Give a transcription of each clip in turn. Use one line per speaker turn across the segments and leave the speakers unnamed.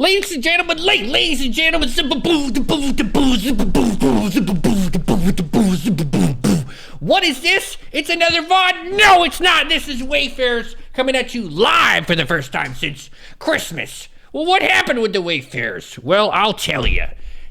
Ladies and gentlemen, what is this? It's another VOD? No, it's not. This is Wayfarers coming at you live for the first time since Christmas. Well, what happened with the Wayfarers? Well, I'll tell you.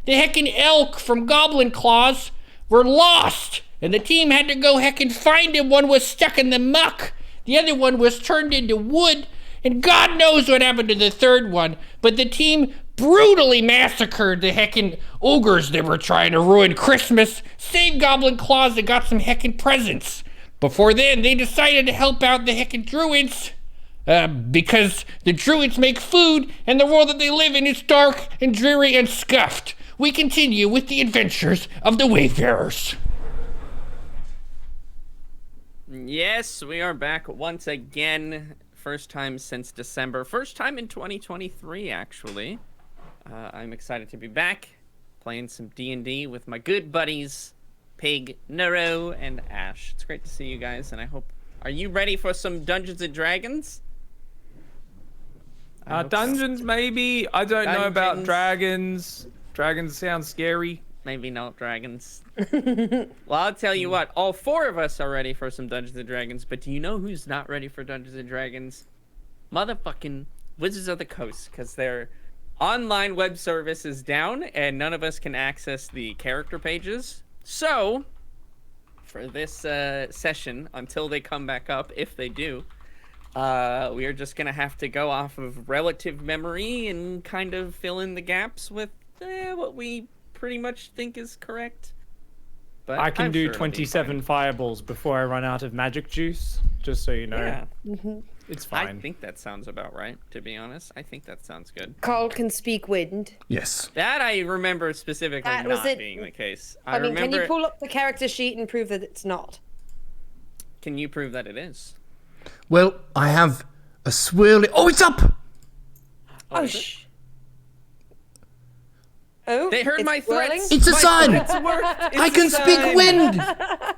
The heckin' elk from Goblin Claws were lost, and the team had to go heckin' find him. One was stuck in the muck. The other one was turned into wood. And God knows what happened to the third one, but the team brutally massacred the heckin' ogres that were trying to ruin Christmas, saved Goblin Claws and got some heckin' presents. Before then, they decided to help out the heckin' druids, because the druids make food, and the world that they live in is dark and dreary and scuffed. We continue with the adventures of the Wayfarers.
Yes, we are back once again. First time since December. First time in 2023, actually. I'm excited to be back, playing some D&D with my good buddies, Pig, Nero, and Ash. It's great to see you guys, and I hope... Are you ready for some Dungeons & Dragons?
Dungeons, maybe. I don't know about dragons. Dragons sound scary.
Maybe not dragons. Well, I'll tell you what. All four of us are ready for some Dungeons & Dragons, but do you know who's not ready for Dungeons & Dragons? Motherfucking Wizards of the Coast, because their online web service is down, and none of us can access the character pages. So, for this session, until they come back up, if they do, we are just going to have to go off of relative memory and kind of fill in the gaps with what we pretty much think is correct. But
I can
I'm
do
sure
27 fireballs before I run out of magic juice, just so you know.
Yeah.
It's fine.
I think that sounds about right, to be honest. I think that sounds good.
Carl can speak wind.
Yes.
That I remember specifically
That was
not
it.
being the case.
I mean,
remember...
can you pull up the character sheet and prove that it's not?
Can you prove that it is?
Well, I have a swirly... Oh, it's up!
Oh, shh. Oh,
They heard
it's
my
swirling?
threats.
It's a
My
sign!
threats worked. It's
I
a
can speak
sign.
wind!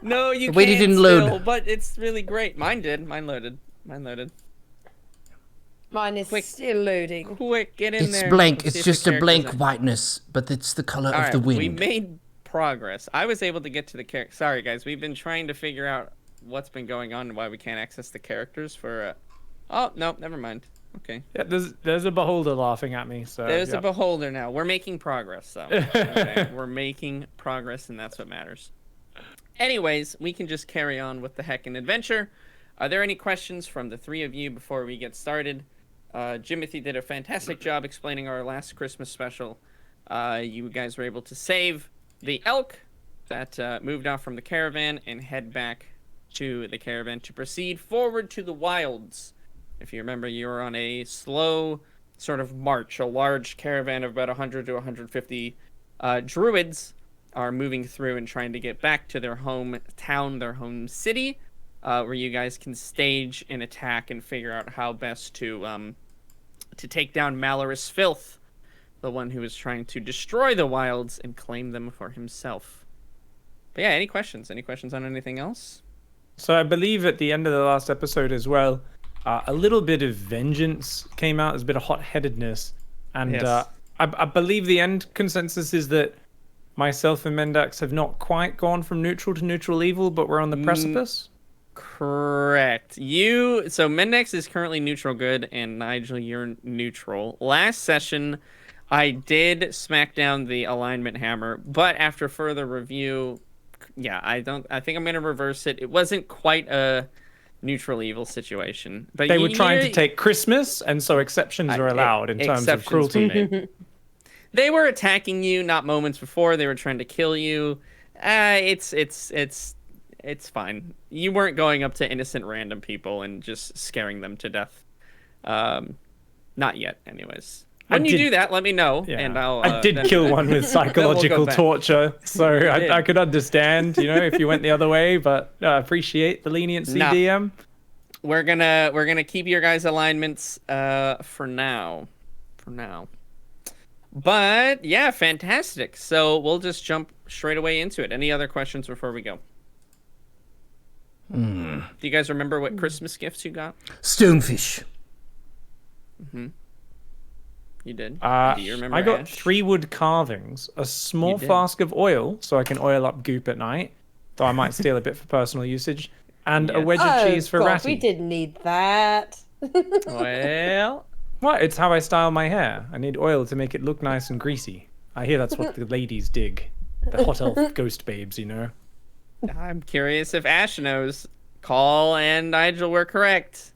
No, you
Wait, it
can't
didn't
still,
load.
but it's really great. Mine did. Mine loaded.
Mine is
Quick.
still loading.
Quick, get in
It's
there.
blank.
Let's see
It's
if
just
the
a blank
character's in.
whiteness, but it's the color
All
of
right,
the wind.
we made progress. I was able to get to the character. Sorry, guys. We've been trying to figure out what's been going on and why we can't access the characters for... Oh, no, never mind. Okay.
Yeah, there's a beholder laughing at me. So
There's
yeah.
a beholder now. We're making progress, though. Okay? We're making progress, and that's what matters. Anyways, we can just carry on with the heckin' adventure. Are there any questions from the three of you before we get started? Jimothy did a fantastic job explaining our last Christmas special. You guys were able to save the elk that moved off from the caravan and head back to the caravan to proceed forward to the wilds. If you remember, you were on a slow sort of march. A large caravan of about 100 to 150 druids are moving through and trying to get back to their home town, their home city, where you guys can stage an attack and figure out how best to take down Malorous Filth, the one who is trying to destroy the wilds and claim them for himself. But yeah, any questions? Any questions on anything else?
So I believe at the end of the last episode as well, a little bit of vengeance came out. There's a bit of hot-headedness. And
Yes.
I believe the end consensus is that myself and Mendax have not quite gone from neutral to neutral evil, but we're on the precipice.
Correct. So Mendex is currently neutral good, and Nigel, you're neutral. Last session, I did smack down the alignment hammer, but after further review, yeah, I think I'm gonna reverse it. It wasn't quite a neutral evil situation, but
They were trying to take Christmas, and so exceptions are allowed in terms of
exceptions were
cruelty.
made. They were attacking you not moments before. They were trying to kill you. It's fine. You weren't going up to innocent random people and just scaring them to death. Not yet, anyways. When you do that, let me know, and I'll.
I did kill one with psychological
back.
torture, so
did.
I could understand, if you went the other way, but I appreciate the leniency,
Nah.
DM.
We're gonna keep your guys' alignments for now. But yeah, fantastic. So we'll just jump straight away into it. Any other questions before we go? Do you guys remember what Christmas gifts you got?
Stonefish.
You did. Do you remember?
I got
Ash?
3 wood carvings, a small
did.
flask of oil so I can oil up goop at night, though I might steal a bit for personal usage, and a
Yes.
wedge of
Oh,
cheese for
God,
Ratty.
we didn't need that.
Well,
What? It's how I style my hair. I need oil to make it look nice and greasy. I hear that's what the ladies dig. The hot elf ghost babes, you know.
I'm curious if Ash knows. Call and Nigel were correct.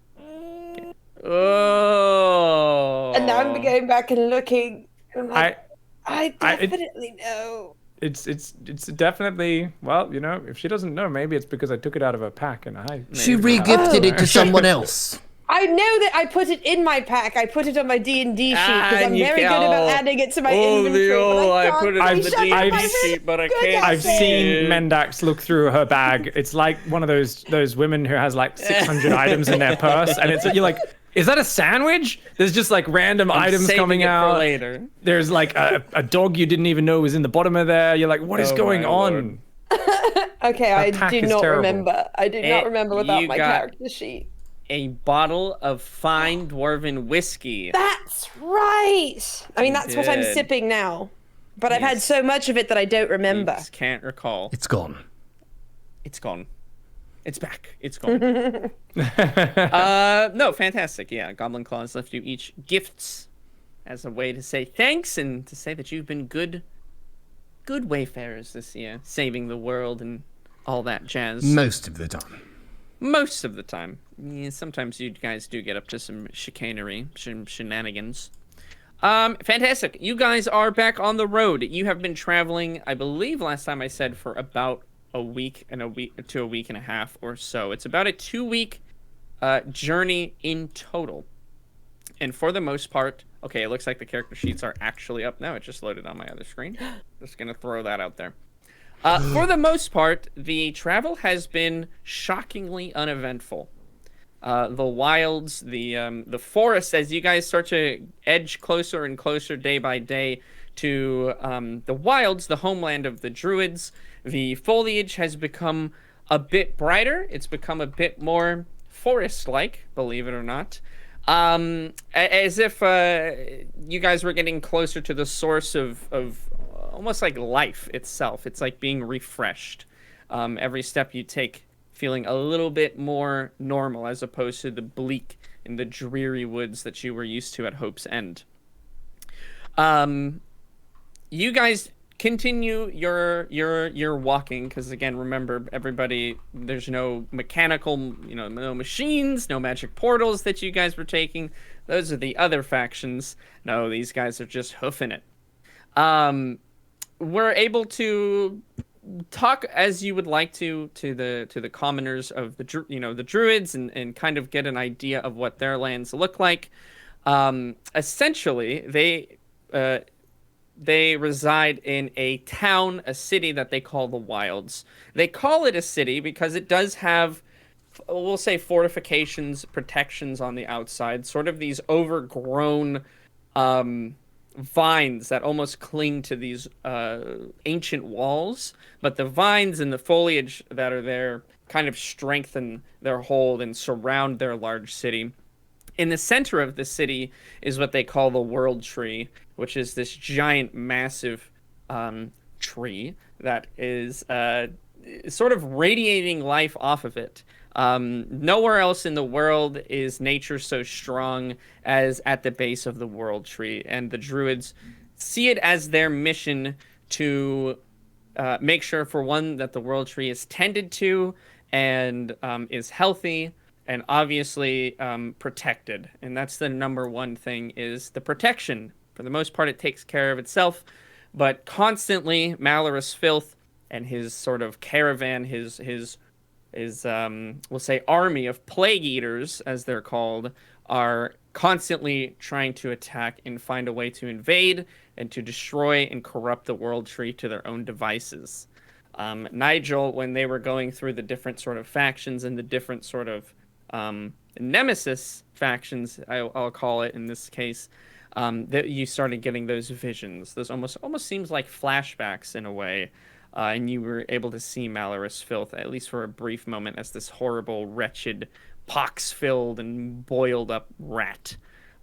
Oh.
And now I'm going back and looking. I'm like, I
I- it-
definitely know.
It's definitely, well, you know, if she doesn't know, maybe it's because I took it out of her pack and I.
She
Maybe.
regifted
Oh.
it to someone else.
I know that I put it in my pack. I put it on my D&D sheet
Ah,
because I'm
and you
very good
can-
about adding it to my
oh,
inventory.
the
but I
put it
can't
on
the
shut
D&D
my
sheet, but I
good
can't
I've
accent.
seen
Yeah.
Mendax look through her bag. It's like one of those women who has like 600 items in their purse, and you're like, is that a sandwich? There's just like random items
Saving
coming
it for
out.
later.
There's like a dog you didn't even know was in the bottom of there. You're like, what is
Oh,
going
my
on?
Lord.
Okay, I
pack
do
is
not
terrible.
remember. I do not remember without
you
my
got-
character sheet.
A bottle of fine dwarven whiskey.
That's right. I mean, that's what I'm
did.
sipping now. But I've had
Yes.
so much of it that I don't
You
remember.
just can't recall.
It's gone.
It's gone. It's back. It's gone. No, fantastic. Yeah, Goblin Claws left you each gifts as a way to say thanks and to say that you've been good wayfarers this year, saving the world and all that jazz.
Most of the time.
Most of the time. Yeah, sometimes you guys do get up to some chicanery, some shenanigans. Fantastic. You guys are back on the road. You have been traveling, I believe last time I said, for about a week and a week and a half or so. It's about a 2-week journey in total. And for the most part, okay, it looks like the character sheets are actually up now. It just loaded on my other screen. Just gonna throw that out there. For the most part, the travel has been shockingly uneventful. The wilds, the forest, as you guys start to edge closer and closer day by day to the wilds, the homeland of the druids, the foliage has become a bit brighter. It's become a bit more forest-like, believe it or not. As if you guys were getting closer to the source of almost like life itself. It's like being refreshed. Every step you take, feeling a little bit more normal as opposed to the bleak and the dreary woods that you were used to at Hope's End. You guys continue your walking because, again, remember, everybody, there's no mechanical, no machines, no magic portals that you guys were taking. Those are the other factions. No, these guys are just hoofing it. We're able to talk as you would like to the commoners of the druids and kind of get an idea of what their lands look like. Essentially, they reside in a town, a city that they call the Wilds. They call it a city because it does have, we'll say, fortifications, protections on the outside, sort of these overgrown vines that almost cling to these ancient walls, but the vines and the foliage that are there kind of strengthen their hold and surround their large city. In the center of the city is what they call the World Tree, which is this giant, massive tree that is sort of radiating life off of it. Nowhere else in the world is nature so strong as at the base of the World Tree, and the druids see it as their mission to make sure, for one, that the World Tree is tended to and is healthy and obviously protected. And that's the number one thing, is the protection. For the most part, it takes care of itself, but constantly Malorous Filth and his sort of caravan, his we'll say army of plague eaters, as they're called, are constantly trying to attack and find a way to invade and to destroy and corrupt the World Tree to their own devices. Nigel, when they were going through the different sort of factions and the different sort of nemesis factions, I'll call it in this case, that you started getting those visions. Those almost seems like flashbacks in a way. And you were able to see Malorous Filth, at least for a brief moment, as this horrible, wretched, pox-filled and boiled-up rat.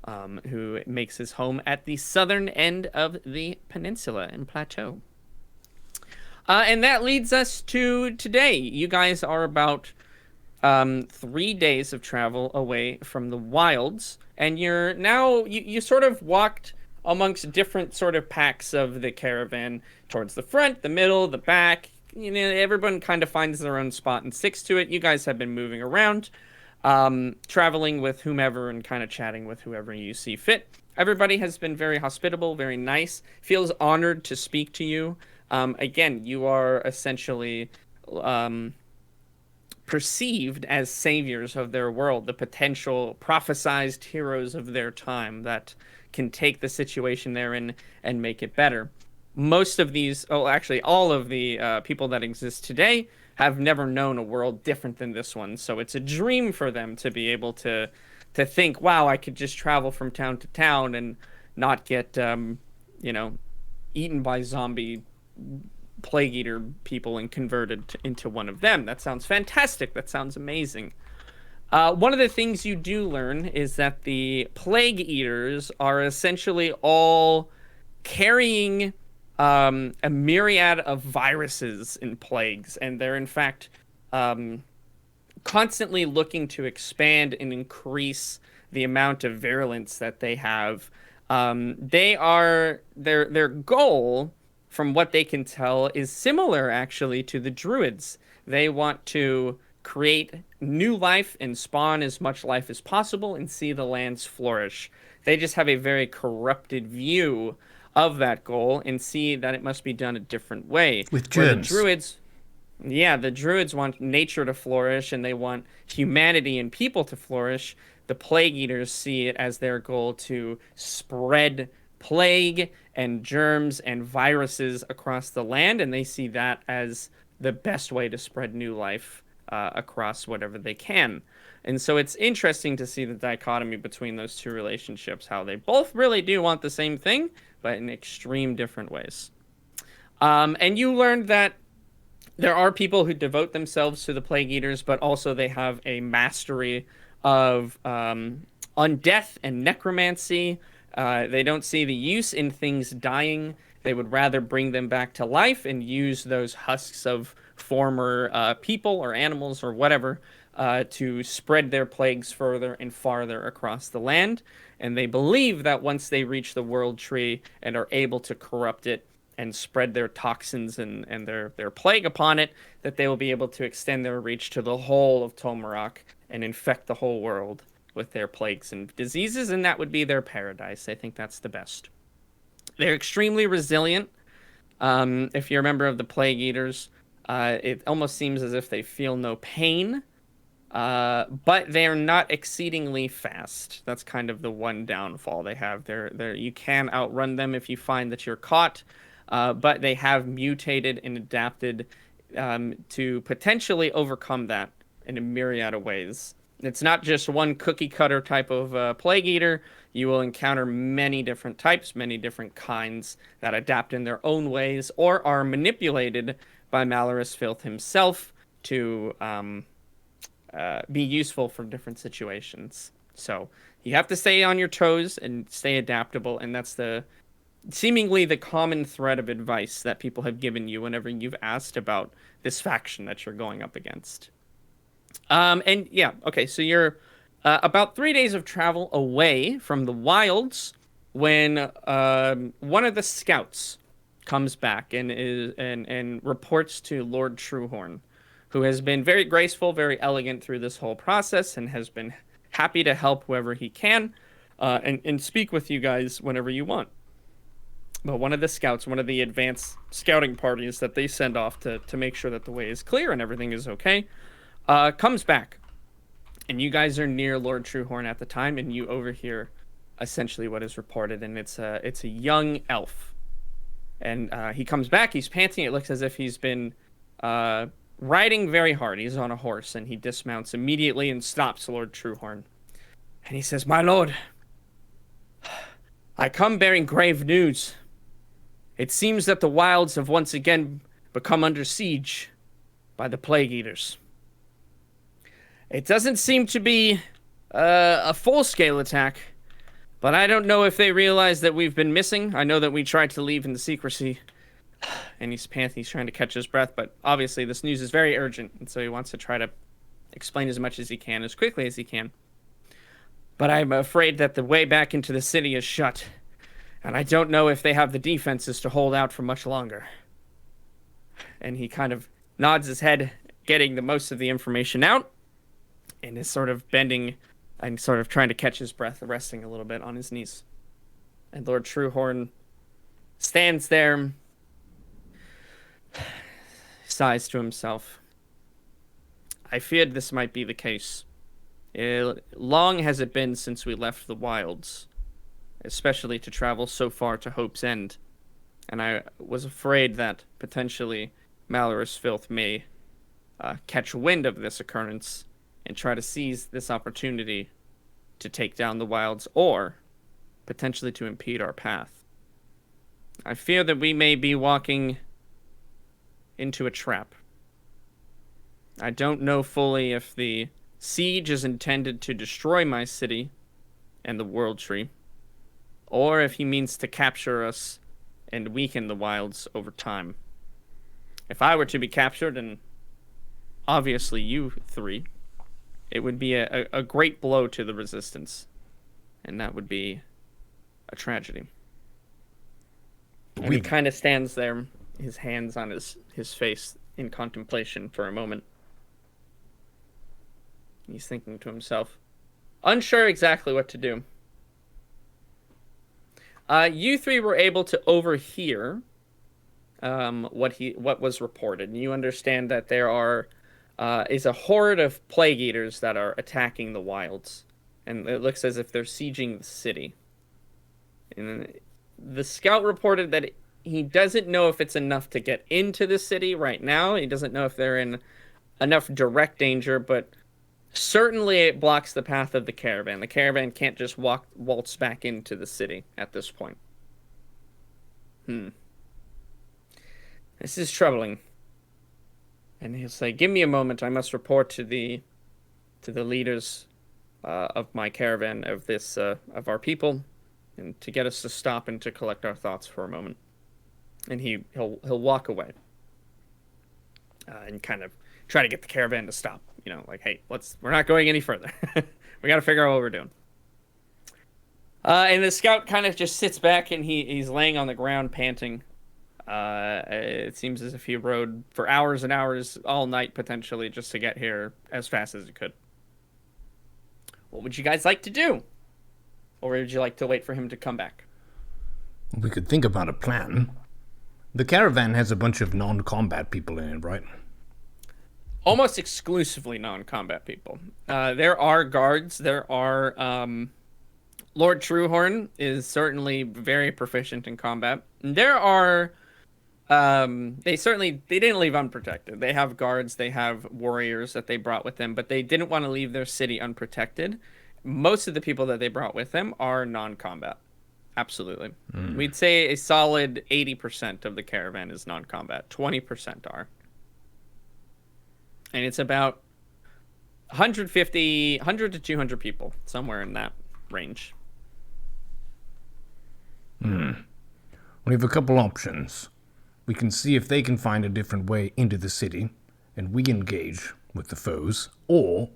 who makes his home at the southern end of the peninsula and plateau. And that leads us to today. You guys are about 3 days of travel away from the wilds, and you're now you sort of walked amongst different sort of packs of the caravan towards the front, the middle, the back. You know, everyone kind of finds their own spot and sticks to it. You guys have been moving around, traveling with whomever and kind of chatting with whoever you see fit. Everybody has been very hospitable, very nice, feels honored to speak to you. Again, you are essentially perceived as saviors of their world, the potential prophesized heroes of their time that can take the situation they're in and make it better. Most of these, actually all of the people that exist today have never known a world different than this one. So it's a dream for them to be able to think, wow, I could just travel from town to town and not get, eaten by zombie plague eater people and converted into one of them. That sounds fantastic. That sounds amazing. One of the things you do learn is that the plague eaters are essentially all carrying a myriad of viruses and plagues, and they're in fact constantly looking to expand and increase the amount of virulence that they have. Their goal, from what they can tell, is similar actually to the druids. They want to create new life and spawn as much life as possible and see the lands flourish. They just have a very corrupted view of that goal and see that it must be done a different way.
With germs.
The druids want nature to flourish and they want humanity and people to flourish. The plague eaters see it as their goal to spread plague and germs and viruses across the land, and they see that as the best way to spread new life across whatever they can. And so it's interesting to see the dichotomy between those two relationships, how they both really do want the same thing, but in extreme different ways. And you learned that there are people who devote themselves to the plague eaters, but also they have a mastery of undeath and necromancy. They don't see the use in things dying. They would rather bring them back to life and use those husks of former people or animals or whatever to spread their plagues further and farther across the land. And they believe that once they reach the world tree and are able to corrupt it and spread their toxins and their plague upon it, that they will be able to extend their reach to the whole of Tomarok and infect the whole world with their plagues and diseases, and that would be their paradise. I think that's the best. They're extremely resilient. If you're a member of the Plague Eaters, it almost seems as if they feel no pain, but they're not exceedingly fast. That's kind of the one downfall they have. You can outrun them if you find that you're caught, but they have mutated and adapted to potentially overcome that in a myriad of ways. It's not just one cookie cutter type of plague eater. You will encounter many different types, many different kinds that adapt in their own ways or are manipulated by Malorus Filth himself to be useful for different situations. So you have to stay on your toes and stay adaptable, and that's seemingly the common thread of advice that people have given you whenever you've asked about this faction that you're going up against. So you're about 3 days of travel away from the wilds when one of the scouts comes back and reports to Lord Truehorn, who has been very graceful, very elegant through this whole process and has been happy to help whoever he can and speak with you guys whenever you want. But one of the scouts, one of the advanced scouting parties that they send off to make sure that the way is clear and everything is okay, comes back, and you guys are near Lord Truehorn at the time, and you overhear essentially what is reported, and it's a young elf, and he comes back. He's panting. It looks as if he's been riding very hard. He's on a horse, and he dismounts immediately and stops Lord Truehorn, and he says, "My lord, I come bearing grave news. It seems that the wilds have once again become under siege by the plague eaters. It doesn't seem to be a full-scale attack, But I don't know if they realize that we've been missing. I know that we tried to leave in the secrecy. And he's trying to catch his breath, but obviously this news is very urgent, and so he wants to try to explain as much as he can, as quickly as he can. But I'm afraid that the way back into the city is shut, and I don't know if they have the defenses to hold out for much longer. And he kind of nods his head, getting the most of the information out, and is sort of bending and sort of trying to catch his breath, resting a little bit on his knees. And Lord Truehorn stands there, sighs to himself. I feared this might be the case. Long has it been since we left the wilds, especially to travel so far to Hope's End, and I was afraid that potentially Malorous Filth may catch wind of this occurrence and try to seize this opportunity to take down the wilds or potentially to impede our path. I fear that we may be walking into a trap. I don't know fully if the siege is intended to destroy my city and the World Tree, or if he means to capture us and weaken the wilds over time. If I were to be captured, and obviously you three, it would be a great blow to the resistance, and that would be a tragedy. And he kind of stands there, his hands on his face in contemplation for a moment. He's thinking to himself, unsure exactly what to do. You three were able to overhear what was reported, and you understand that there is a horde of plague eaters that are attacking the wilds, and it looks as if they're sieging the city. And the scout reported that he doesn't know if it's enough to get into the city right now. He doesn't know if they're in enough direct danger, but certainly it blocks the path of the caravan. The caravan can't just waltz back into the city at this point. This is troubling. And he'll say, give me a moment. I must report to the leaders of my caravan, of of our people, and to get us to stop and to collect our thoughts for a moment. And he'll walk away and kind of try to get the caravan to stop. You know, like, hey, we're not going any further. We got to figure out what we're doing. And the scout kind of just sits back, and he's laying on the ground panting. It seems as if he rode for hours and hours all night, potentially, just to get here as fast as he could. What would you guys like to do? Or would you like to wait for him to come back?
We could think about a plan. The caravan has a bunch of non-combat people in it, right?
Almost exclusively non-combat people. There are guards. There are... Lord Truehorn is certainly very proficient in combat. There are... They didn't leave unprotected. They have guards, they have warriors that they brought with them, but they didn't want to leave their city unprotected. Most of the people that they brought with them are non-combat. Absolutely. We'd say a solid 80% of the caravan is non-combat. 20% are. And it's about 100 to 200 people, somewhere in that range.
We have a couple options. We can see if they can find a different way into the city, and we engage with the foes, or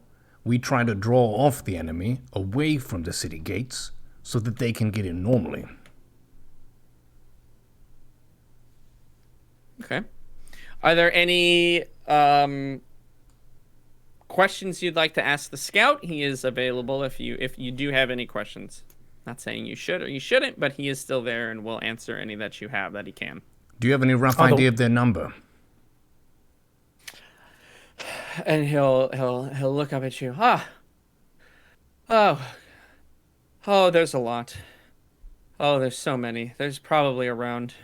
we try to draw off the enemy away from the city gates so that they can get in normally.
Okay. Are there any questions you'd like to ask the scout? He is available if you do have any questions. Not saying you should or you shouldn't, but he is still there and will answer any that you have that he can.
Do you have any rough idea of their number?
And he'll look up at you. Oh, there's a lot. Oh, there's so many. There's probably around...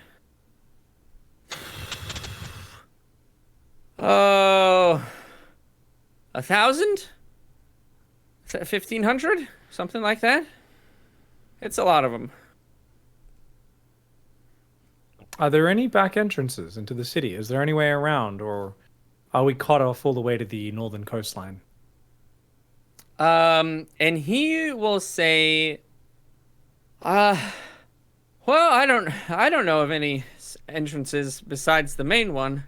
1,000? 1,500? Something like that? It's a lot of them.
Are there any back entrances into the city? Is there any way around, or are we cut off all the way to the northern coastline?
And he will say Well, I don't know of any entrances besides the main one.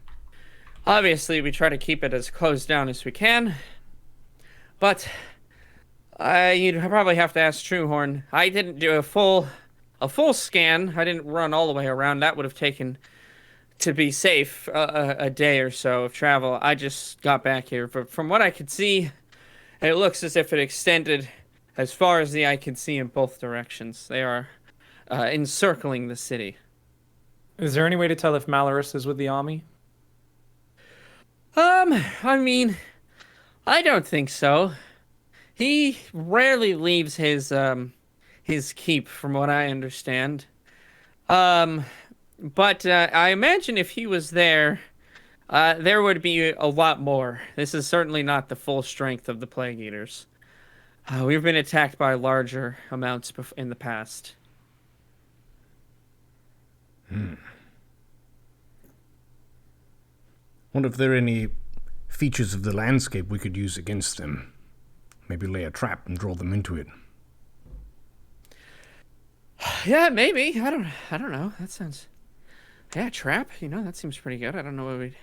Obviously, we try to keep it as closed down as we can. But you'd probably have to ask Truehorn. I didn't do a full scan. I didn't run all the way around. That would have taken, to be safe, a day or so of travel. I just got back here. But from what I could see, it looks as if it extended as far as the eye can see in both directions. They are encircling the city.
Is there any way to tell if Malorus is with the army?
I mean, I don't think so. He rarely leaves his keep, from what I understand. But I imagine if he was there, there would be a lot more. This is certainly not the full strength of the Plague Eaters. We've been attacked by larger amounts in the past.
Wonder if there are any features of the landscape we could use against them. Maybe lay a trap and draw them into it.
Yeah, maybe. I don't know. That sounds. Yeah, trap. That seems pretty good. I don't know what we'd.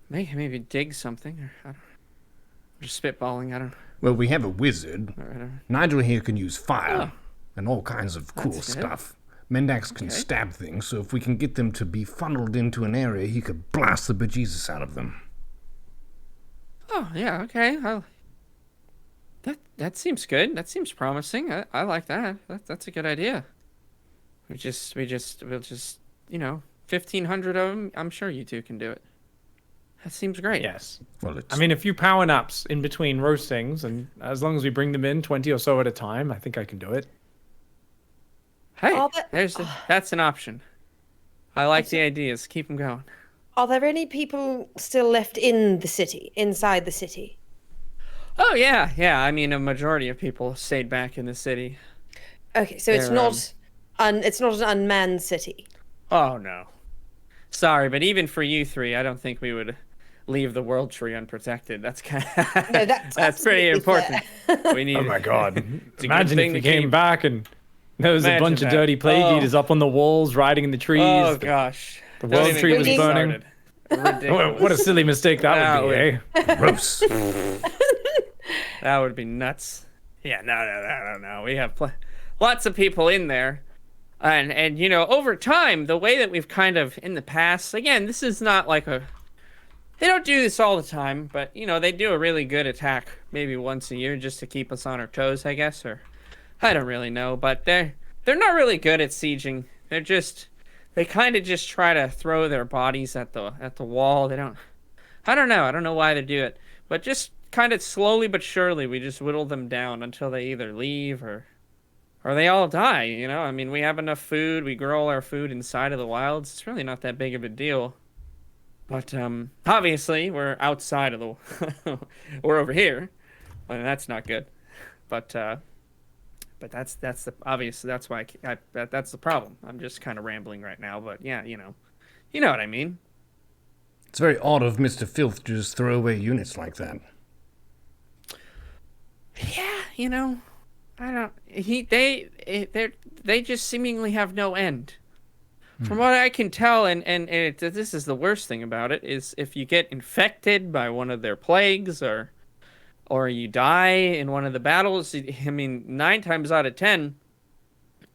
Maybe dig something, or I don't. Just spitballing. I don't.
Well, we have a wizard. Nigel here can use fire and all kinds of cool
That's good.
stuff. Mendax can stab things, so if we can get them to be funneled into an area, he could blast the bejesus out of them.
Oh yeah. Okay. That seems good. That seems promising. I like that. That's a good idea. We'll just 1,500 of them. I'm sure you two can do it. That seems great.
Yes.
Well, it's...
I mean, a few power naps in between roastings, and as long as we bring them in 20 or so at a time, I think I can do it.
Hey,
All that-
that's an option. I like the ideas. Keep them going.
Are there any people still left in the city, inside the city?
Oh yeah. I mean, a majority of people stayed back in the city.
Okay, so it's
They're,
not it's not an unmanned city.
Oh no. Sorry, but even for you three, I don't think we would leave the world tree unprotected. That's kind of,
No, that's
that's pretty
absolutely
important. We need.
Oh my god.
a good
Imagine
thing
if we
to
came
keep.
back and there was a
Imagine
bunch of
that.
dirty plague
Oh.
eaters up on the walls, riding in the trees.
Oh
the
gosh.
the
Don't
world
even
tree
get
was
me
burning.
started. Ridiculous.
What a silly mistake that would be, eh?
Gross.
That would be nuts. Yeah, no. We have lots of people in there. And over time, the way that we've kind of, in the past, again, this is not like they don't do this all the time, but, they do a really good attack maybe once a year just to keep us on our toes, I guess, or I don't really know, but they're not really good at sieging. They kind of just try to throw their bodies at the wall. I don't know why they do it, but just kind of slowly but surely, we just whittle them down until they either leave or they all die. I mean, we have enough food. We grow all our food inside of the wilds. It's really not that big of a deal. But obviously, we're outside of the. We're over here, and that's not good. But that's the obvious. That's why that's the problem. I'm just kind of rambling right now, but yeah, you know what I mean.
It's very odd of Mr. Filth to just throw away units like that.
Yeah, I don't. They just seemingly have no end. From what I can tell, and this is the worst thing about it, is if you get infected by one of their plagues or you die in one of the battles, I mean, 9 times out of 10,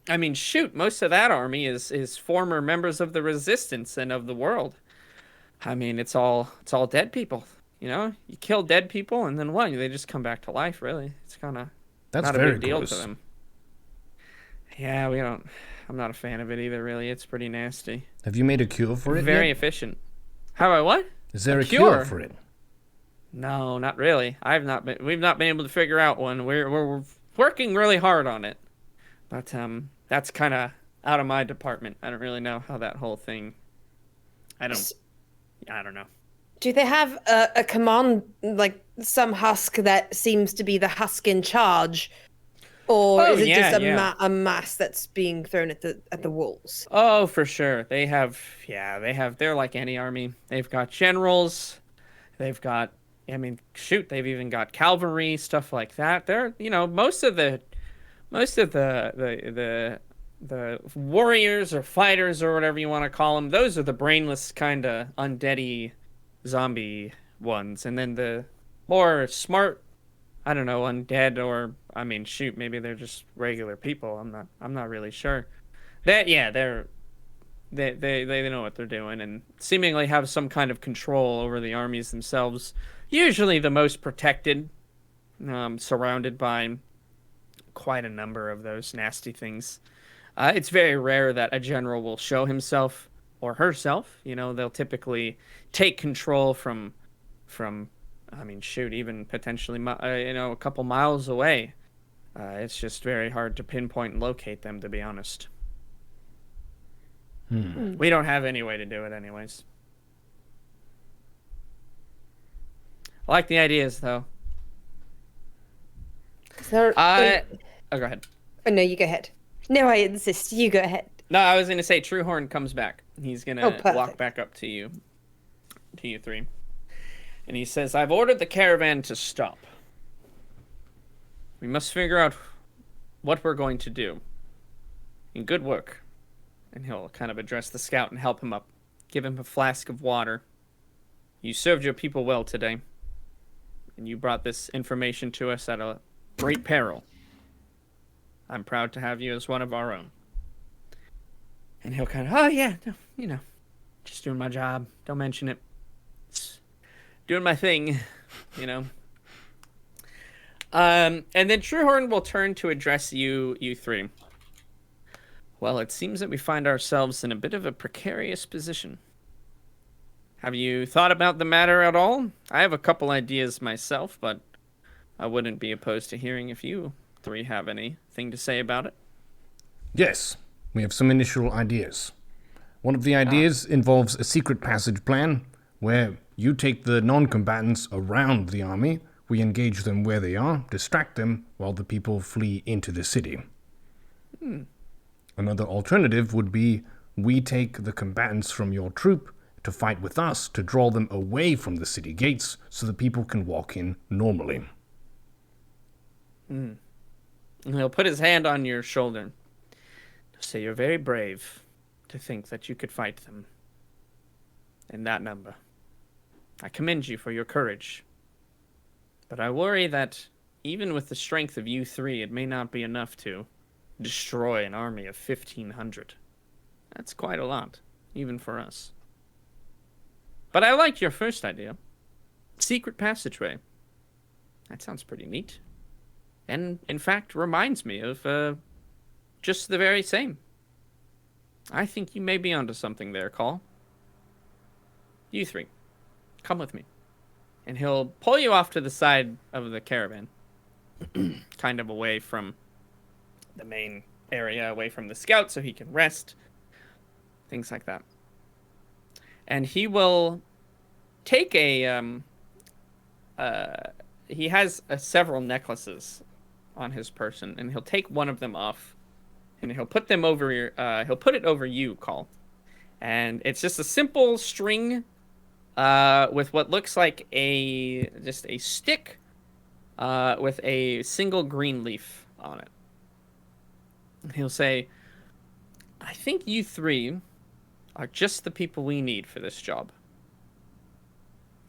I mean, shoot, most of that army is former members of the Resistance and of the world. I mean, it's all dead people. You kill dead people, and then what? They just come back to life. Really, it's kind of not a
very
big deal
gross.
to them. Yeah, we don't. I'm not a fan of it either. Really, it's pretty nasty.
Have you made a cure for it
Very
yet?
efficient. How about what?
Is there a
cure?
cure for it?
No, not really. We've not been able to figure out one. We're working really hard on it, but that's kind of out of my department. I don't really know how that whole thing. I don't know.
Do they have a command, like some husk that seems to be the husk in charge, or
Oh,
is it
yeah,
just
yeah.
a mass that's being thrown at the walls?
Oh, for sure. They have. They're like any army. They've got generals. They've got. I mean, shoot. They've even got cavalry, stuff like that. They're. Most of Most of the warriors or fighters or whatever you want to call them, those are the brainless kind of undeady zombie ones, and then the more smart, I don't know, undead, or I mean, shoot, maybe they're just regular people. I'm not really sure. They know what they're doing and seemingly have some kind of control over the armies themselves. Usually the most protected, surrounded by quite a number of those nasty things. It's very rare that a general will show himself or herself. You know, they'll typically take control from, I mean, shoot, even potentially, a couple miles away. It's just very hard to pinpoint and locate them, to be honest. We don't have any way to do it anyways. I like the ideas, though.
So,
Oh, go ahead.
oh, no, you go ahead. No, I insist. You go ahead.
No, I was going to say Truehorn comes back. He's going to
perfect.
walk back up to you three. And he says, I've ordered the caravan to stop. We must figure out what we're going to do. And good work. And he'll kind of address the scout and help him up. Give him a flask of water. You served your people well today. And you brought this information to us at a great peril. I'm proud to have you as one of our own. And he'll kind of, oh yeah, no, just doing my job. Don't mention it. It's doing my thing, you know. And then Truehorn will turn to address you three. Well, it seems that we find ourselves in a bit of a precarious position. Have you thought about the matter at all? I have a couple ideas myself, but I wouldn't be opposed to hearing if you three have anything to say about it.
Yes, we have some initial ideas. One of the ideas involves a secret passage plan where you take the non-combatants around the army, we engage them where they are, distract them while the people flee into the city. Another alternative would be we take the combatants from your troop to fight with us to draw them away from the city gates so the people can walk in normally.
And he'll put his hand on your shoulder. Say you're very brave to think that you could fight them in that number. I commend you for your courage. But I worry that even with the strength of you three, it may not be enough to destroy an army of 1,500. That's quite a lot, even for us. But I like your first idea. Secret passageway. That sounds pretty neat. And, in fact, reminds me of just the very same. I think you may be onto something there, Call. You three, come with me. And he'll pull you off to the side of the caravan. Kind of away from the main area, away from the scout, so he can rest. Things like that. And he will take a... he has several necklaces on his person, and he'll take one of them off, and he'll put them over your, he'll put it over you, Call. And it's just a simple string with what looks like just a stick with a single green leaf on it. And he'll say, I think you three are just the people we need for this job.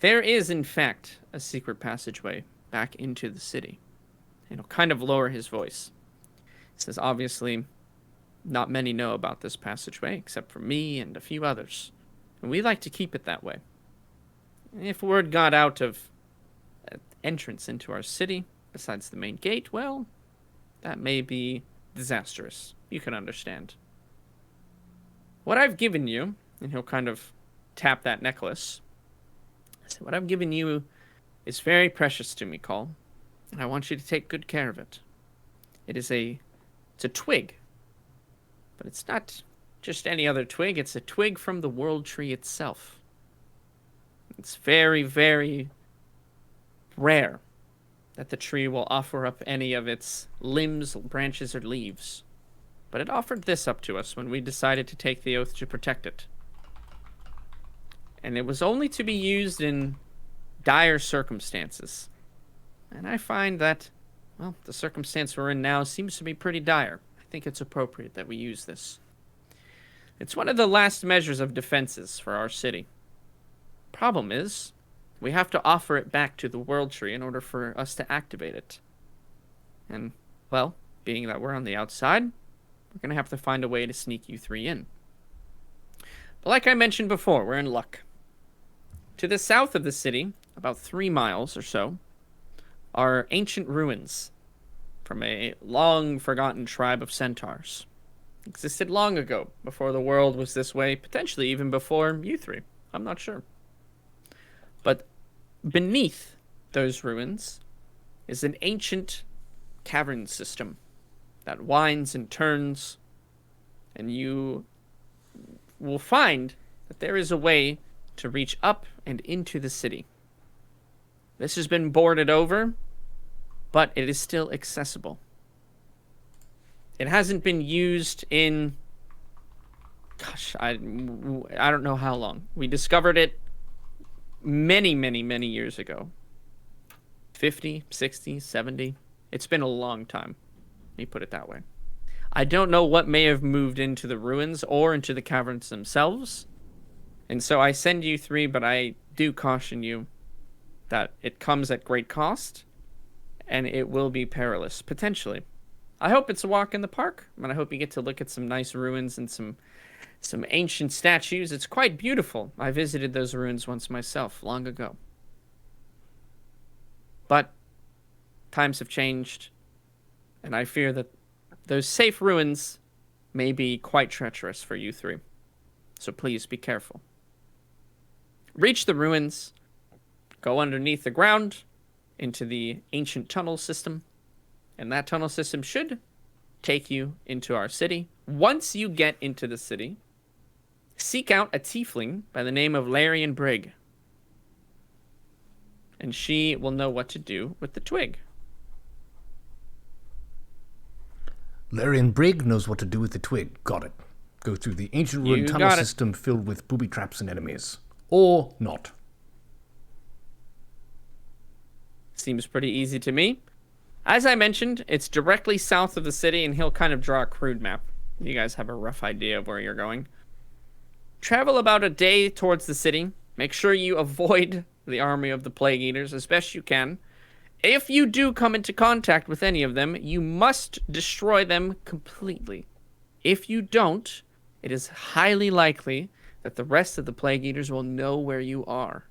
There is, in fact, a secret passageway back into the city. And he'll kind of lower his voice. He says, obviously, not many know about this passageway, except for me and a few others. And we like to keep it that way. If word got out of an entrance into our city, besides the main gate, well, that may be disastrous. You can understand. What I've given you, and he'll kind of tap that necklace. So what I've given you is very precious to me, Call, and I want you to take good care of it. It's a twig, but it's not just any other twig. It's a twig from the world tree itself. It's very, very rare that the tree will offer up any of its limbs, branches, or leaves. But it offered this up to us when we decided to take the oath to protect it. And it was only to be used in dire circumstances. And I find that well, the circumstance we're in now seems to be pretty dire. I think it's appropriate that we use this. It's one of the last measures of defenses for our city. Problem is, we have to offer it back to the World Tree in order for us to activate it. And, well, being that we're on the outside, we're going to have to find a way to sneak you three in. But like I mentioned before, we're in luck. To the south of the city, about 3 miles or so, are ancient ruins from a long-forgotten tribe of centaurs. Existed long ago, before the world was this way, potentially even before you three. I'm not sure. But beneath those ruins is an ancient cavern system that winds and turns, and you will find that there is a way to reach up and into the city. This has been boarded over, but it is still accessible. It hasn't been used in, gosh, I don't know how long. We discovered it many, many, many years ago. 50, 60, 70. It's been a long time. Let me put it that way. I don't know what may have moved into the ruins or into the caverns themselves. And so I send you three, but I do caution you that it comes at great cost, and it will be perilous, potentially. I hope it's a walk in the park, and I hope you get to look at some nice ruins and some ancient statues. It's quite beautiful. I visited those ruins once myself, long ago. But times have changed, and I fear that those safe ruins may be quite treacherous for you three. So please be careful. Reach the ruins, go underneath the ground into the ancient tunnel system, and that tunnel system should take you into our city. Once you get into the city, seek out a tiefling by the name of Larian Brigg, and she will know what to do with the twig.
Larian Brigg knows what to do with the twig. Got it. Go through the ancient ruined
You
tunnel
got it.
system filled with booby traps and enemies. Or not.
Seems pretty easy to me. As I mentioned, it's directly south of the city, and he'll kind of draw a crude map. You guys have a rough idea of where you're going. Travel about a day towards the city. Make sure you avoid the army of the Plague Eaters as best you can. If you do come into contact with any of them, you must destroy them completely. If you don't, it is highly likely that the rest of the Plague Eaters will know where you are.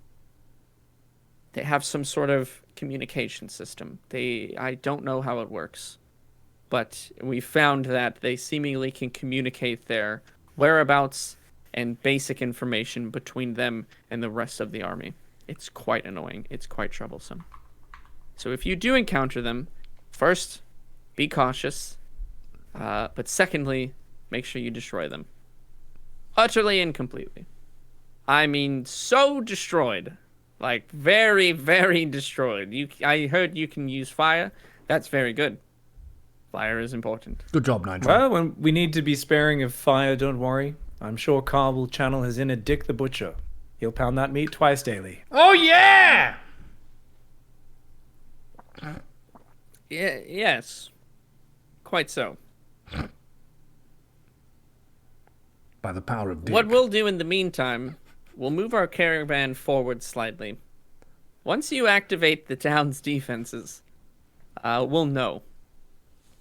They have some sort of communication system. I don't know how it works, but we found that they seemingly can communicate their whereabouts and basic information between them and the rest of the army. It's quite annoying. It's quite troublesome. So if you do encounter them, first, be cautious, but secondly, make sure you destroy them. Utterly and completely. I mean, so destroyed. Like, very, very destroyed. I heard you can use fire. That's very good. Fire is important.
Good job, Nigel.
Well, when we need to be sparing of fire, don't worry. I'm sure Carl will channel his inner Dick the Butcher. He'll pound that meat twice daily.
Oh, yeah!
Yeah, yes. Quite so.
By the power of Dick.
What we'll do in the meantime, we'll move our caravan forward slightly. Once you activate the town's defenses, we'll know.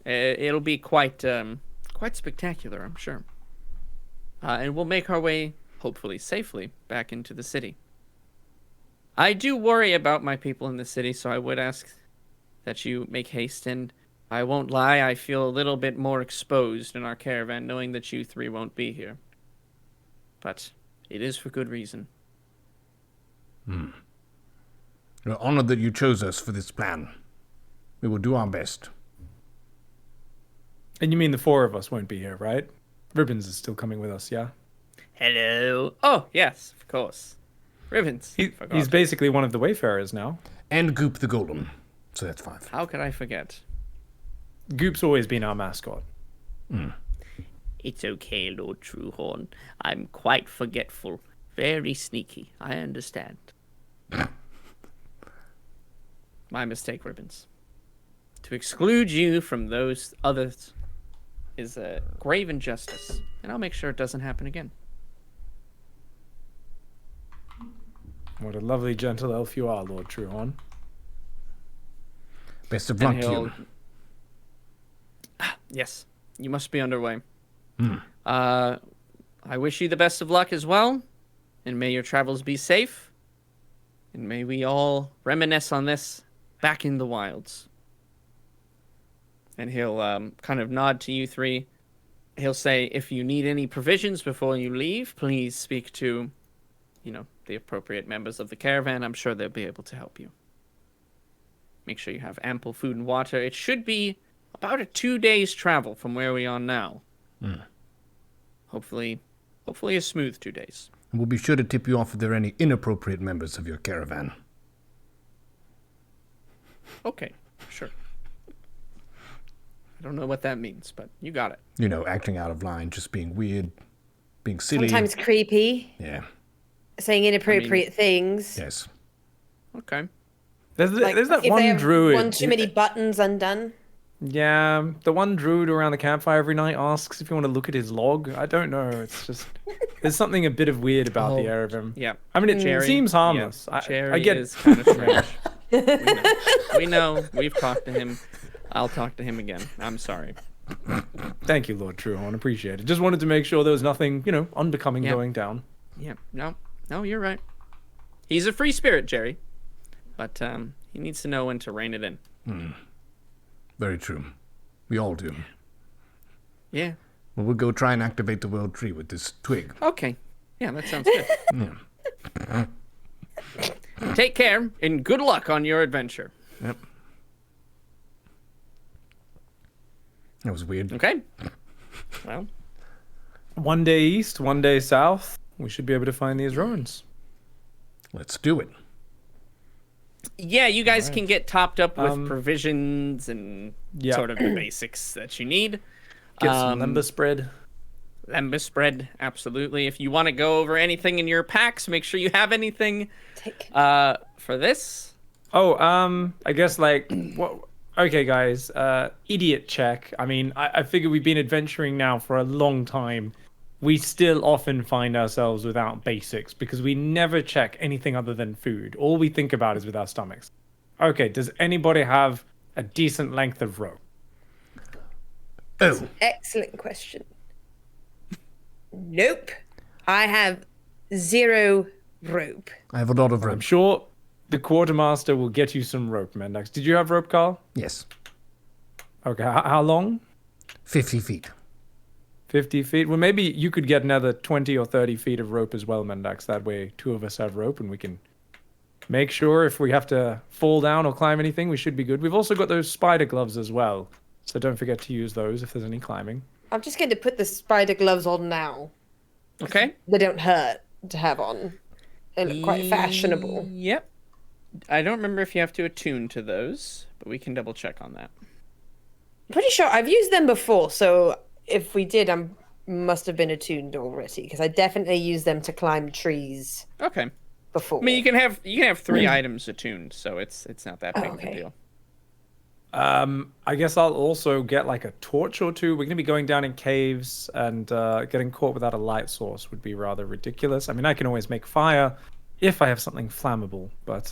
It'll be quite spectacular, I'm sure. And we'll make our way, hopefully safely, back into the city. I do worry about my people in the city, so I would ask that you make haste, and I won't lie, I feel a little bit more exposed in our caravan knowing that you three won't be here. But it is for good reason.
We're honored that you chose us for this plan. We will do our best.
And you mean the 4 of us won't be here, right? Ribbons is still coming with us, yeah?
Hello. Oh, yes, of course. Ribbons. Forgot.
He's basically one of the Wayfarers now.
And Goop the Golem. So that's 5.
How could I forget?
Goop's always been our mascot.
It's okay, Lord Truehorn. I'm quite forgetful. Very sneaky. I understand. My mistake, Ribbons. To exclude you from those others is a grave injustice, and I'll make sure it doesn't happen again.
What a lovely, gentle elf you are, Lord Truehorn.
Best of
And
luck to you.
Yes, you must be underway. I wish you the best of luck as well, and may your travels be safe, and may we all reminisce on this back in the wilds. And he'll kind of nod to you three. He'll say, if you need any provisions before you leave, please speak to, the appropriate members of the caravan. I'm sure they'll be able to help you. Make sure you have ample food and water. It should be about a 2 days travel from where we are now. Hopefully a smooth 2 days.
We'll be sure to tip you off if there are any inappropriate members of your caravan.
Okay, sure. I don't know what that means, but you got it.
Acting out of line, just being weird, being silly.
Sometimes creepy,
Yeah.
saying inappropriate things.
Yes.
Okay.
There's that
if
one
they have
druid.
one too many buttons undone.
Yeah, the one druid around the campfire every night asks if you want to look at his log. I don't know. It's just there's something a bit of weird about the air of him.
Yeah.
I mean, it
Jerry,
seems harmless.
Yeah, Jerry
I get.
is kind of strange. We know. We've talked to him. I'll talk to him again. I'm sorry.
Thank you, Lord Truehorn. Appreciate it. Just wanted to make sure there was nothing, unbecoming going down.
Yeah. No, you're right. He's a free spirit, Jerry. But he needs to know when to rein it in.
Very true. We all do.
Yeah.
Well, we'll go try and activate the world tree with this twig.
Okay. Yeah, that sounds good. Take care and good luck on your adventure.
Yep. That was weird.
Okay. Well,
One day east, one day south. We should be able to find these ruins.
Let's do it.
yeah, you guys can get topped up with provisions and
yeah.
sort of the basics that you need.
Get some lembas bread.
Lembas bread, absolutely. If you want to go over anything in your packs, make sure you have anything for this.
Oh, I guess what? Okay, guys. Idiot check. I mean, I figure we've been adventuring now for a long time. We still often find ourselves without basics because we never check anything other than food. All we think about is with our stomachs. Okay, does anybody have a decent length of rope?
Oh,
Excellent question. Nope. I have 0 rope.
I have a lot of
I'm
rope.
sure the quartermaster will get you some rope, Mendax. Did you have rope, Carl?
Yes.
Okay, how long?
50 feet.
50 feet? Well, maybe you could get another 20 or 30 feet of rope as well, Mendax. That way, 2 of us have rope and we can make sure if we have to fall down or climb anything, we should be good. We've also got those spider gloves as well. So don't forget to use those if there's any climbing.
I'm just going to put the spider gloves on now.
Okay.
They don't hurt to have on. They look quite fashionable.
Yep. I don't remember if you have to attune to those, but we can double check on that.
Pretty sure I've used them before, so if we did, I must have been attuned already because I definitely used them to climb trees
Okay.
before.
I mean, you can have 3 items attuned, so it's not that big of a
Okay.
deal.
I guess I'll also get like a torch or 2. We're going to be going down in caves and getting caught without a light source would be rather ridiculous. I mean, I can always make fire if I have something flammable, but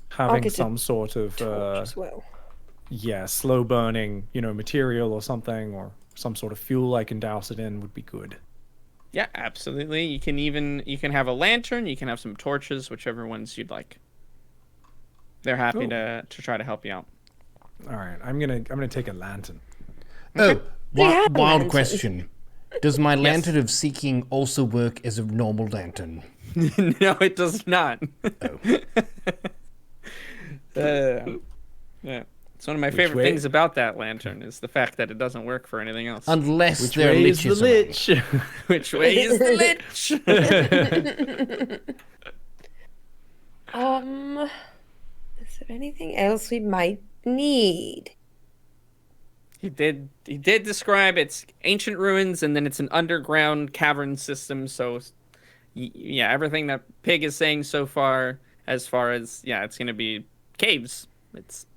having
get a
some sort of
torch as well.
slow burning, material or something or some sort of fuel I can douse it in would be good.
Yeah, absolutely. You can have a lantern, you can have some torches, whichever ones you'd like. They're happy
Cool.
to try to help you out.
All right, I'm gonna take a lantern.
Oh,
have a
wild
lantern.
question. Does my lantern of seeking also work as a normal lantern?
No, it does not.
Oh.
Yeah. It's one of my favorite
way?
things about that lantern is the fact that it doesn't work for anything else.
Unless there are liches around.
Which way is the lich?
Is there anything else we might need?
He did describe it's ancient ruins and then it's an underground cavern system. So, yeah, everything that Pig is saying so far, as far as it's gonna be caves. It's,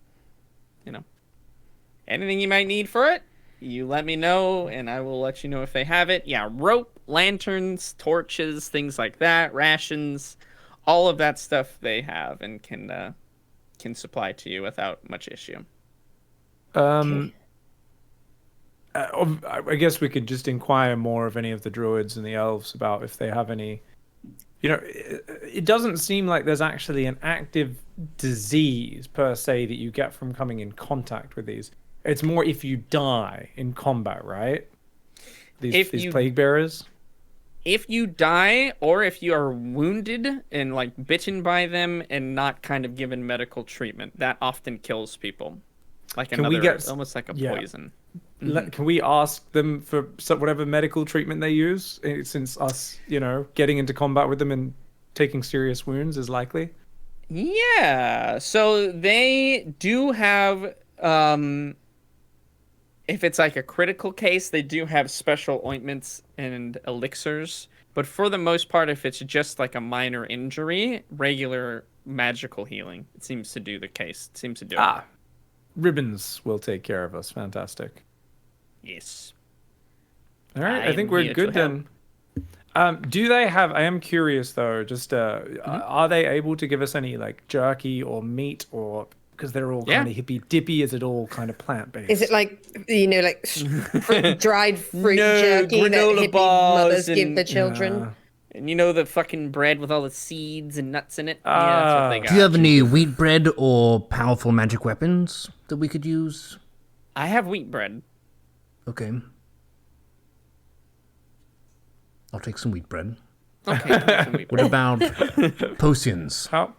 anything you might need for it, you let me know, and I will let you know if they have it. Yeah, rope, lanterns, torches, things like that, rations, all of that stuff they have and can supply to you without much issue.
I guess we could just inquire more of any of the druids and the elves about if they have any. It doesn't seem like there's actually an active disease per se that you get from coming in contact with these. It's more if you die in combat, right? These plague bearers.
If you die, or if you are wounded and like bitten by them and not kind of given medical treatment, that often kills people. Like almost like a poison.
Can we ask them for whatever medical treatment they use, since us, getting into combat with them and taking serious wounds is likely?
Yeah. So they do have, if it's like a critical case, they do have special ointments and elixirs. But for the most part, if it's just like a minor injury, regular magical healing, it seems to do the case. It seems to do it.
Ribbons will take care of us. Fantastic.
Yes.
All right, I think we're good then. Do they have? I am curious though. Just are they able to give us any like jerky or meat, or because they're all kind of hippy dippy? Is it all kind of plant based?
Is it like dried fruit jerky that hippie mothers give their children?
And the fucking bread with all the seeds and nuts in it? Yeah, that's what they got.
Do you have any wheat bread or powerful magic weapons that we could use?
I have wheat bread.
Okay. I'll take some wheat bread.
Okay.
What about potions?
Not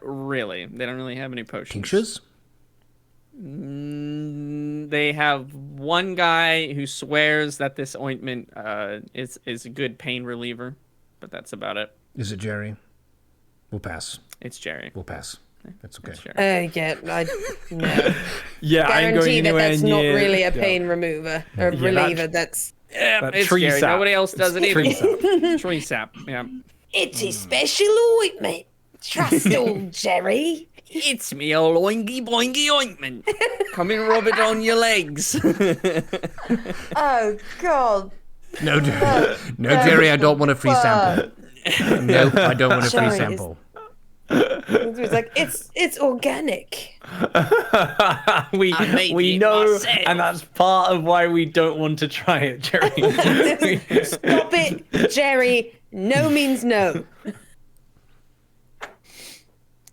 really. They don't really have any potions.
Tinctures?
They have one guy who swears that this ointment is a good pain reliever, but that's about it.
Is it Jerry? We'll pass.
It's Jerry.
We'll pass. That's okay.
No.
Yeah, I ain't going
Guarantee
anywhere
that's not
near-
really a pain remover or reliever.
Yeah, it's
tree
Jerry.
sap.
Nobody else does it
Tree
either. Tree sap. Yeah.
It's his special ointment. Trust old Jerry.
It's me old oingy boingy ointment. Come and rub it on your legs.
Oh God.
No, Jerry, I don't want a free sample. No, I don't want a free
Jerry is-
sample.
It's like it's organic.
we know, and that's part of why we don't want to try it, Jerry.
Stop it, Jerry. No means no.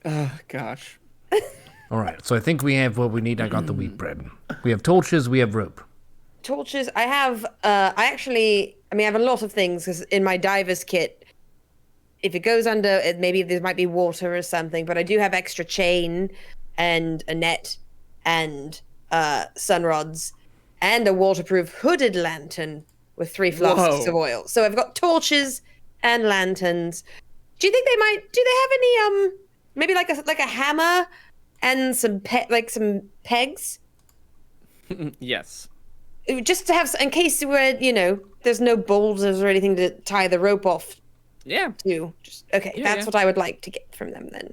Oh gosh.
All right, so I think we have what we need. I got the wheat bread. We have torches. We have rope.
Torches. I have. I have a lot of things because in my diver's kit, if it goes under, maybe there might be water or something. But I do have extra chain, and a net, and sun rods, and a waterproof hooded lantern with 3 flasks of oil. So I've got torches and lanterns. Do you think they might? Do they have any maybe like a hammer and some pegs?
Yes.
Just to have, in case we're, there's no boulders or anything to tie the rope off
Yeah.
to. That's what I would like to get from them then.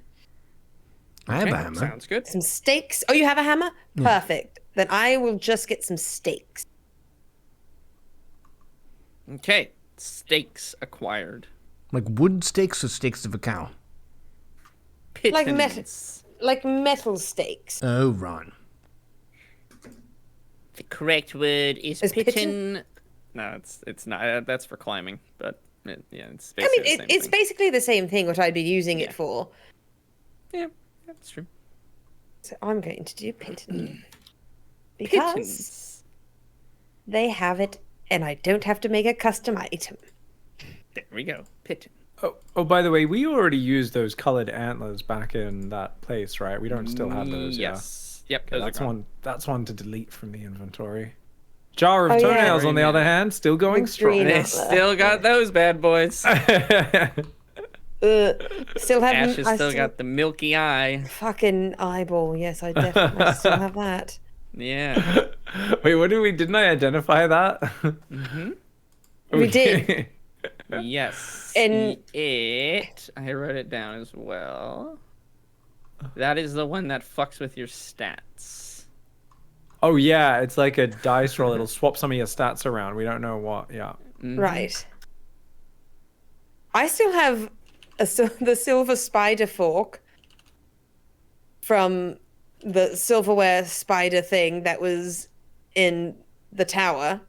I have a hammer.
Sounds good.
Some stakes. Oh, you have a hammer? Yeah. Perfect. Then I will just get some stakes.
Okay. Stakes acquired.
Like wood stakes or stakes of a cow?
Pittance.
Like metal stakes.
Oh, right.
The correct word is
Is
piton. No, it's not. That's for climbing, but it's basically the same
it's
thing.
basically the same thing what I'd be using it for.
Yeah, that's true.
So I'm going to do piton. Because
Pittance.
they have it and I don't have to make a custom item.
There we go. Piton.
Oh, by the way, we already used those colored antlers back in that place, right? We don't still have those,
Yes.
yeah.
Yep. Those
That's
are gone.
one. That's one to delete from the inventory. Jar of
Oh, yeah.
toenails, on the
Green
other hand, still going
With
strong.
green
They
antler.
still got those bad boys.
Still have.
Ash has still got the milky eye.
fucking eyeball. Yes, I definitely still have that.
Yeah.
Wait, what did we? Didn't I identify that?
Mm-hmm.
We did.
Yes.
And-
I wrote it down as well. That is the one that fucks with your stats.
Oh yeah, it's like a dice roll. It'll swap some of your stats around. We don't know what. Yeah.
Right. I still have the silver spider fork from the silverware spider thing that was in the tower.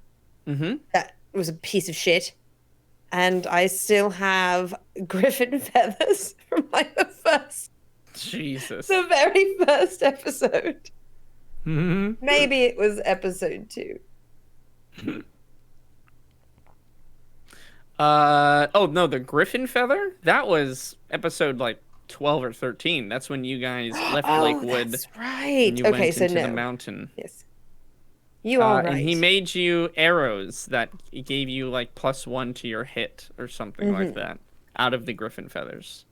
Mm-hmm.
That was a piece of shit. And I still have griffin feathers from like
Jesus.
the very first episode.
Mm-hmm.
Maybe it was episode 2.
Oh no, the griffin feather? That was episode like 12 or 13. That's when you guys left Lakewood
That's right.
and you
Okay,
went
so
into
no.
the mountain.
Yes. You are right.
And he made you arrows that gave you like +1 to your hit or something like that out of the griffin feathers.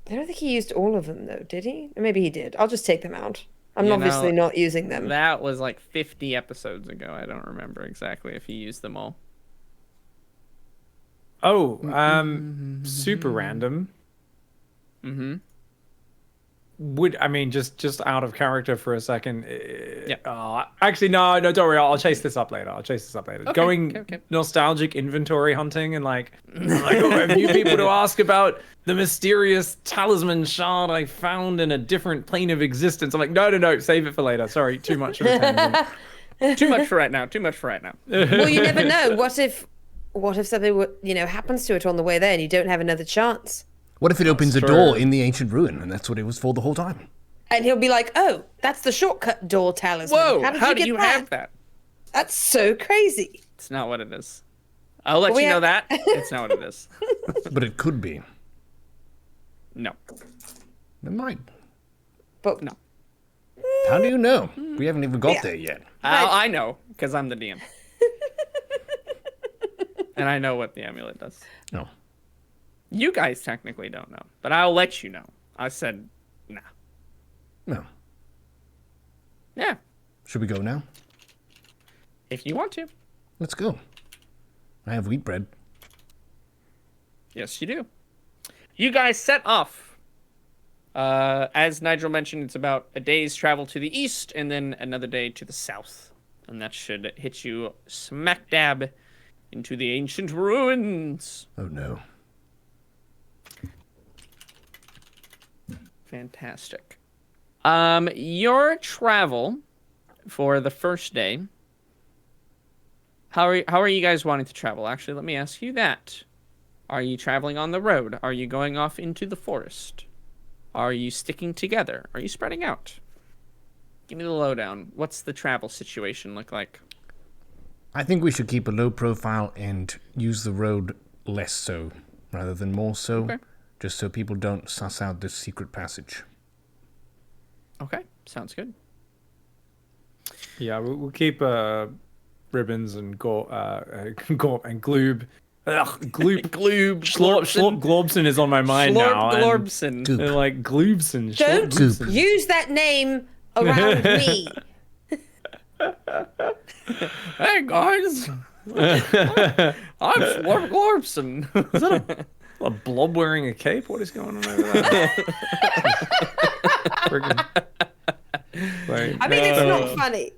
I don't think he used all of them though, did he? Or maybe he did. I'll just take them out. I'm
You
obviously
know,
not using them.
That was like 50 episodes ago. I don't remember exactly if he used them all.
Oh, super random.
Mm-hmm.
I mean just out of character for a second?
Yeah.
Actually, no, don't worry. I'll chase this up later.
Okay,
Going
okay.
nostalgic inventory hunting and like a few people to ask about the mysterious talisman shard I found in a different plane of existence. I'm like, no, save it for later. Sorry, too much of a tangent.
Too much for right now.
Well, you never know. What if something happens to it on the way there and you don't have another chance?
What if it opens a
true.
door in the ancient ruin, and that's what it was for the whole time?
And he'll be like, "Oh, that's the shortcut door talisman.
Whoa,
how did
do you
get
have that?
That's so crazy."
It's not what it is. I'll let
We
you know
have-
that. It's not what it is.
But it could be.
No.
It might.
But
No.
How do you know? We haven't even got there yet.
I know, because I'm the DM. And I know what the amulet does.
No.
You guys technically don't know, but I'll let you know. I said, nah.
No.
Yeah,
Should we go now?
if you want to.
Let's go. I have wheat bread.
Yes, you do. You guys set off. As Nigel mentioned, it's about a day's travel to the east and then another day to the south. And that should hit you smack dab into the ancient ruins.
Oh no.
Fantastic. Your travel for the first day. How are you guys wanting to travel? Actually, let me ask you that. Are you traveling on the road? Are you going off into the forest? Are you sticking together? Are you spreading out? Give me the lowdown. What's the travel situation look like?
I think we should keep a low profile and use the road less so, rather than more so,
Okay.
just so people don't suss out this secret passage.
Okay, sounds good.
Yeah, we'll keep ribbons and Gorp and Gloob. Ugh, Gloob.
Gloob,
Schlorp Globson is on my mind now.
Slorp
and
Glorbson.
Goop.
They're like Gloobson.
don't
Goop.
use that name around me.
Hey guys, I'm Slorp Glorbson.
A blob wearing a cape? What is going on over there? Friggin'. Like,
I mean, it's not funny.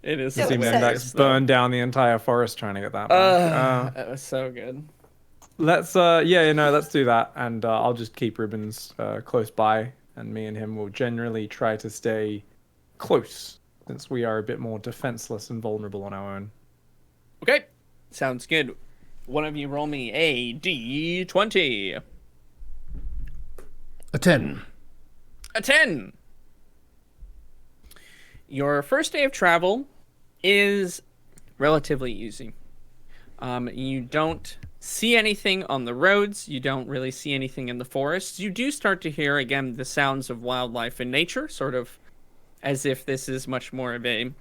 It is.
Still
Seems like
hilarious,
that's burned down the entire forest trying to get that back.
That was so good.
Let's let's do that, and I'll just keep ribbons close by, and me and him will generally try to stay close, since we are a bit more defenseless and vulnerable on our own.
Okay, sounds good. One of you roll me a d20.
A 10.
A 10. Your first day of travel is relatively easy. You don't see anything on the roads. You don't really see anything in the forests. You do start to hear, again, the sounds of wildlife and nature, sort of as if this is much more of a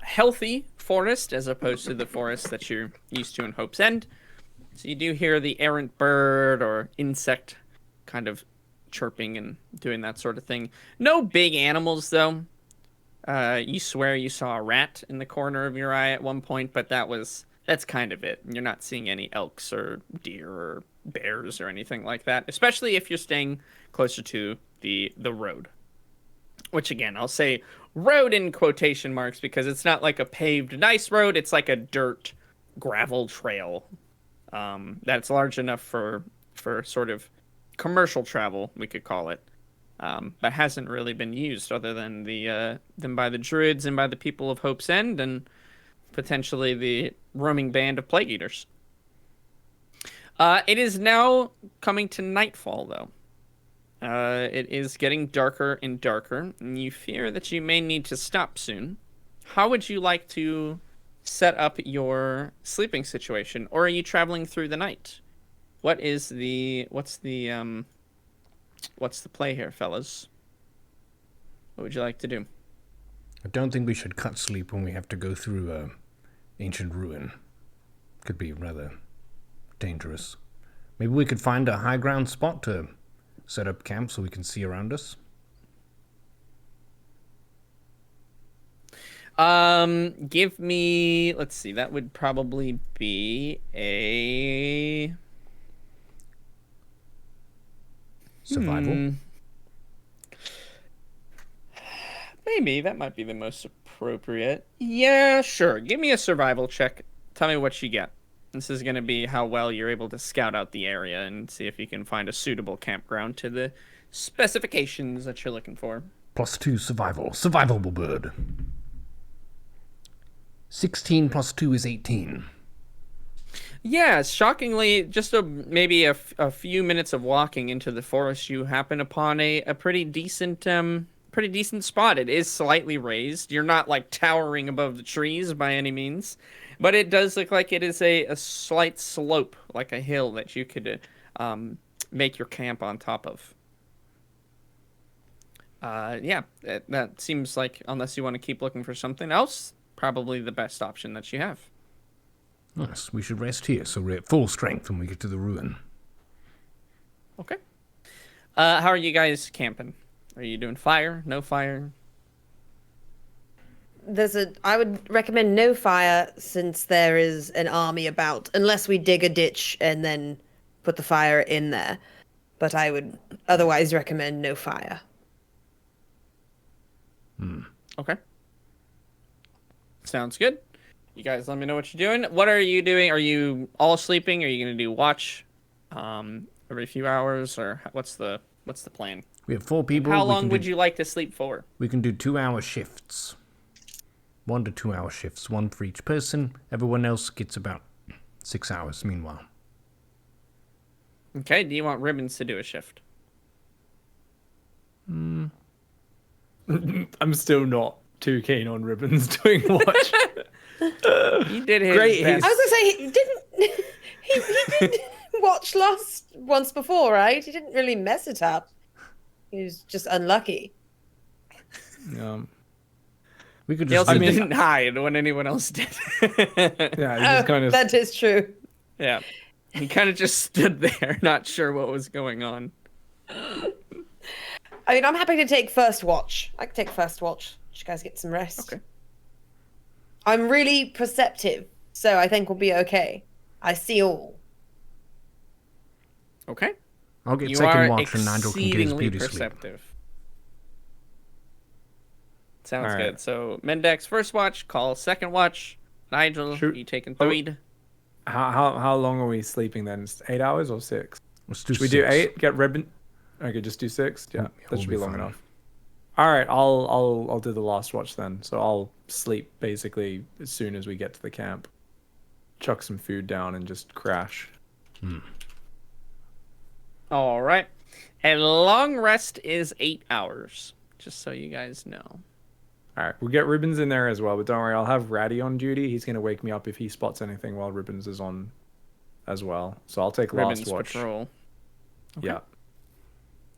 healthy forest as opposed to the forest that you're used to in Hope's End. So you do hear the errant bird or insect kind of chirping and doing that sort of thing. No big animals, though. You swear you saw a rat in the corner of your eye at one point, but that was that's kind of it. You're not seeing any elks or deer or bears or anything like that, especially if you're staying closer to the road. Which again, I'll say road in quotation marks because it's not like a paved nice road, it's like a dirt gravel trail. That's large enough for sort of commercial travel, we could call it. But hasn't really been used other than by the druids and by the people of Hope's End and potentially the roaming band of plague eaters. It is now coming to nightfall, though. It is getting darker and darker, and you fear that you may need to stop soon. How would you like to set up your sleeping situation, or are you traveling through the night? What's the play here, fellas? What would you like to do?
I don't think we should cut sleep when we have to go through a ancient ruin. Could be rather dangerous. Maybe we could find a high ground spot to set up camp so we can see around us.
Give me, let's see, that would probably be a
Survival.
Maybe that might be the most appropriate. Yeah, sure. Give me a survival check. Tell me what you get. This is going to be how well you're able to scout out the area and see if you can find a suitable campground to the specifications that you're looking for.
+2 survival. Survivable bird. 16 + 2 is 18.
Yeah, shockingly, just maybe a few minutes of walking into the forest, you happen upon a pretty decent spot. It is slightly raised. You're not like towering above the trees by any means, but it does look like it is a slight slope, like a hill that you could make your camp on top of. Yeah, that seems like, unless you want to keep looking for something else, probably the best option that you have.
Nice. We should rest here so we're at full strength when we get to the ruin.
Okay. How are you guys camping? Are you doing fire? No fire?
I would recommend no fire since there is an army about, unless we dig a ditch and then put the fire in there. But I would otherwise recommend no fire.
Okay. Sounds good. You guys let me know what you're doing. What are you doing? Are you all sleeping? Are you going to do watch every few hours, or what's the plan?
We have 4 people.
How long would you like to sleep for?
We can do 2-hour shifts. 1 to 2 hour shifts, 1 for each person. Everyone else gets about 6 hours meanwhile.
Okay, do you want Ribbons to do a shift?
I'm still not too keen on Ribbons doing watch.
He did his
Great.
best.
I was gonna say he didn't. he did watch once before, right? He didn't really mess it up. He was just unlucky.
We could
He
just.
also didn't hide when anyone else did.
Yeah, he just kind of.
That is true.
Yeah. He kind of just stood there, not sure what was going on.
I mean, I'm happy to take first watch. I can take first watch. You guys get some rest.
Okay.
I'm really perceptive, so I think we'll be okay. I see all.
Okay.
I'll get
You
second
are
watch and Nigel can get his
exceedingly
beauty sleep.
perceptive. Sounds
All right.
good. So Mendex first watch, call second watch. Nigel,
Shoot.
you taking
Oh.
third?
How long are we sleeping then? 8 hours or 6?
Let's do
Should we do
6.
8? Get Ribbon. Okay, just do 6. Yeah,
We'll
that should be long
fine.
enough. All right, I'll do the last watch then. So I'll sleep basically as soon as we get to the camp. Chuck some food down and just crash.
All right. A long rest is 8 hours, just so you guys know.
All right, we'll get Ribbons in there as well, but don't worry, I'll have Ratty on duty. He's gonna wake me up if he spots anything while Ribbons is on, as well. So I'll take
Ribbons
last watch.
patrol.
Yeah.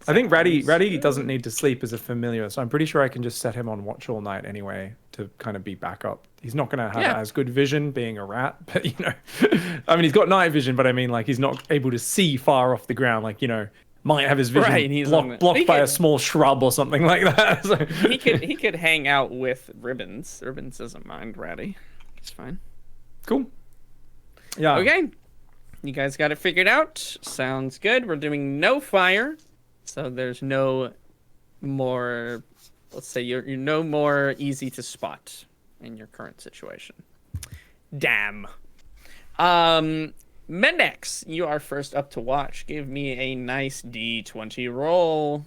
I think Ratty doesn't need to sleep as a familiar, so I'm pretty sure I can just set him on watch all night anyway to kind of be backup. He's not going to have
Yeah.
as good vision being a rat, but I mean, he's got night vision, but I mean, like, he's not able to see far off the ground, like, might have his vision
Right, he's
blocked
he
by a
could-
small shrub or something like that. So.
He could hang out with Ribbons. Ribbons doesn't mind Ratty. It's fine.
Cool. Yeah.
Okay. You guys got it figured out. Sounds good. We're doing no fire. So there's no more, let's say you're no more easy to spot in your current situation. Damn. Mendex, you are first up to watch. Give me a nice D20 roll.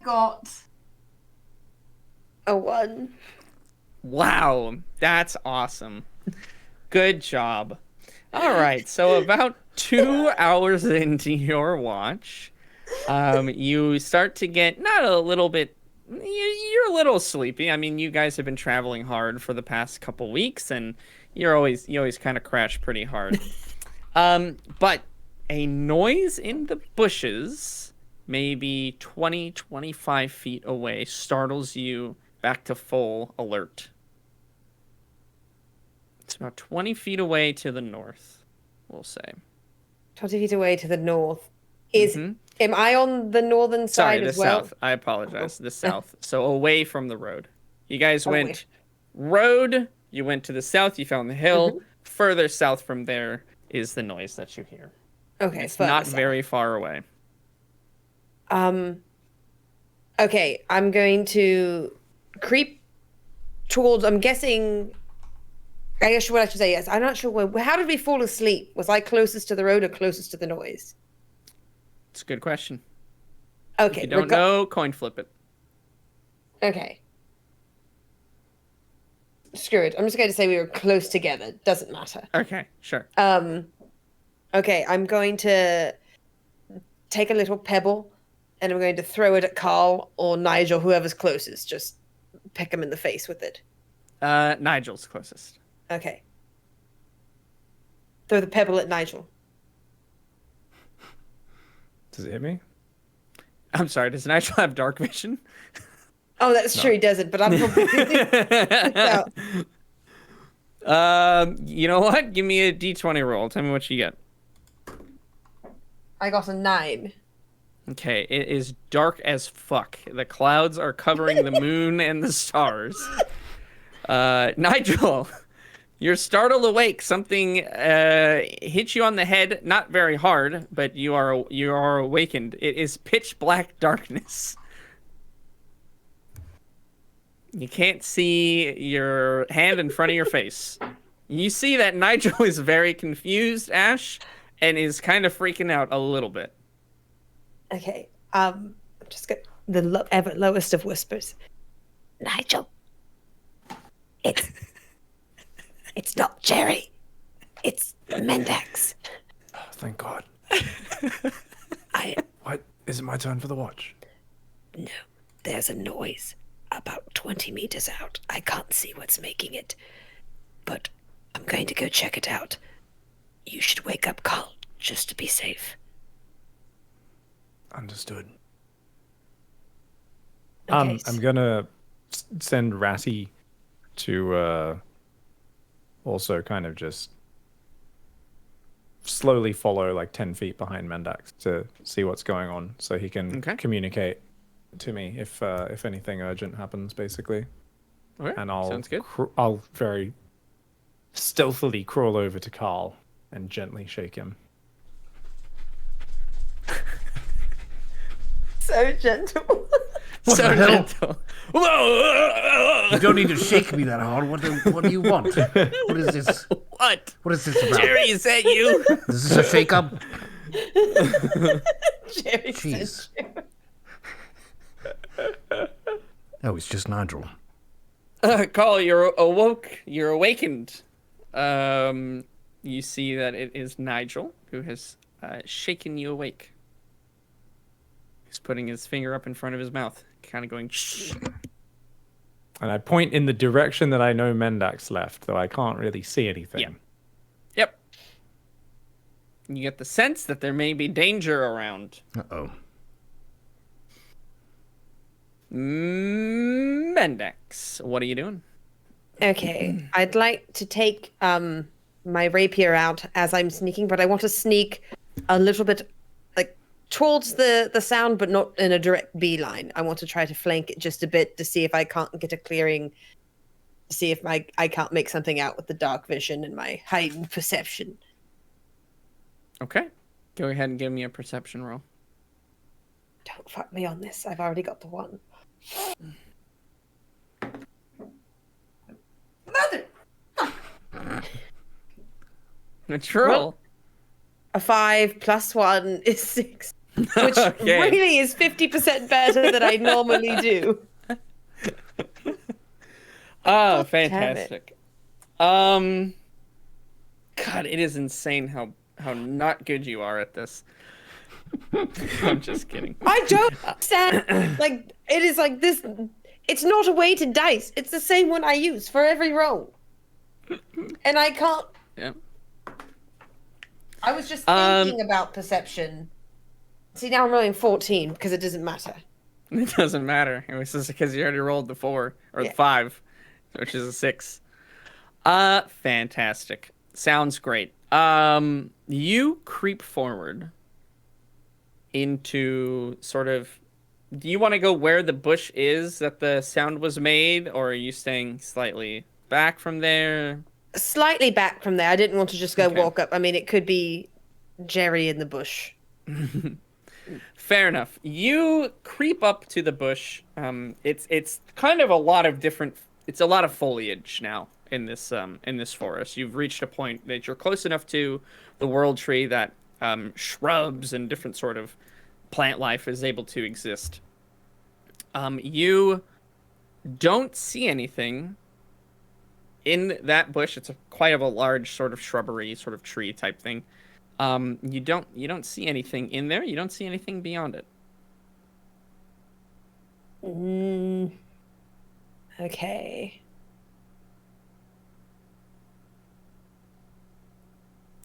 Got a 1.
Wow, that's awesome. Good job. All right, so about 2 hours into your watch, you start to get not a little bit. You're a little sleepy. I mean, you guys have been traveling hard for the past couple weeks, and you always kind of crash pretty hard. But a noise in the bushes, maybe 20, 25 feet away, startles you back to full alert. It's about 20 feet away to the north, we'll say.
20 feet away to the north. Am I on the northern side
Sorry,
as
the
well?
south. I apologize. The south. So away from the road. You guys went road. You went to the south. You found the hill. Further south from there is the noise that you hear.
Okay,
It's
further
not
south.
very far away.
Okay, I'm going to creep towards. I'm guessing. I guess what I should say is I'm not sure where. How did we fall asleep? Was I closest to the road or closest to the noise?
It's a good question.
Okay,
If you don't know, coin flip it.
Okay. Screw it. I'm just going to say we were close together. Doesn't matter.
Okay, sure.
Okay, I'm going to take a little pebble and I'm going to throw it at Carl or Nigel, whoever's closest. Just pick him in the face with it.
Nigel's closest.
Okay. Throw the pebble at Nigel.
Does it hit me?
I'm sorry, does Nigel have dark vision?
Oh, that's true, he doesn't, but I'm probably...
You know what? Give me a D20 roll. Tell me what you get.
I got a 9.
Okay, it is dark as fuck. The clouds are covering the moon and the stars. Nigel, you're startled awake. Something hit you on the head, not very hard, but you are awakened. It is pitch black darkness. You can't see your hand in front of your face. You see that Nigel is very confused, Ash, and is kind of freaking out a little bit.
Okay, I'm just going the ever lowest of whispers. Nigel, it's not Jerry. It's Mendex.
Oh, thank God.
What?
Is it my turn for the watch?
No, there's a noise about 20 meters out. I can't see what's making it, but I'm going to go check it out. You should wake up Carl, just to be safe.
Understood.
Okay,
I'm gonna send Ratty to also kind of just slowly follow like 10 feet behind Mendax to see what's going on, so he can communicate to me if anything urgent happens, basically.
Okay,
And I'll
sounds good.
I'll very stealthily crawl over to Carl and gently shake him.
so gentle.
What
So
the hell?
gentle. Whoa!
You don't need to shake me that hard. What do you want? What is this?
What?
What is this about?
Jerry, is that you?
Is this a shake-up?
Jerry
Jeez.
sent you.
Oh, it's just Nigel.
Carl, you're awoke. You're awakened. You see that it is Nigel who has shaken you awake. He's putting his finger up in front of his mouth, kind of going shh.
And I point in the direction that I know Mendax left, though I can't really see anything.
Yeah. Yep. You get the sense that there may be danger around.
Uh-oh.
Mendex, what are you doing?
Okay, I'd like to take my rapier out as I'm sneaking, but I want to sneak a little bit like towards the sound, but not in a direct beeline. I want to try to flank it just a bit to see if I can't get a clearing See if I can't make something out with the dark vision and my heightened perception.
Okay. Go ahead and give me a perception roll.
Don't fuck me on this. I've already got the one. Mother!
Natural.
A 5 plus 1 is 6. Which
Okay.
really is 50% better than I normally do.
Oh,
God damn it.
fantastic. God, it is insane how not good you are at this. I'm just kidding.
I don't understand. Like, it is like this. It's not a weighted dice. It's the same one I use for every roll. And I can't.
Yeah.
I was just thinking about perception. See, now I'm rolling 14 because it doesn't matter.
It doesn't matter. It was just because you already rolled the 4 or the 5, which is a 6. Fantastic. Sounds great. You creep forward into sort of. Do you want to go where the bush is that the sound was made, or are you staying slightly back from there?
Slightly back from there. I didn't want to just go
Okay.
walk up. I mean, it could be Jerry in the bush.
Fair enough. You creep up to the bush. It's kind of a lot of different. It's a lot of foliage now in this forest. You've reached a point that you're close enough to the world tree that shrubs and different sort of plant life is able to exist. You don't see anything in that bush. It's quite of a large sort of shrubbery, sort of tree type thing. You don't see anything in there. You don't see anything beyond it.
Okay.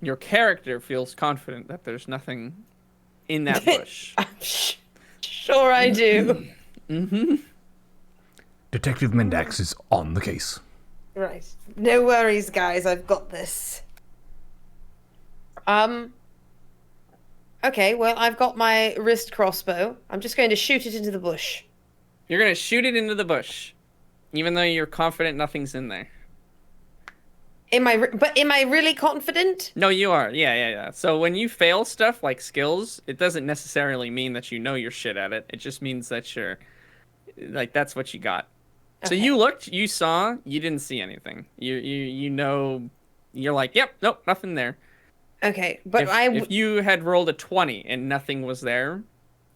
Your character feels confident that there's nothing in that bush.
I'm sure I do.
Detective Mendax is on the case.
Right. No worries, guys. I've got this. Okay, well, I've got my wrist crossbow. I'm just going to shoot it into the bush.
You're gonna shoot it into the bush, even though you're confident nothing's in there.
Am I really confident?
No, you are. Yeah. So when you fail stuff like skills, it doesn't necessarily mean that you know your shit at it. It just means that you're, like, that's what you got. So
Okay.
you looked, you saw, you didn't see anything. You know, you're like, yep, nope, nothing there.
Okay, but
If you had rolled a 20 and nothing was there,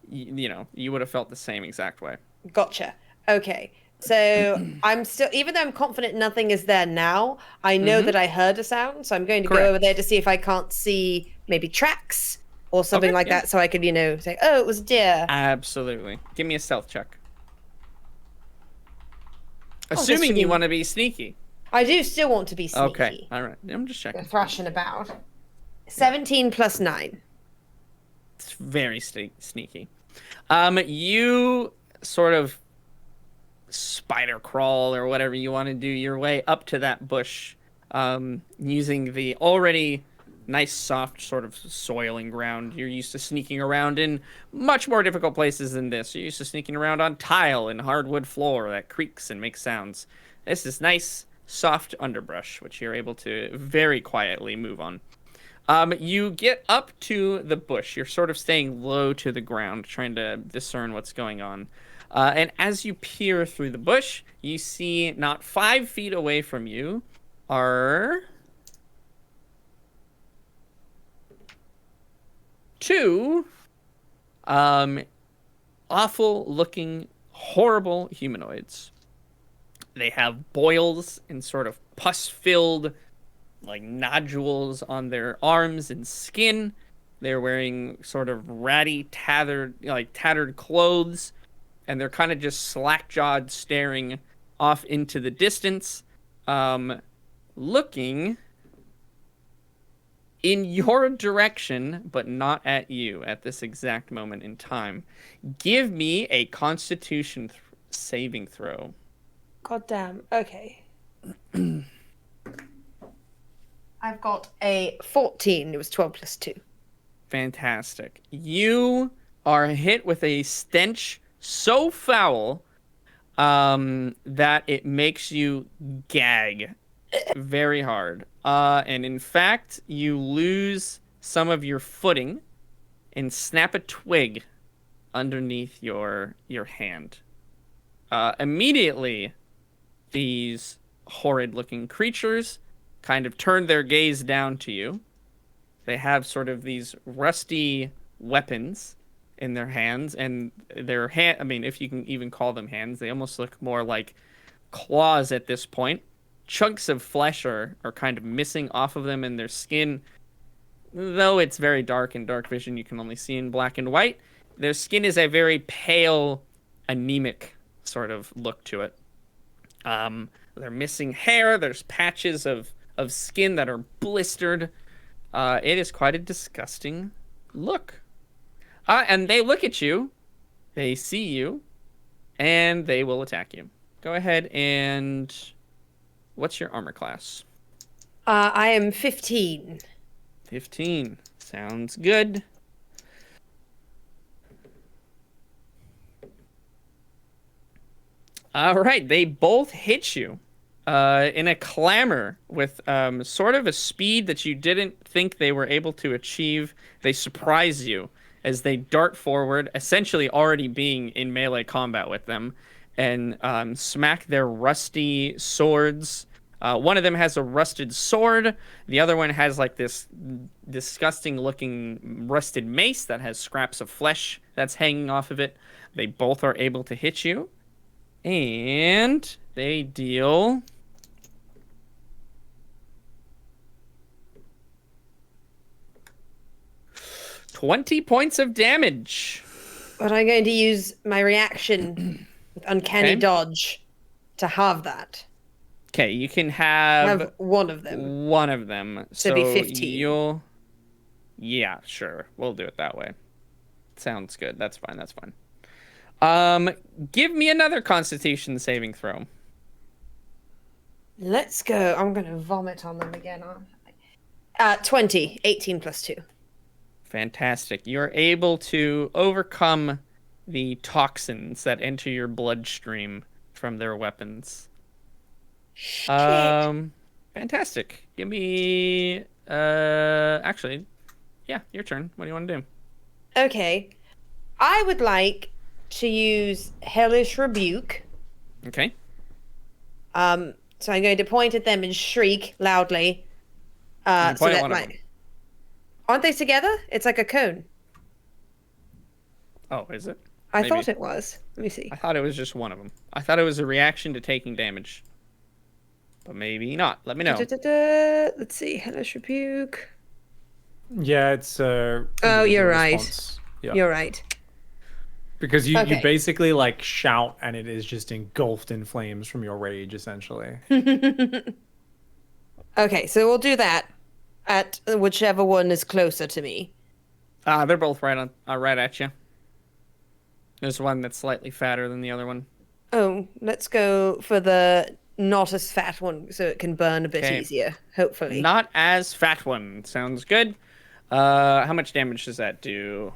you know, you would have felt the same exact way.
Gotcha. Okay. So I'm still, even though I'm confident nothing is there now, I know that I heard a sound, so I'm going to go over
Correct.
there to see if I can't see maybe tracks or something
Okay,
like
yeah.
that, so I could, say, oh, it was a deer.
Absolutely. Give me a stealth check.
this
Assuming
should
you
be-
want to be sneaky.
I do still want to be sneaky.
Okay. All right. I'm just checking.
Thrashing about. 17 plus 9.
It's very sneaky. You sort of spider crawl or whatever you want to do your way up to that bush, using the already nice soft sort of soiling ground. You're used to sneaking around in much more difficult places than this. You're used to sneaking around on tile and hardwood floor that creaks and makes sounds. This is nice soft underbrush, which you're able to very quietly move on. You get up to the bush. You're sort of staying low to the ground, trying to discern what's going on. And as you peer through the bush, you see not 5 feet away from you are 2 awful-looking, horrible humanoids. They have boils and sort of pus-filled like nodules on their arms and skin. They're wearing sort of ratty, tattered clothes, and they're kind of just slack-jawed, staring off into the distance, looking in your direction, but not at you at this exact moment in time. Give me a Constitution saving throw.
God damn. Okay. I've got a 14. It was 12 plus 2.
Fantastic. You are hit with a stench so foul that it makes you gag very hard. And in fact, you lose some of your footing and snap a twig underneath your hand. Immediately, these horrid-looking creatures kind of turn their gaze down to you. They have sort of these rusty weapons in their hands, and their I mean, if you can even call them hands, they almost look more like claws at this point. Chunks of flesh are kind of missing off of them, and their skin, though it's very dark in dark vision, you can only see in black and white. Their skin is a very pale, anemic sort of look to it. They're missing hair. There's patches of skin that are blistered. It is quite a disgusting look. And they look at you, they see you, and they will attack you. Go ahead and... What's your armor class?
I am 15.
15. Sounds good. All right, they both hit you in a clamor with sort of a speed that you didn't think they were able to achieve. They surprise you as they dart forward, essentially already being in melee combat with them, and smack their rusty swords. One of them has a rusted sword. The other one has like this disgusting looking rusted mace that has scraps of flesh that's hanging off of it. They both are able to hit you. And they deal 20 points of damage.
But I'm going to use my reaction with Uncanny
Okay.
Dodge to halve that.
Okay, you can have
Have one of them.
one of them.
So it'd be 15.
You'll... Yeah, sure. We'll do it that way. Sounds good. That's fine. That's fine. Give me another Constitution saving throw.
Let's go. I'm going to vomit on them again, aren't I? 20. 18 plus 2.
Fantastic. You're able to overcome the toxins that enter your bloodstream from their weapons.
Shit.
Fantastic. Give me actually, yeah, your turn. What do you want to do?
Okay. I would like to use Hellish Rebuke.
Okay.
So I'm going to point at them and shriek loudly.
You
So
point at
that
one of
my...
them.
Aren't they together? It's like a cone.
Oh, is it?
I
Maybe.
thought it was. Let me see.
I thought it was just one of them. I thought it was a reaction to taking damage. But maybe not. Let me know.
Let's see. Hellish Rebuke.
Yeah, it's
Oh,
individual
you're right.
response. Yeah.
You're right.
Because you
Okay.
basically like shout and it is just engulfed in flames from your rage, essentially.
Okay, so we'll do that at whichever one is closer to me.
They're both right at you. There's one that's slightly fatter than the other one.
Oh, let's go for the not as fat one so it can burn a bit
Okay.
easier, hopefully.
Not as fat one. Sounds good. How much damage does that do?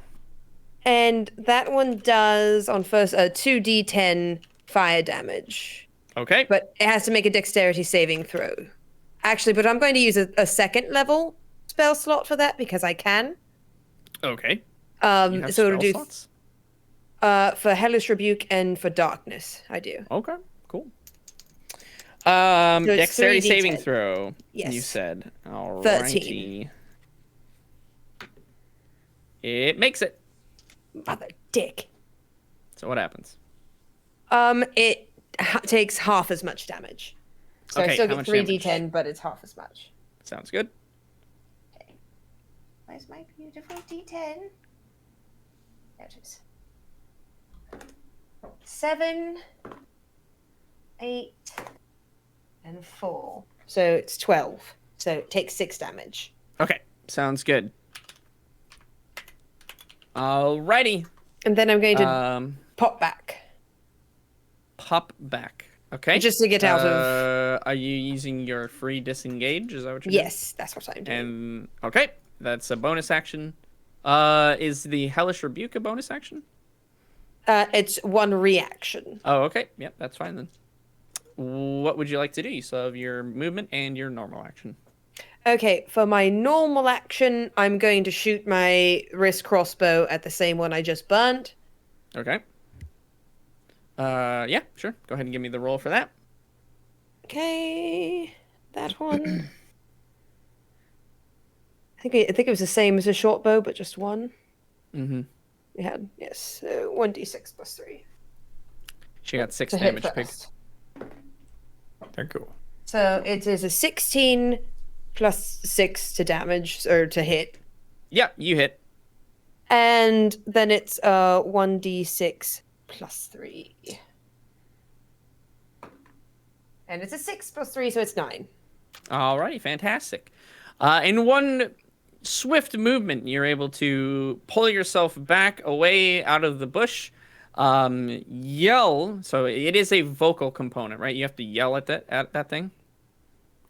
And that one does on first 2d10 fire damage.
Okay.
But it has to make a dexterity saving throw. Actually, but I'm going to use a second level spell slot for that because I can.
Okay. You have
So it'll
spell
do
slots?
for Hellish Rebuke and for Darkness. I do.
Okay, cool.
it's
Dexterity
3d10.
saving throw. You
Yes.
said. Alrighty.
13.
It makes it.
Mother dick.
So what happens?
It takes half as much damage. So I
Okay,
still
how
get
much
3d10, but it's half as much.
Sounds good.
Where's my beautiful d10? There it is. 7, 8, and 4. So it's 12. So it takes 6 damage.
Okay, sounds good. Alrighty.
And then I'm going to pop back.
Pop back. Okay.
Just to get out of...
Are you using your free disengage? Is that what you're
Yes, that's what I'm doing.
doing? And okay, that's a bonus action. Is the Hellish Rebuke a bonus action?
It's one reaction.
Oh, okay. Yep, that's fine then. What would you like to do? You still have your movement and your normal action.
Okay, for my normal action, I'm going to shoot my wrist crossbow at the same one I just burnt.
Okay. Yeah, sure. Go ahead and give me the roll for that.
Okay, that one. I think it was the same as a short bow, but just one.
Mm-hmm.
We had, yes, 1d6 plus 3.
She got 6
To hit
damage, pig.
first.
Very cool.
So it is a 16 plus 6 to damage, or to hit.
Yeah, you hit.
And then it's 1d6 plus 3. And it's a 6 plus 3, so it's 9.
Alrighty, fantastic. In one swift movement, you're able to pull yourself back away out of the bush. Yell. So it is a vocal component, right? You have to yell at that thing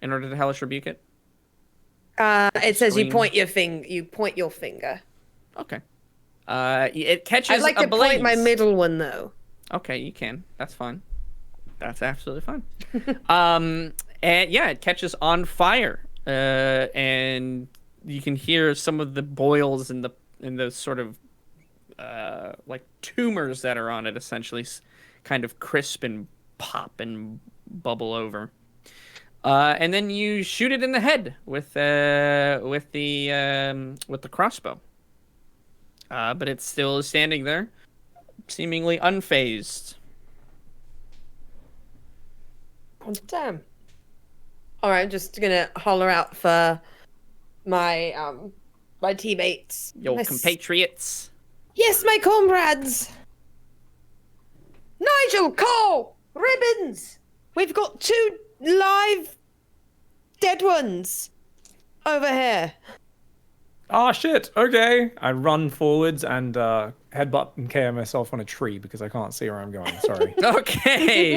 in order to hellish rebuke it.
It says you
Scream.
point your finger.
Okay. It catches
I'd like
a
to point my
blaze.
middle one though.
Okay, you can. That's fine. That's absolutely fine. And yeah, it catches on fire, and you can hear some of the boils and the sort of like tumors that are on it, essentially, kind of crisp and pop and bubble over. And then you shoot it in the head with the crossbow. But it's still standing there, seemingly unfazed.
Oh, damn. All right, I'm just gonna holler out for my my teammates.
Your
My
compatriots.
Yes, my comrades. Nigel, Cole, Ribbons. We've got 2 live dead ones over here.
Oh shit! Okay, I run forwards and headbutt and KO myself on a tree because I can't see where I'm going. Sorry.
Okay.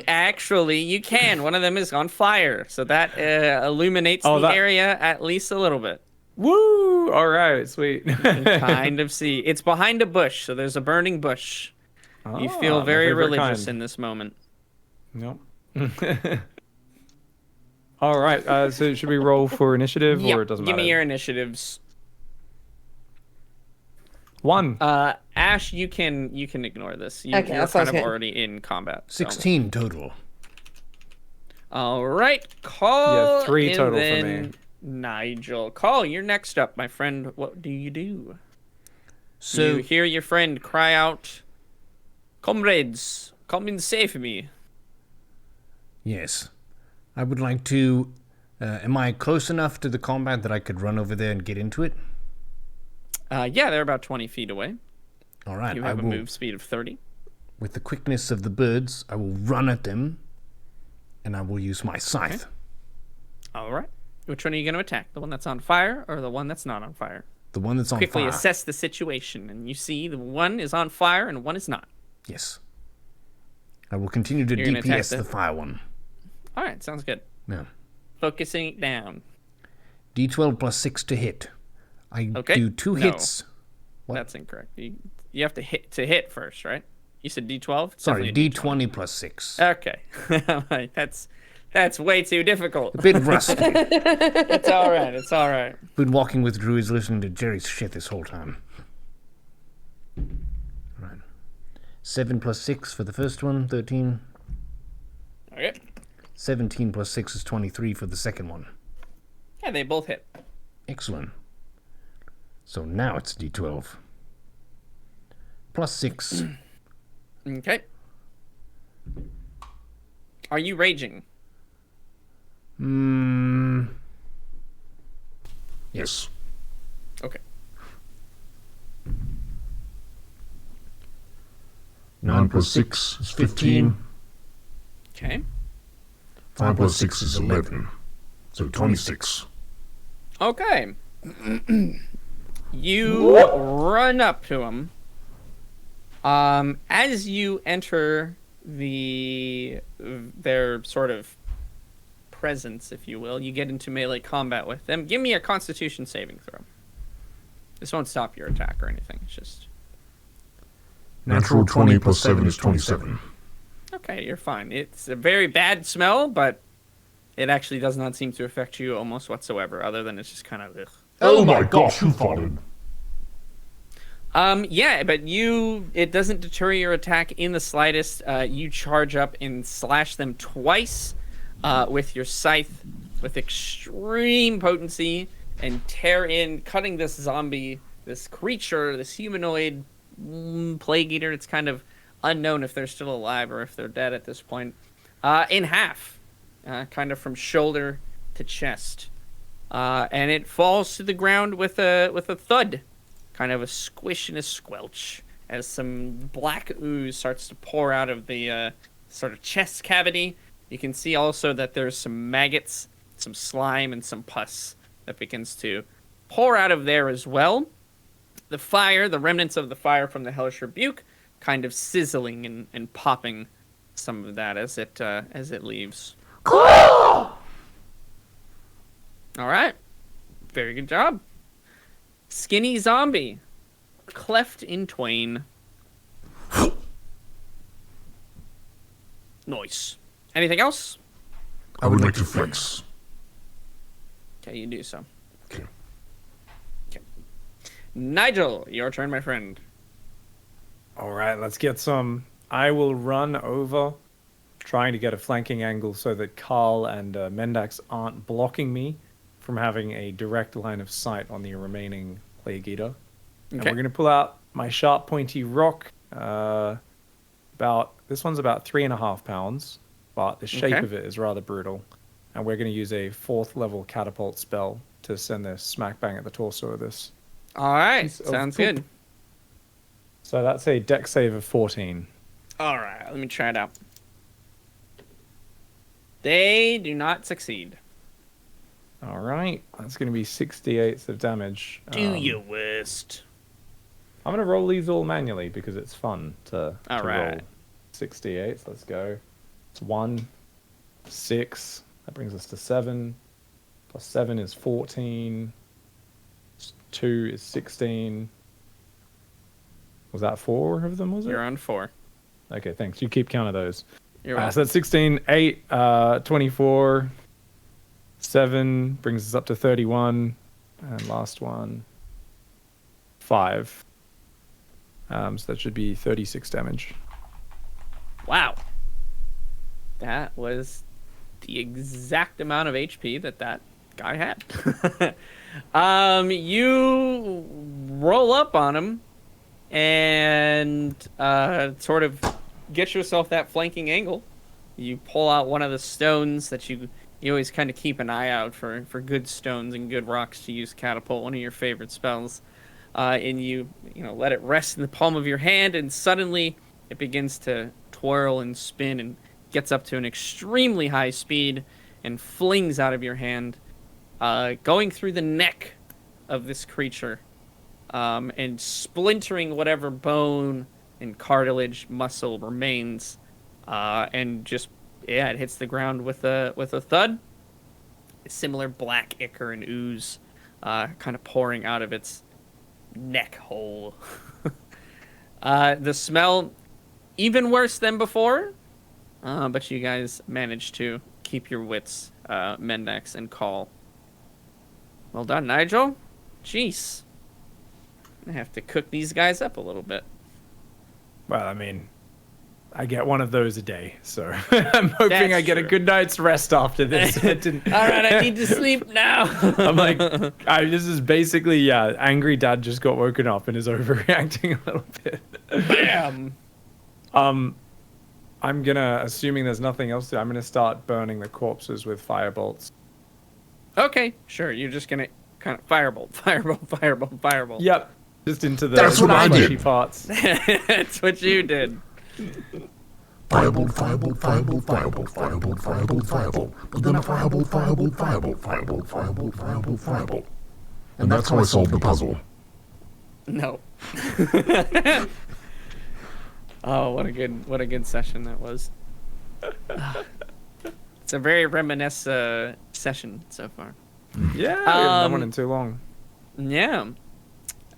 actually, you can. One of them is on fire, so that illuminates the
that-
area at least a little bit.
Woo! All right, sweet.
You can kind of see. It's behind a bush, so there's a burning bush. You
Ah,
feel
my
very
favorite
religious
kind.
in this moment.
Nope. All right. So should we roll for initiative,
Yep.
or it doesn't
Give
matter?
me your initiatives.
1.
Ash, you can ignore this. You're
Okay, that sounds
kind of
good.
already in combat. so.
16 total.
All right, Call.
Yeah, 3
and
total for
then
me.
Nigel, Call. You're next up, my friend. What do you do?
So
You hear your friend cry out, "Comrades, come and save me!"
yes, I would like to. Am I close enough to the combat that I could run over there and get into it?
Yeah, they're about 20 feet away.
All right,
You
I
have a
will.
move speed of 30.
With the quickness of the birds, I will run at them, and I will use my scythe.
All right. Which one are you going to attack? The one that's on fire or the one that's not on fire?
The one that's on
Quickly
fire.
assess the situation, and you see the one is on fire and one is not.
Yes. I will continue to
You're gonna attack
DPS
the-
the fire one.
All right, sounds good.
Yeah.
Focusing it down.
D12 plus 6 to hit. I
Okay,
do 2
no.
What?
That's incorrect. You have to hit first, right? You said D12? It's
Sorry,
definitely a
D20 plus 6.
Okay. Right, that's way too difficult.
A bit rusty.
It's all right. It's all right.
Been walking with druids listening to Jerry's shit this whole time. Right. 7 plus 6 for the first one, 13.
Okay.
17 plus 6 is 23 for the second one.
Yeah, they both hit.
Excellent. So now it's D12. Plus 6.
Okay. Are you raging?
Yes.
Okay.
9 plus 6 is 15.
Okay.
5 plus 6 is 11. So 26.
Okay. You run up to him. As you enter their sort of presence, if you will, you get into melee combat with them. Give me a Constitution saving throw. This won't stop your attack or anything. It's just
Natural 20 plus 7 is 27.
Okay, you're fine. It's a very bad smell, but it actually does not seem to affect you almost whatsoever, other than it's just kind of ugh.
Oh my gosh, who farted?
Yeah, but it doesn't deter your attack in the slightest. You charge up and slash them twice with your scythe with extreme potency and tear in, cutting this zombie, this creature, this humanoid plague eater. It's kind of unknown if they're still alive or if they're dead at this point, in half, kind of from shoulder to chest. And it falls to the ground with a thud. Kind of a squish and a squelch as some black ooze starts to pour out of the sort of chest cavity. You can see also that there's some maggots, some slime, and some pus that begins to pour out of there as well. The fire, the remnants of the fire from the Hellish Rebuke, kind of sizzling and popping some of that as it leaves. All right. Very good job. Skinny zombie, cleft in twain. Nice. Anything else?
I would like to flex.
Okay, you do so.
Okay.
Nigel, your turn, my friend.
All right, let's get some. I will run over, trying to get a flanking angle so that Carl and Mendax aren't blocking me from having a direct line of sight on the remaining Plague Eater. And
Okay.
we're going to pull out my sharp, pointy rock. This one's about 3.5 pounds, but the shape
Okay.
of it is rather brutal. And we're going to use a 4th level catapult spell to send this smack bang at the torso of this.
All right,
Piece of
sounds
poop.
good.
So that's a dex save of 14.
All right, let me try it out. They do not succeed.
All right, that's going to be 68 of damage.
Do your worst.
I'm going to roll these all manually because it's fun to
All
roll
right.
68. Let's go. It's 1, 6. That brings us to 7. Plus 7 is 14. 2 is 16. Was that 4 of them, was it?
You're on 4.
Okay, thanks. You keep count of those.
You're
So
welcome.
that's 16, 8, 24, 7 brings us up to 31, and last one, 5. So that should be 36 damage.
Wow. That was the exact amount of HP that guy had. You roll up on him and sort of get yourself that flanking angle. You pull out one of the stones that you always kind of keep an eye out for good stones and good rocks to use catapult, one of your favorite spells. And you let it rest in the palm of your hand, and suddenly it begins to twirl and spin and gets up to an extremely high speed and flings out of your hand, going through the neck of this creature, and splintering whatever bone and cartilage muscle remains, and just it hits the ground with a thud. A similar black ichor and ooze kind of pouring out of its neck hole. The smell even worse than before, but you guys managed to keep your wits, Mendax and Call. Well done, Nigel. Jeez. I have to cook these guys up a little bit.
Well, I mean, I get one of those a day, so I'm hoping
That's
I get a
true.
good night's rest after this.
All right, I need to sleep now.
I'm like, this is basically, angry dad just got woken up and is overreacting a little bit.
Bam.
I'm gonna, assuming there's nothing else, I'm gonna start burning the corpses with firebolts.
Okay, sure. You're just gonna kind of firebolt, firebolt, firebolt, firebolt.
Yep, just into the
That's what I
fleshy
did.
parts.
That's what you did.
Firebolt, firebolt, firebolt, firebolt, firebolt, firebolt, firebolt. But then a firebolt, firebolt, firebolt, firebolt, firebolt, firebolt, firebolt. And that's how I solved the puzzle.
No. Oh, what a good session that was. It's a very reminiscent session so far.
Yeah, we haven't done one
Um,
in too long.
Yeah.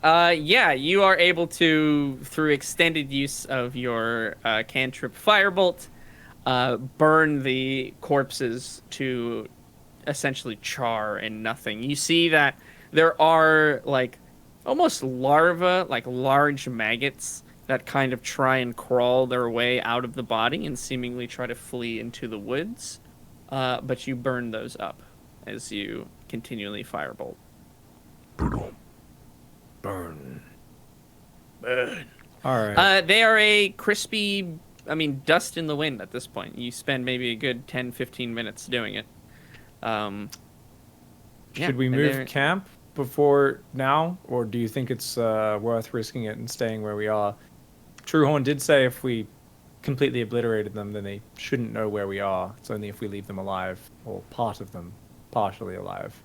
Yeah, you are able to, through extended use of your cantrip Firebolt, burn the corpses to essentially char and nothing. You see that there are like almost larvae, like large maggots that kind of try and crawl their way out of the body and seemingly try to flee into the woods. But you burn those up as you continually Firebolt.
Brutal.
Burn. All right.
They are a crispy, dust in the wind at this point. You spend maybe a good 10, 15 minutes doing it.
Should we move camp before now, or do you think it's worth risking it and staying where we are? Truehorn did say if we completely obliterated them, then they shouldn't know where we are. It's only if we leave them alive, or part of them partially alive.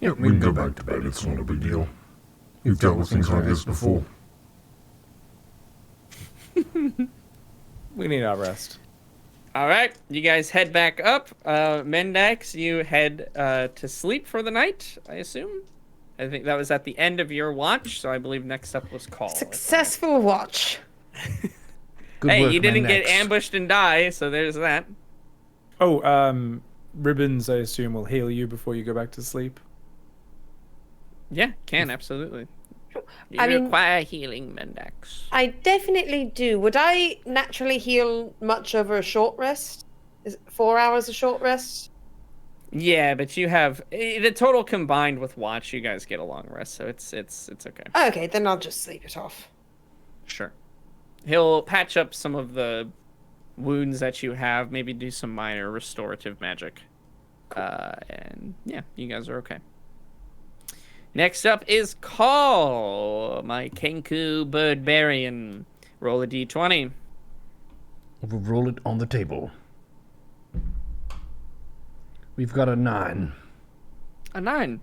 Yeah, we can go back to bed. It's not a big deal. You've dealt with things like this before.
We need our rest.
All right, you guys head back up. Mendax, you head to sleep for the night, I assume? I think that was at the end of your watch, so I believe next up was call.
Successful watch.
Good
Hey,
work,
you didn't get
Mendax.
ambushed and die, so there's that.
Oh, ribbons, I assume, will heal you before you go back to sleep.
Yeah, can, absolutely. You
I mean-
require healing, Mendax.
I definitely do. Would I naturally heal much over a short rest? Is 4 hours a short rest?
Yeah, but you have the total combined with watch. You guys get a long rest, so it's okay.
Okay, then I'll just sleep it off.
Sure. He'll patch up some of the wounds that you have. Maybe do some minor restorative magic. And yeah, you guys are okay. Next up is Call, my Kenku Birdbarian. Roll a d20.
We'll roll it on the table. We've got a 9.
A 9.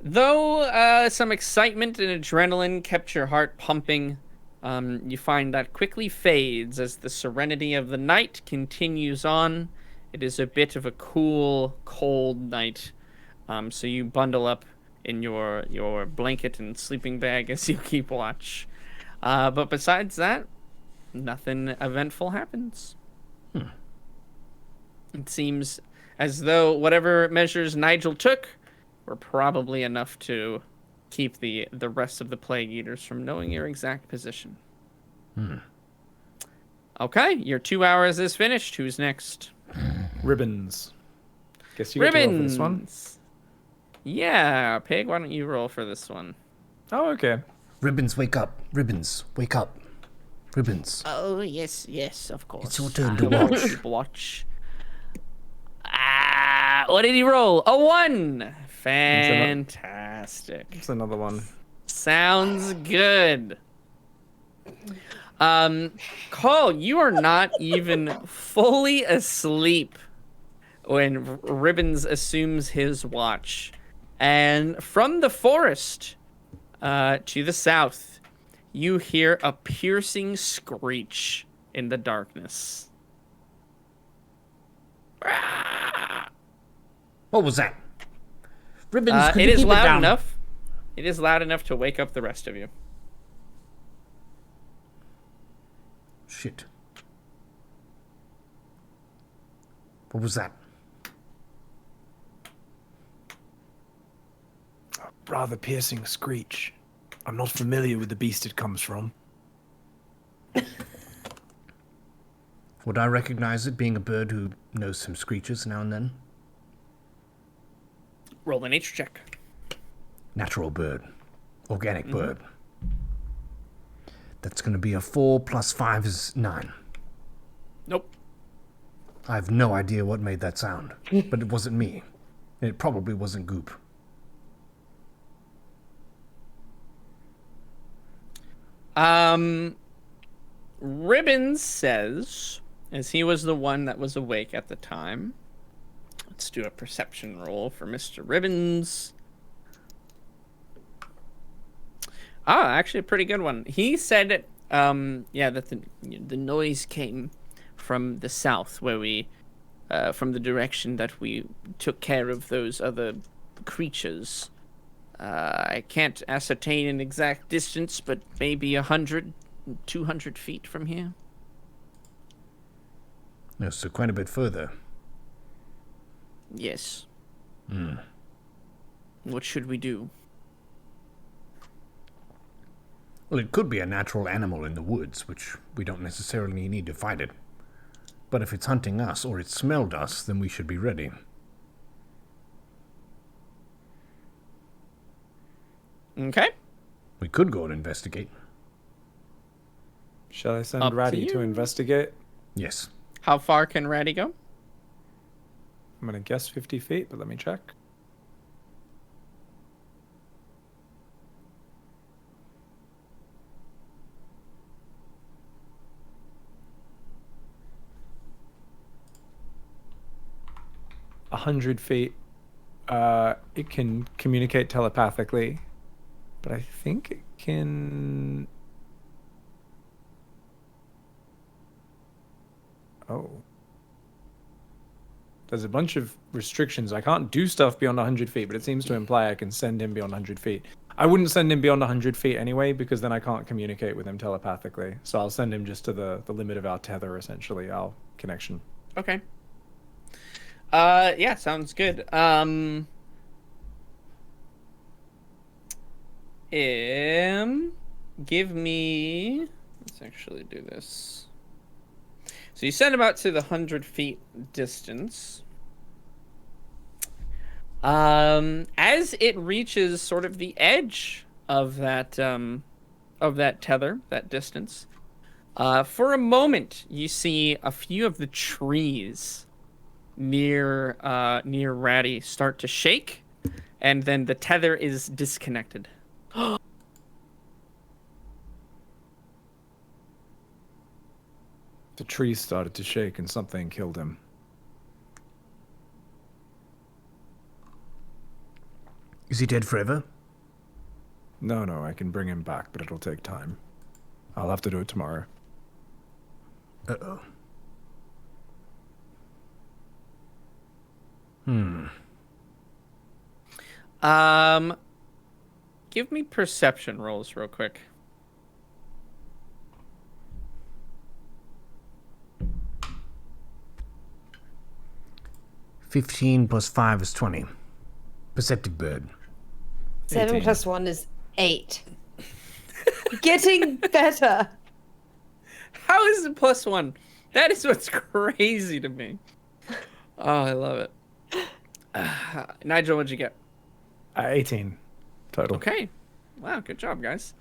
Though some excitement and adrenaline kept your heart pumping, you find that quickly fades as the serenity of the night continues on. It is a bit of a cool, cold night, so you bundle up in your blanket and sleeping bag as you keep watch. But besides that, nothing eventful happens. It seems as though whatever measures Nigel took were probably enough to keep the rest of the Plague Eaters from knowing your exact position. Okay, your 2 hours is finished. Who's next?
Ribbons. Guess you get to roll for this one.
Ribbons. Yeah, Pig, why don't you roll for this one?
Oh, okay.
Ribbons, wake up. Ribbons, wake up. Ribbons.
Oh, yes, of course.
It's your turn to watch.
Watch. What did he roll? A 1! Fantastic.
It's another one.
Sounds good. Cole, you are not even fully asleep when Ribbons assumes his watch. And from the forest to the south, you hear a piercing screech in the darkness.
What was that? Ribbons, could
It
you
is
keep
loud
down?
enough. It is loud enough to wake up the rest of you.
Shit. What was that?
Rather piercing screech. I'm not familiar with the beast it comes from.
Would I recognize it, being a bird who knows some screeches now and then?
Roll the nature check.
Natural bird. Organic bird. That's going to be a 4 plus 5 is 9.
Nope.
I have no idea what made that sound, but it wasn't me. And it probably wasn't Goop.
Ribbons says, as he was the one that was awake at the time. Let's do a perception roll for Mr. Ribbons. Actually a pretty good one. He said, that the noise came from the south, where we, from the direction that we took care of those other creatures. I can't ascertain an exact distance, but maybe 100, 200 feet from here.
Yes, so quite a bit further.
Yes. What should we do?
Well, it could be a natural animal in the woods, which we don't necessarily need to fight it. But if it's hunting us or it smelled us, then we should be ready.
Okay.
We could go and investigate.
Shall I send
Up to
Ratty to
you.
investigate?
Yes.
How far can Ratty go?
I'm gonna guess 50 feet, but let me check. A 100 feet. It can communicate telepathically, but I think it can. Oh. There's a bunch of restrictions. I can't do stuff beyond 100 feet, but it seems to imply I can send him beyond 100 feet. I wouldn't send him beyond 100 feet anyway, because then I can't communicate with him telepathically. So I'll send him just to the limit of our tether, essentially, our connection.
Okay. Yeah, sounds good. Give me. Let's actually do this. So you send him out to the 100 feet distance. As it reaches sort of the edge of that tether, that distance, for a moment you see a few of the trees near Ratty start to shake, and then the tether is disconnected.
The trees started to shake and something killed him.
Is he dead forever?
No, I can bring him back, but it'll take time. I'll have to do it tomorrow.
Uh-oh.
Give me perception rolls real quick.
15 plus 5 is 20. Perceptive bird.
7
18.
plus 1 is 8. Getting better.
How is it +1? That is what's crazy to me. Oh, I love it. Nigel, what'd you get?
18 total.
Okay. Wow, good job, guys.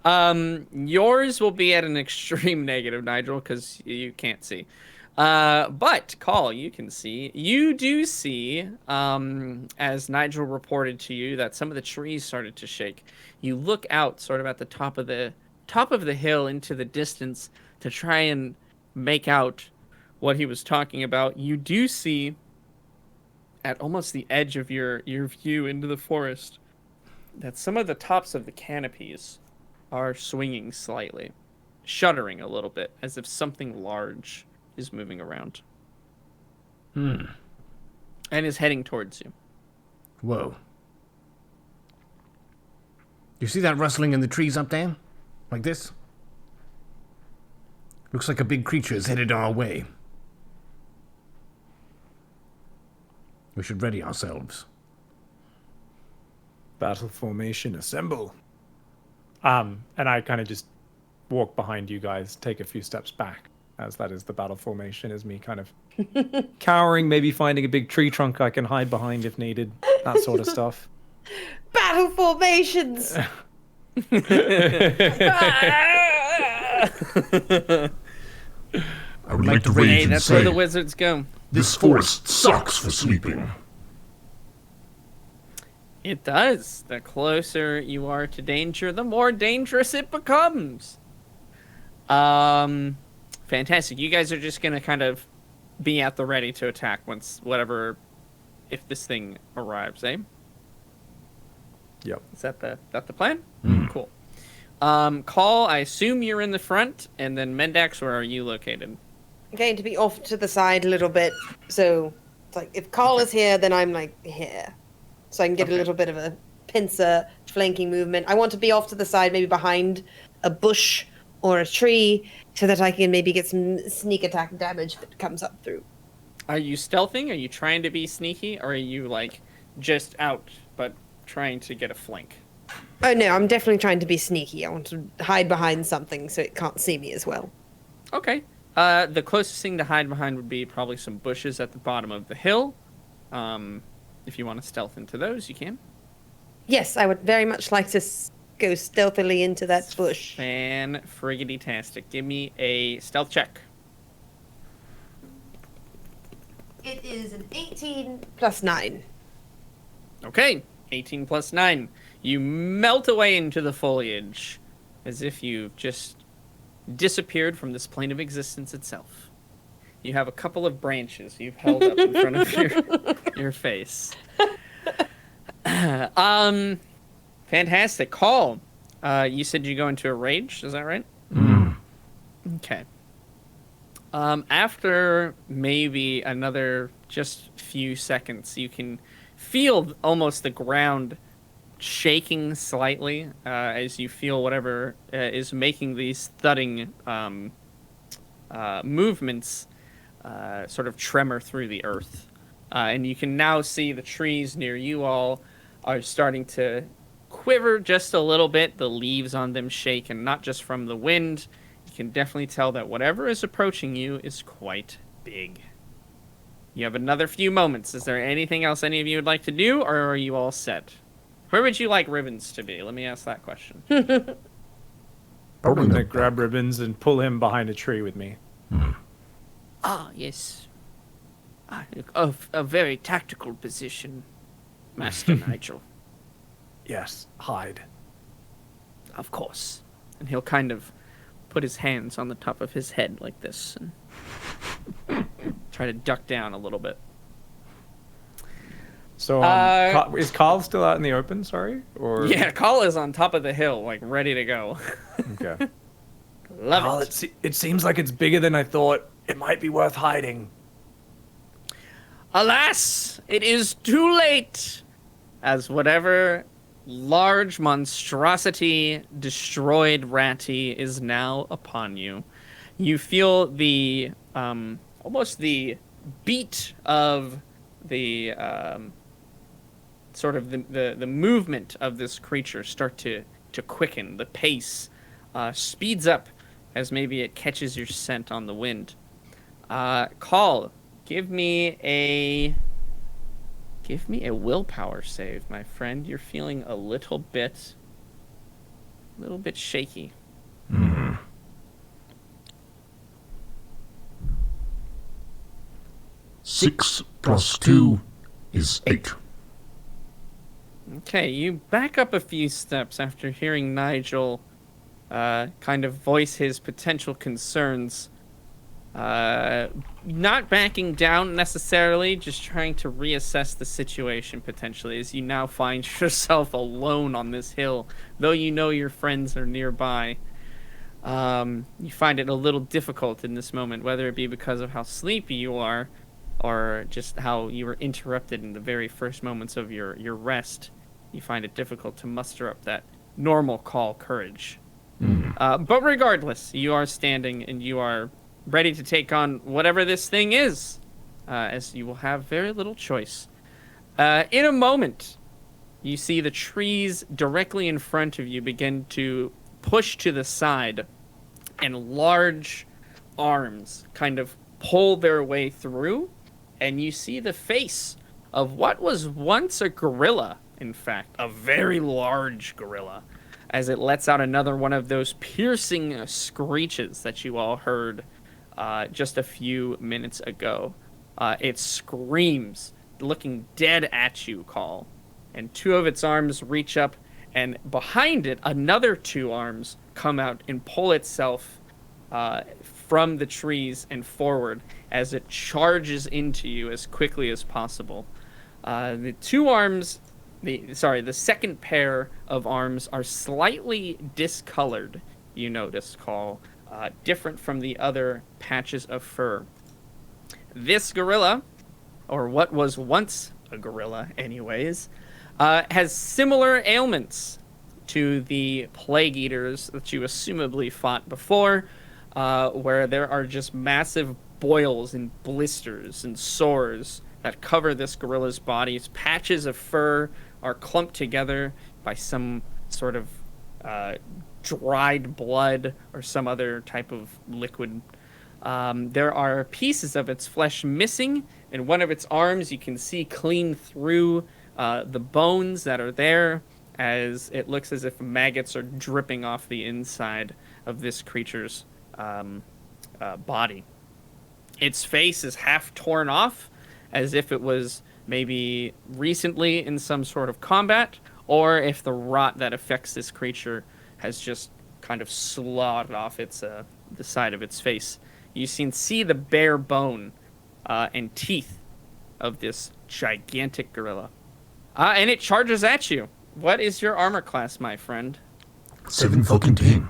Yours will be at an extreme negative, Nigel, because you can't see. But, Call, you can see. You do see, as Nigel reported to you, that some of the trees started to shake. You look out sort of at the top of the hill into the distance to try and make out what he was talking about. You do see, at almost the edge of your view into the forest, that some of the tops of the canopies are swinging slightly, shuddering a little bit, as if something large is moving around. And is heading towards you.
Whoa. You see that rustling in the trees up there? Like this? Looks like a big creature is headed our way. We should ready ourselves.
Battle formation, assemble. And I kind of just walk behind you guys, take a few steps back, as that is the battle formation, is me kind of cowering, maybe finding a big tree trunk I can hide behind if needed, that sort of stuff.
Battle formations.
I would like to rage
Hey,
and
that's
say,
where the wizards go.
this forest sucks for sleeping.
It does. The closer you are to danger, the more dangerous it becomes. Fantastic. You guys are just gonna kind of be at the ready to attack if this thing arrives, eh?
Yep.
Is that the plan? Cool. Call, I assume you're in the front, and then Mendax, where are you located?
I'm going to be off to the side a little bit. So it's like if Carl is here, then I'm like here. So I can get a little bit of a pincer flanking movement. I want to be off to the side, maybe behind a bush or a tree, so that I can maybe get some sneak attack damage that comes up through.
Are you stealthing? Are you trying to be sneaky? Or are you, like, just out, but trying to get a flank?
Oh no, I'm definitely trying to be sneaky. I want to hide behind something so it can't see me as well.
Okay. The closest thing to hide behind would be probably some bushes at the bottom of the hill. If you want to stealth into those, you can.
Yes, I would very much like to go stealthily into that bush.
Fan-friggity-tastic. Give me a stealth check.
It is an 18 plus 9.
Okay, 18 plus 9. You melt away into the foliage as if you've just disappeared from this plane of existence itself. You have a couple of branches you've held up in front of your face. Fantastic. Call. You said you go into a rage, is that right? Okay. After maybe another just few seconds, you can feel almost the ground shaking slightly as you feel whatever is making these thudding movements sort of tremor through the earth. And you can now see the trees near you all are starting to quiver just a little bit. The leaves on them shake, and not just from the wind. You can definitely tell that whatever is approaching you is quite big. You have another few moments. Is there anything else any of you would like to do, or are you all set? Where would you like Ribbons to be? Let me ask that question.
I'm gonna grab Ribbons and pull him behind a tree with me.
Ah, yes. A very tactical position, Master Nigel.
Yes, hide.
Of course. And he'll kind of put his hands on the top of his head like this and try to duck down a little bit.
So, is Carl still out in the open? Sorry, or
Yeah, Carl is on top of the hill, like ready to go.
okay.
Love
Carl,
it.
it seems like it's bigger than I thought. It might be worth hiding.
Alas, it is too late, as whatever large monstrosity destroyed Ratty is now upon you. You feel the almost the beat of the sort of the movement of this creature start to quicken. The pace speeds up as maybe it catches your scent on the wind. Call, give me a willpower save, my friend. You're feeling a little bit shaky.
6 plus 2 is 8.
Okay, you back up a few steps after hearing Nigel kind of voice his potential concerns. Not backing down necessarily, just trying to reassess the situation potentially as you now find yourself alone on this hill. Though you know your friends are nearby, you find it a little difficult in this moment, whether it be because of how sleepy you are or just how you were interrupted in the very first moments of your rest. You find it difficult to muster up that normal call courage. But regardless, you are standing and you are ready to take on whatever this thing is, as you will have very little choice. In a moment, you see the trees directly in front of you begin to push to the side, and large arms kind of pull their way through, and you see the face of what was once a gorilla, in fact, a very large gorilla, as it lets out another one of those piercing screeches that you all heard just a few minutes ago. It screams, looking dead at you, Call. And two of its arms reach up, and behind it, another two arms come out and pull itself from the trees and forward as it charges into you as quickly as possible. The two arms, the second pair of arms are slightly discolored, you notice, Call. Different from the other patches of fur. This gorilla, or what was once a gorilla anyways, has similar ailments to the plague eaters that you assumably fought before, where there are just massive boils and blisters and sores that cover this gorilla's body. Its patches of fur are clumped together by some sort of dried blood or some other type of liquid. There are pieces of its flesh missing. In one of its arms, you can see clean through the bones that are there, as it looks as if maggots are dripping off the inside of this creature's body. Its face is half torn off, as if it was maybe recently in some sort of combat, or if the rot that affects this creature has just kind of slawed off its the side of its face. You can see the bare bone and teeth of this gigantic gorilla. And it charges at you. What is your armor class, my friend?
7 fucking 10.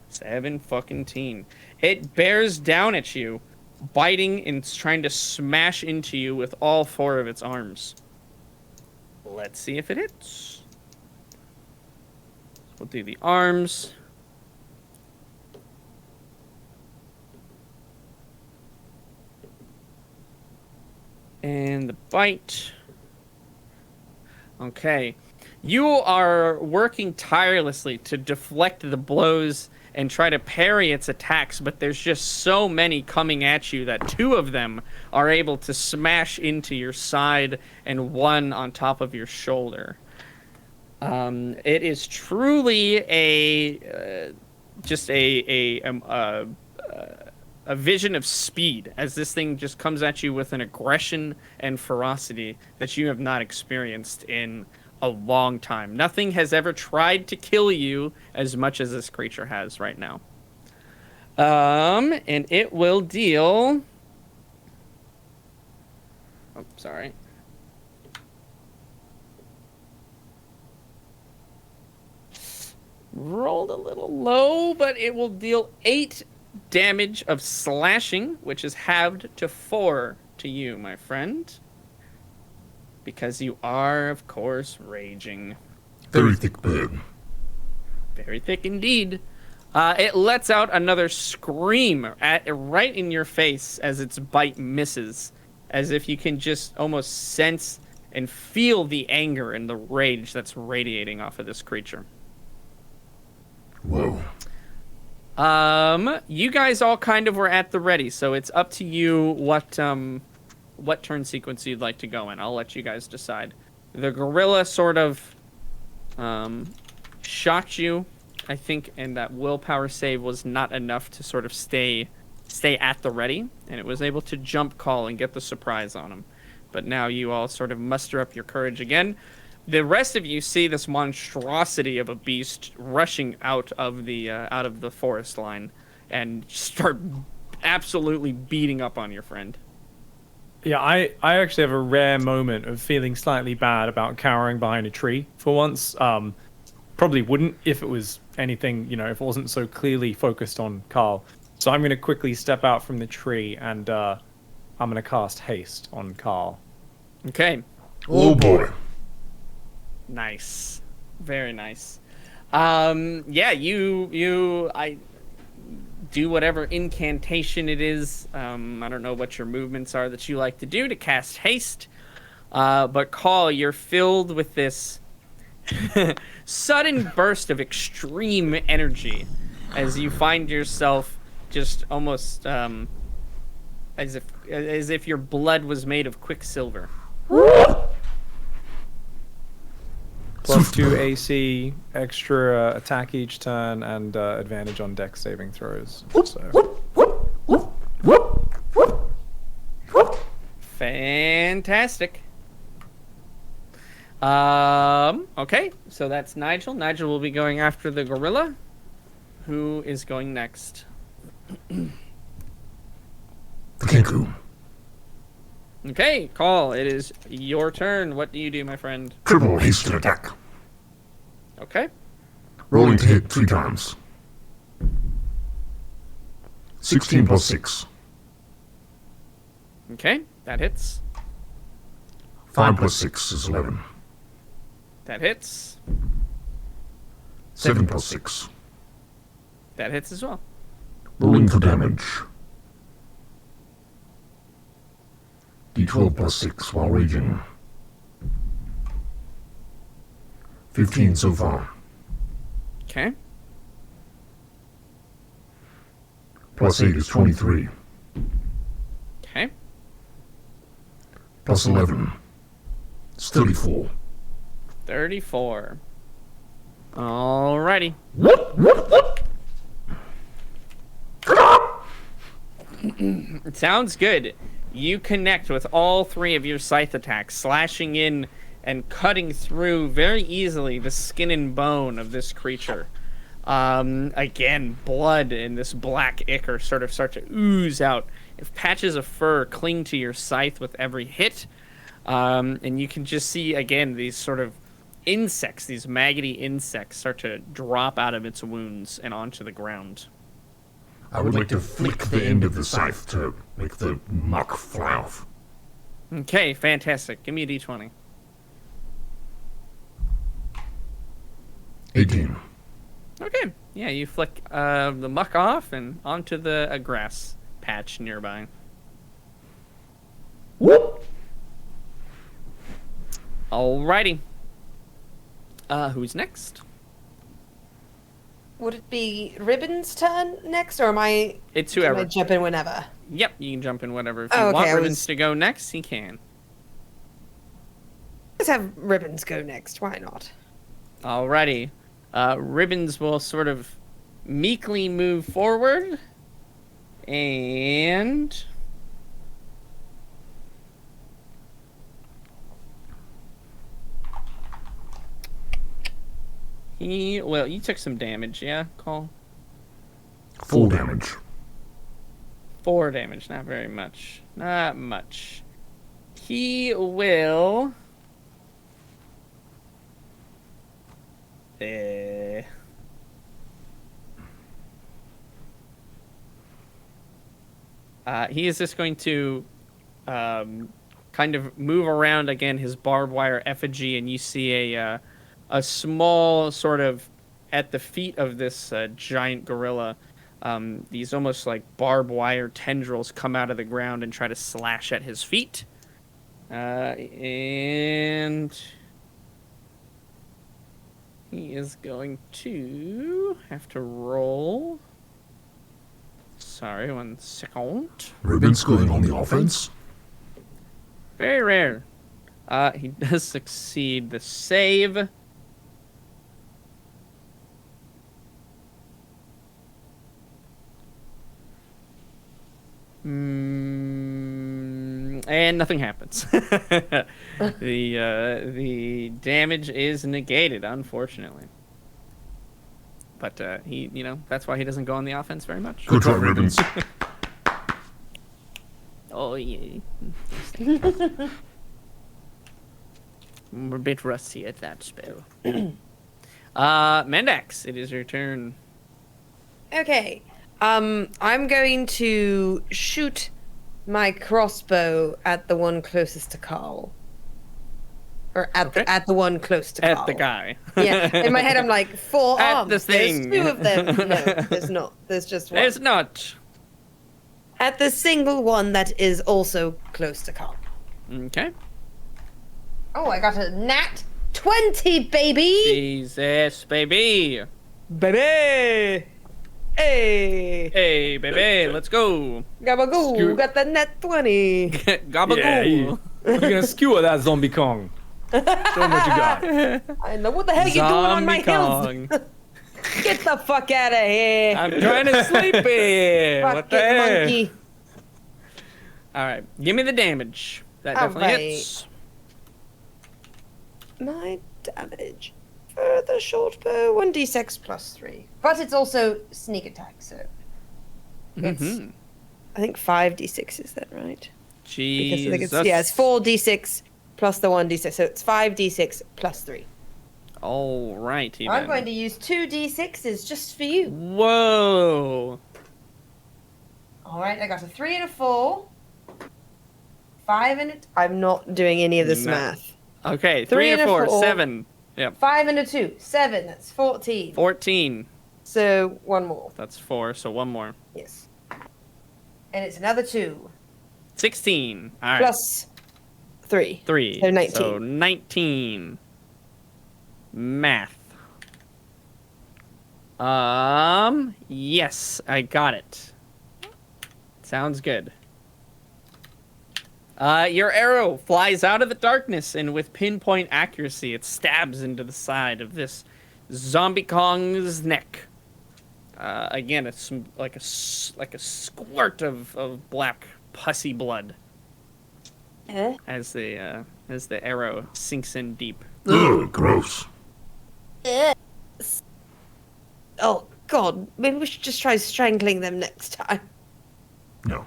7 fucking teen. It bears down at you, biting and trying to smash into you with all 4 of its arms. Let's see if it hits. We'll do the arms. And the bite. Okay. You are working tirelessly to deflect the blows and try to parry its attacks, but there's just so many coming at you that 2 of them are able to smash into your side and 1 on top of your shoulder. It is truly a vision of speed, as this thing just comes at you with an aggression and ferocity that you have not experienced in a long time. Nothing has ever tried to kill you as much as this creature has right now. And it will deal... Oh, sorry. Rolled a little low, but it will deal 8 damage of slashing, which is halved to 4 to you, my friend. Because you are, of course, raging.
Very thick bird.
Very thick indeed. It lets out another scream right in your face as its bite misses. As if you can just almost sense and feel the anger and the rage that's radiating off of this creature.
Whoa.
You guys all kind of were at the ready, so it's up to you what turn sequence you'd like to go in. I'll let you guys decide. The gorilla sort of shot you, I think, and that willpower save was not enough to sort of stay at the ready, and it was able to jump call and get the surprise on him. But now you all sort of muster up your courage again. The rest of you see this monstrosity of a beast rushing out of the forest line and start absolutely beating up on your friend.
Yeah, I actually have a rare moment of feeling slightly bad about cowering behind a tree for once. Probably wouldn't if it was anything, if it wasn't so clearly focused on Carl. So I'm going to quickly step out from the tree and I'm going to cast haste on Carl.
Okay.
Oh boy.
Nice. Very nice. Yeah, I do whatever incantation it is. I don't know what your movements are that you like to do to cast haste. But Carl, you're filled with this sudden burst of extreme energy as you find yourself just almost as if your blood was made of quicksilver.
+2 AC, extra attack each turn, and advantage on dex saving throws. So.
Fantastic. Okay, so that's Nigel. Nigel will be going after the gorilla. Who is going next?
The Kenku.
Okay, Carl, it is your turn. What do you do, my friend?
Triple haste and attack.
Okay.
Rolling to hit 3 times. 16 plus 6.
Okay, that hits.
5 plus 6 is 11.
That hits.
7 plus 6.
That hits as well.
Rolling for damage. D12 plus 6 while raging. 15 so far.
Okay.
Plus 8 is 23.
Okay.
Plus 11. It's 34.
34. Alrighty. It sounds good. You connect with all 3 of your scythe attacks, slashing in and cutting through very easily the skin and bone of this creature. Again, blood and this black ichor sort of start to ooze out. If patches of fur cling to your scythe with every hit, and you can just see, again, these sort of insects, these maggoty insects, start to drop out of its wounds and onto the ground.
I would like to flick the end of the scythe to make the muck fly off.
Okay, fantastic. Give me a d20.
18.
Okay, yeah, you flick the muck off and onto the grass patch nearby.
Whoop!
Alrighty. Who's next?
Would it be Ribbon's turn next, or am I?
It's
Can
whoever.
I jump in whenever?
Yep, you can jump in whatever. If you
Oh, okay,
want
I
Ribbons
was-
to go next, he can.
Let's have Ribbons go next. Why not?
Alrighty. Ribbons will sort of meekly move forward. And... Well, you took some damage, yeah, Cole?
4 damage.
4 damage, not very much. Not much. He will... he is just going to kind of move around again his barbed wire effigy, and you see a small sort of at the feet of this giant gorilla. These almost like barbed wire tendrils come out of the ground and try to slash at his feet. And he is going to have to roll. Sorry, 1 second.
Ribbon's going on the offense.
Very rare. He does succeed the save. And nothing happens. The damage is negated, unfortunately. But he, that's why he doesn't go on the offense very much.
Good try, Ribbons.
Oh yeah. I'm a bit rusty at that spell. Mendax, it is your turn.
Okay. I'm going to shoot my crossbow at the one closest to Carl. Or at the one close to Carl.
At the guy.
Yeah. In my head, I'm like, 4
At
arms.
the thing.
There's 2 of them. No, there's not. There's just one.
There's not.
At the single one that is also close to Carl.
Okay.
Oh, I got a nat 20, baby!
Jesus, baby.
Baby! Hey!
Hey, baby, let's go.
Gabagoo,
Screw-
got the nat 20.
Gabagoo.
Yeah, you're gonna skewer that zombie Kong. Show him what you got.
I know what the hell you're doing on my hills.
Kong.
Get the fuck out of here.
I'm trying to sleep here. What the
Fucking
heck?
monkey.
All right, give me the damage. That
All
definitely
right.
hits.
My damage for the short bow, 1d6 plus 3. But it's also sneak attack, so it's,
Mm-hmm.
I think 5d6, is that right? Because I think
Jesus.
it's 4d6 plus the 1d6, so it's 5d6 plus 3.
All right,
I'm going to use 2d6s just for you.
Whoa.
All right, I got a 3 and a 4. 5 and it. I'm not doing any of this
No.
math.
Okay,
3
3
and
or
a
4,
four.
7. Yep.
5 and a 2. 7. That's 14.
14.
So one more.
That's 4, so one more.
Yes. And it's another 2.
16. All right.
Plus 3.
3.
So 19.
So 19. Math. Yes, I got it. Sounds good. Your arrow flies out of the darkness, and with pinpoint accuracy, it stabs into the side of this zombie Kong's neck. Again, it's like a squirt of black pussy blood as the arrow sinks in deep.
Ugh, gross.
Oh, God. Maybe we should just try strangling them next time.
No.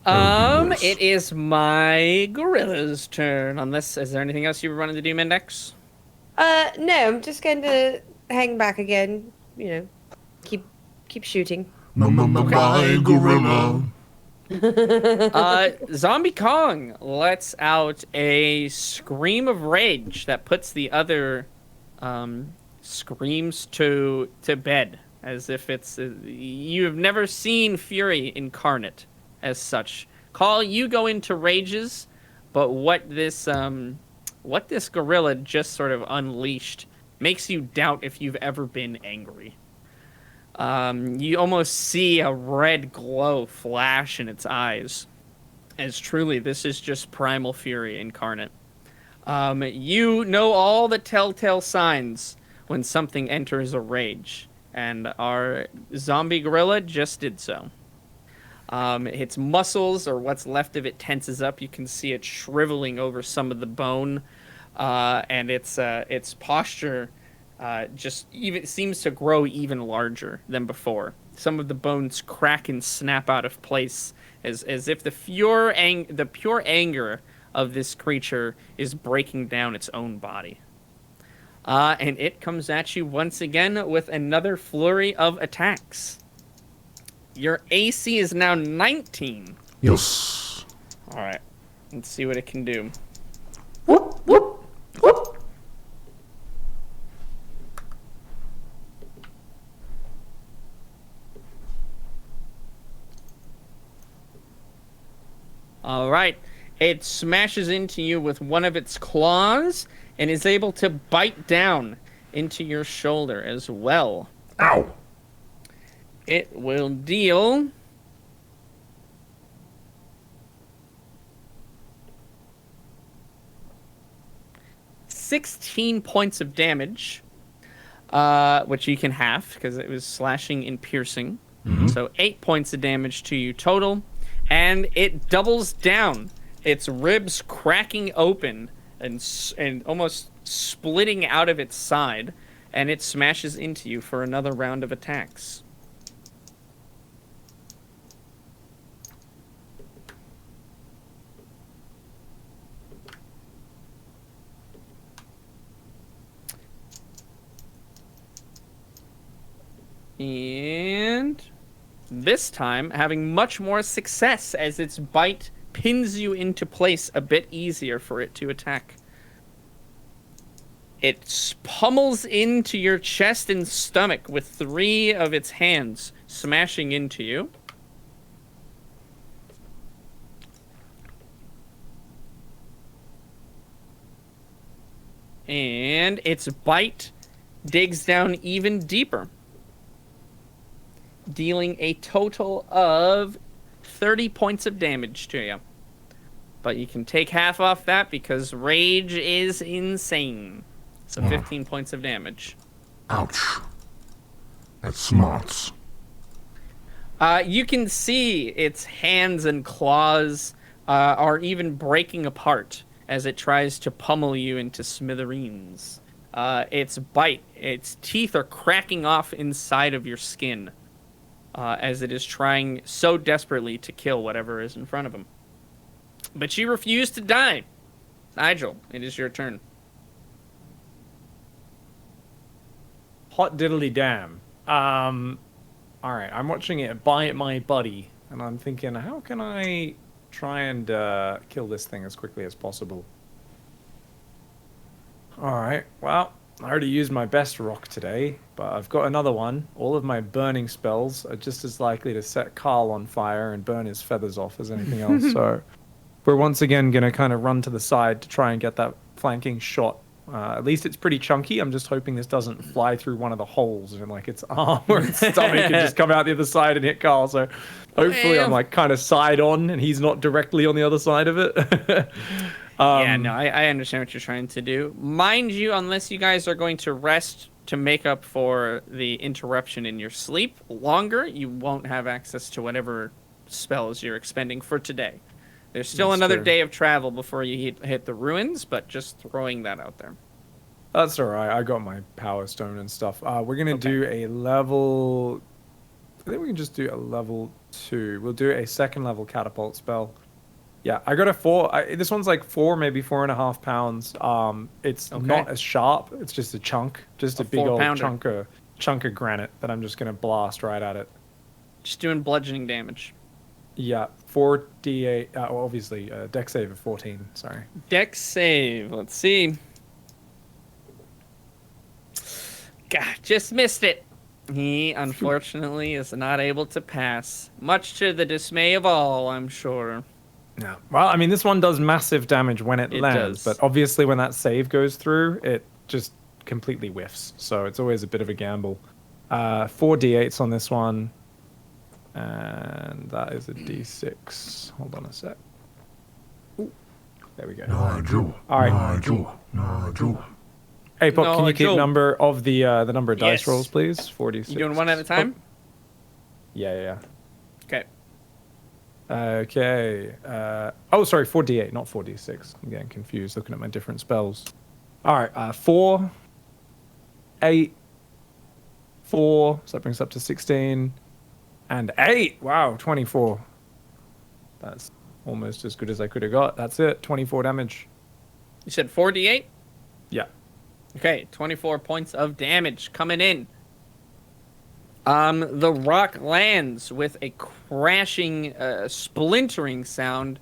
That would be worse.
It is my gorilla's turn. Unless, is there anything else you were running to do, Mendex?
No, I'm just going to hang back again. You know, keep shooting.
My gorilla.
Zombie Kong lets out a scream of rage that puts the other screams to bed, as if it's you have never seen fury incarnate as such. Call, you go into rages, but what this gorilla just sort of unleashed makes you doubt if you've ever been angry. You almost see a red glow flash in its eyes, as truly this is just primal fury incarnate. You know all the telltale signs when something enters a rage, and our zombie gorilla just did so. Its muscles, or what's left of it, tenses up. You can see it shriveling over some of the bone, and its posture just even seems to grow even larger than before. Some of the bones crack and snap out of place, as if the pure anger of this creature is breaking down its own body. And it comes at you once again with another flurry of attacks. Your AC is now 19.
Yes.
All right, let's see what it can do.
Whoop, whoop, whoop.
All right, it smashes into you with one of its claws and is able to bite down into your shoulder as well.
Ow.
It will deal 16 points of damage, which you can half because it was slashing and piercing.
Mm-hmm.
So 8 points of damage to you total, and it doubles down, its ribs cracking open and almost splitting out of its side, and it smashes into you for another round of attacks. And this time, having much more success as its bite pins you into place a bit easier for it to attack. It pummels into your chest and stomach with 3 of its hands, smashing into you. And its bite digs down even deeper, dealing a total of 30 points of damage to you. But you can take half off that because rage is insane. So 15 points of damage.
Ouch. That smarts.
You can see its hands and claws are even breaking apart as it tries to pummel you into smithereens. Its bite, its teeth are cracking off inside of your skin as it is trying so desperately to kill whatever is in front of him. But you refuse to die. Nigel, it is your turn.
Hot diddly damn. Alright, I'm watching it bite my buddy, and I'm thinking, how can I try and kill this thing as quickly as possible? All right. Well, I already used my best rock today, but I've got another one. All of my burning spells are just as likely to set Carl on fire and burn his feathers off as anything else. So we're once again going to kind of run to the side to try and get that flanking shot. At least it's pretty chunky. I'm just hoping this doesn't fly through one of the holes in like its arm or its stomach and just come out the other side and hit Carl. So hopefully I'm like kind of side on and he's not directly on the other side of it.
Yeah, no, I understand what you're trying to do. Mind you, unless you guys are going to rest to make up for the interruption in your sleep longer, you won't have access to whatever spells you're expending for today. There's still
That's
another
true.
day of travel before you hit the ruins, but just throwing that out there.
That's all right. I got my power stone and stuff. We're gonna
Okay.
do a level. I think we can just do a level 2. We'll do a second level catapult spell. Yeah, I got a 4. This one's like 4, maybe 4.5 pounds. It's
Okay.
not as sharp. It's just a chunk, just a big old
4-pounder.
chunk of granite that I'm just gonna blast right at it.
Just doing bludgeoning damage.
Yeah, 4d8. Well, obviously, dex save of 14. Sorry.
Dex save. Let's see. God, just missed it. He, unfortunately, is not able to pass. Much to the dismay of all, I'm sure.
Yeah. Well, I mean, this one does massive damage when it lands,
does.
but obviously when that save goes through, it just completely whiffs. So it's always a bit of a gamble. 4d8s on this one, and that is a d6. Hold on a sec. Ooh, there we go.
Nigel.
All right.
Nigel.
Hey, Pop, can you keep
Nigel.
number of the number of dice
Yes.
rolls, please? 4d6.
You doing one at a time?
Yeah.
Okay.
Okay. Oh, sorry, 4d8, not 4d6. I'm getting confused looking at my different spells. All right, 4, 8, 4, so that brings us up to 16, and 8. Wow, 24. That's almost as good as I could have got. That's it, 24 damage.
You said 4d8?
Yeah.
Okay, 24 points of damage coming in. The rock lands with a crashing, splintering sound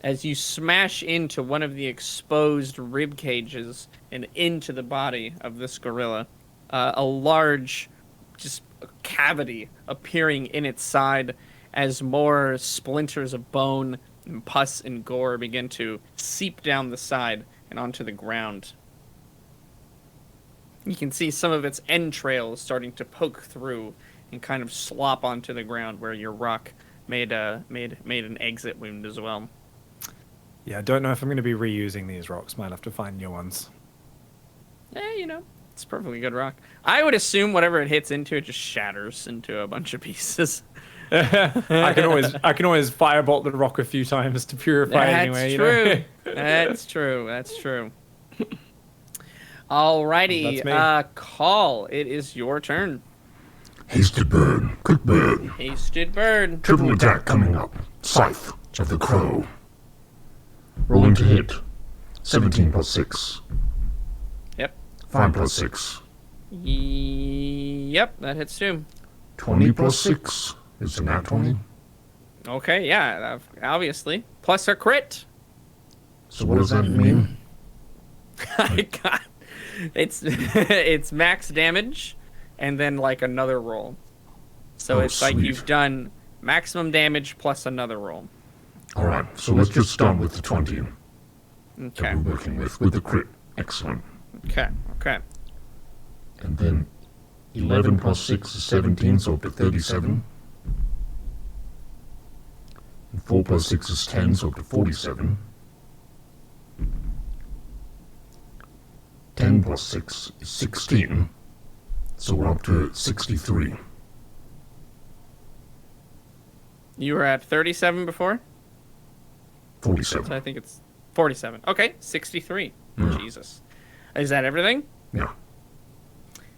as you smash into one of the exposed rib cages and into the body of this gorilla. A large, just cavity appearing in its side as more splinters of bone and pus and gore begin to seep down the side and onto the ground. You can see some of its entrails starting to poke through and kind of slop onto the ground where your rock made an exit wound as well.
Yeah, I don't know if I'm going to be reusing these rocks. Might have to find new ones.
It's a perfectly good rock. I would assume whatever it hits into, it just shatters into a bunch of pieces.
I can always firebolt the rock a few times to purify it anyway. You know?
That's true. Alrighty,
That's me.
Call. It is your turn.
Hasted bird. Quick bird.
Hasted bird.
Triple attack coming up. Scythe of the crow. Rolling to hit. 17 plus 6.
Yep.
5 plus 6.
Yep, that hits too.
20 plus 6 is a nat 20.
Okay, yeah, obviously. Plus a crit.
So what does that mean?
I got it's max damage and then like another roll. So
Oh,
it's like
sweet.
you've done maximum damage plus another roll.
Alright, so let's just start with the 20
Okay.
that we're working with the crit. Excellent.
Okay.
And then 11 plus 6 is 17, so up to 37. And 4 plus 6 is 10, so up to 47. 10 plus 6 is 16, so we're up to 63.
You were at 37 before?
47.
So I think it's 47. Okay, 63.
Yeah.
Jesus. Is that everything?
Yeah.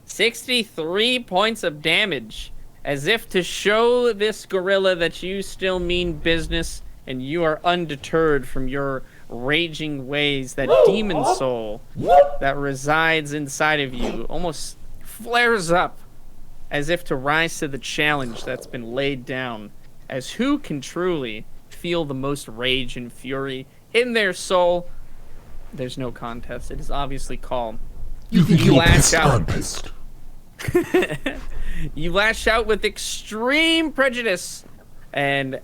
63 points of damage. As if to show this gorilla that you still mean business and you are undeterred from your raging ways. That demon soul that resides inside of you almost flares up as if to rise to the challenge that's been laid down. As who can truly feel the most rage and fury in their soul? There's no contest. It is obviously calm.
You think
You
you're
lash
pissed?
out.
I'm pissed.
You lash out with extreme prejudice and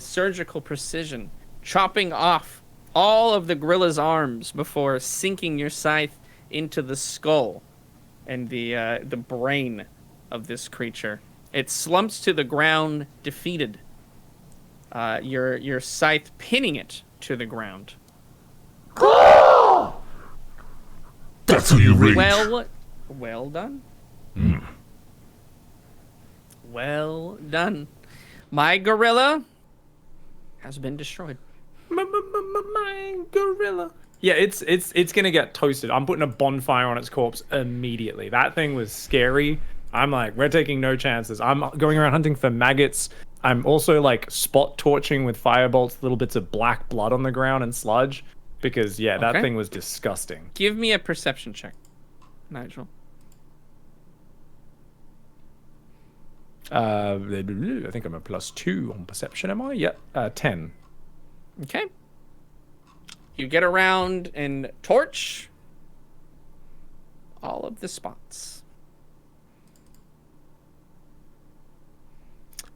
surgical precision, chopping off all of the gorilla's arms before sinking your scythe into the skull and the brain of this creature. It slumps to the ground, defeated. Your scythe pinning it to the ground.
That's how you rage.
Well done. Well done. My gorilla has been destroyed.
My gorilla. Yeah, it's gonna get toasted. I'm putting a bonfire on its corpse immediately. That thing was scary. I'm like, we're taking no chances. I'm going around hunting for maggots. I'm also like spot torching with firebolts, little bits of black blood on the ground and sludge. Because yeah, that
Okay.
thing was disgusting.
Give me a perception check, Nigel.
I think I'm a +2 on perception, am I? Yep. 10.
Okay. You get around and torch all of the spots.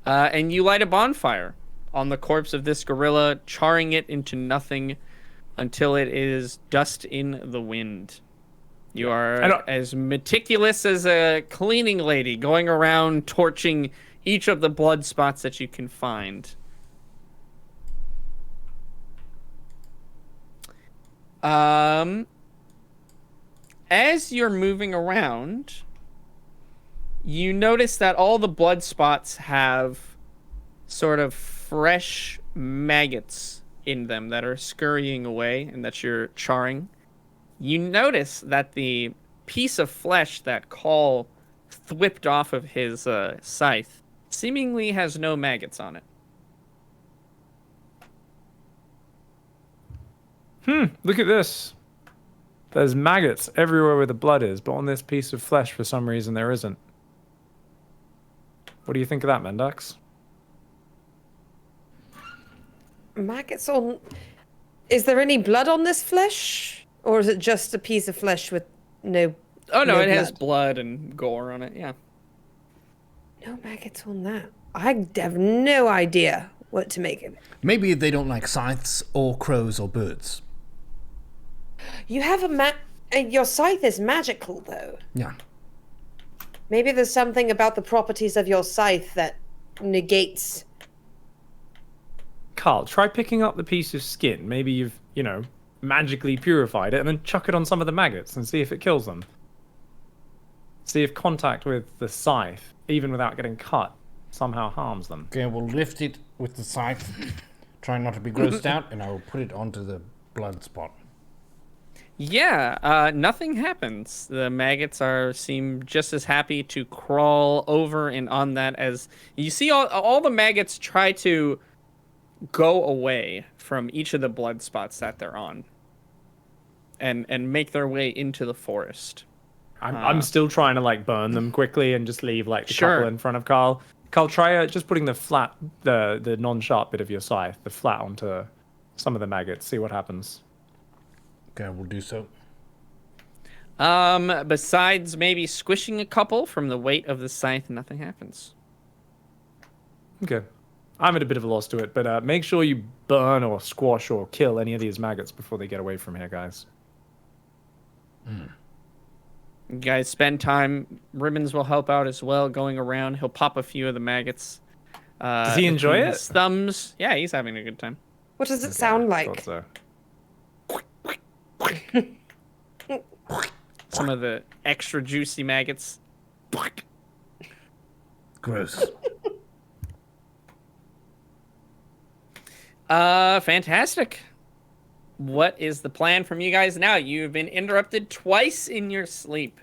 And you light a bonfire on the corpse of this gorilla, charring it into nothing until it is dust in the wind. You are as meticulous as a cleaning lady, going around torching each of the blood spots that you can find. As you're moving around, you notice that all the blood spots have sort of fresh maggots in them that are scurrying away and that you're charring. You notice that the piece of flesh that Call whipped off of his scythe seemingly has no maggots on it.
Look at this. There's maggots everywhere where the blood is, but on this piece of flesh, for some reason, there isn't. What do you think of that, Mendax?
Maggots on. Is there any blood on this flesh, or is it just a piece of flesh with no?
Oh no,
No
it has
blood.
blood and gore on it. Yeah.
No maggots on that. I have no idea what to make of it.
Maybe they don't like scythes or crows or birds.
You have your scythe is magical though.
Yeah.
Maybe there's something about the properties of your scythe that negates.
Carl, try picking up the piece of skin. Maybe you've, magically purified it, and then chuck it on some of the maggots and see if it kills them. See if contact with the scythe, even without getting cut, somehow harms them.
Okay, we'll lift it with the scythe. Try not to be grossed out, and I will put it onto the blood spot.
Yeah, nothing happens. The maggots seem just as happy to crawl over and on that as you see. All the maggots try to go away from each of the blood spots that they're on, and make their way into the forest.
I'm still trying to burn them quickly and just leave the
Sure.
couple in front of Carl. Carl, try just putting the non-sharp bit of your scythe, the flat, onto some of the maggots. See what happens.
Okay, we'll do so.
Besides maybe squishing a couple from the weight of the scythe, nothing happens.
Okay. I'm at a bit of a loss to it, but make sure you burn or squash or kill any of these maggots before they get away from here, guys.
You guys spend time. Ribbons will help out as well, going around. He'll pop a few of the maggots.
Does he enjoy
between
it?
his thumbs. Yeah, he's having a good time.
What does it sound
Thought
like?
so.
Some of the extra juicy maggots.
Gross.
Fantastic. What is the plan from you guys now? You've been interrupted twice in your sleep.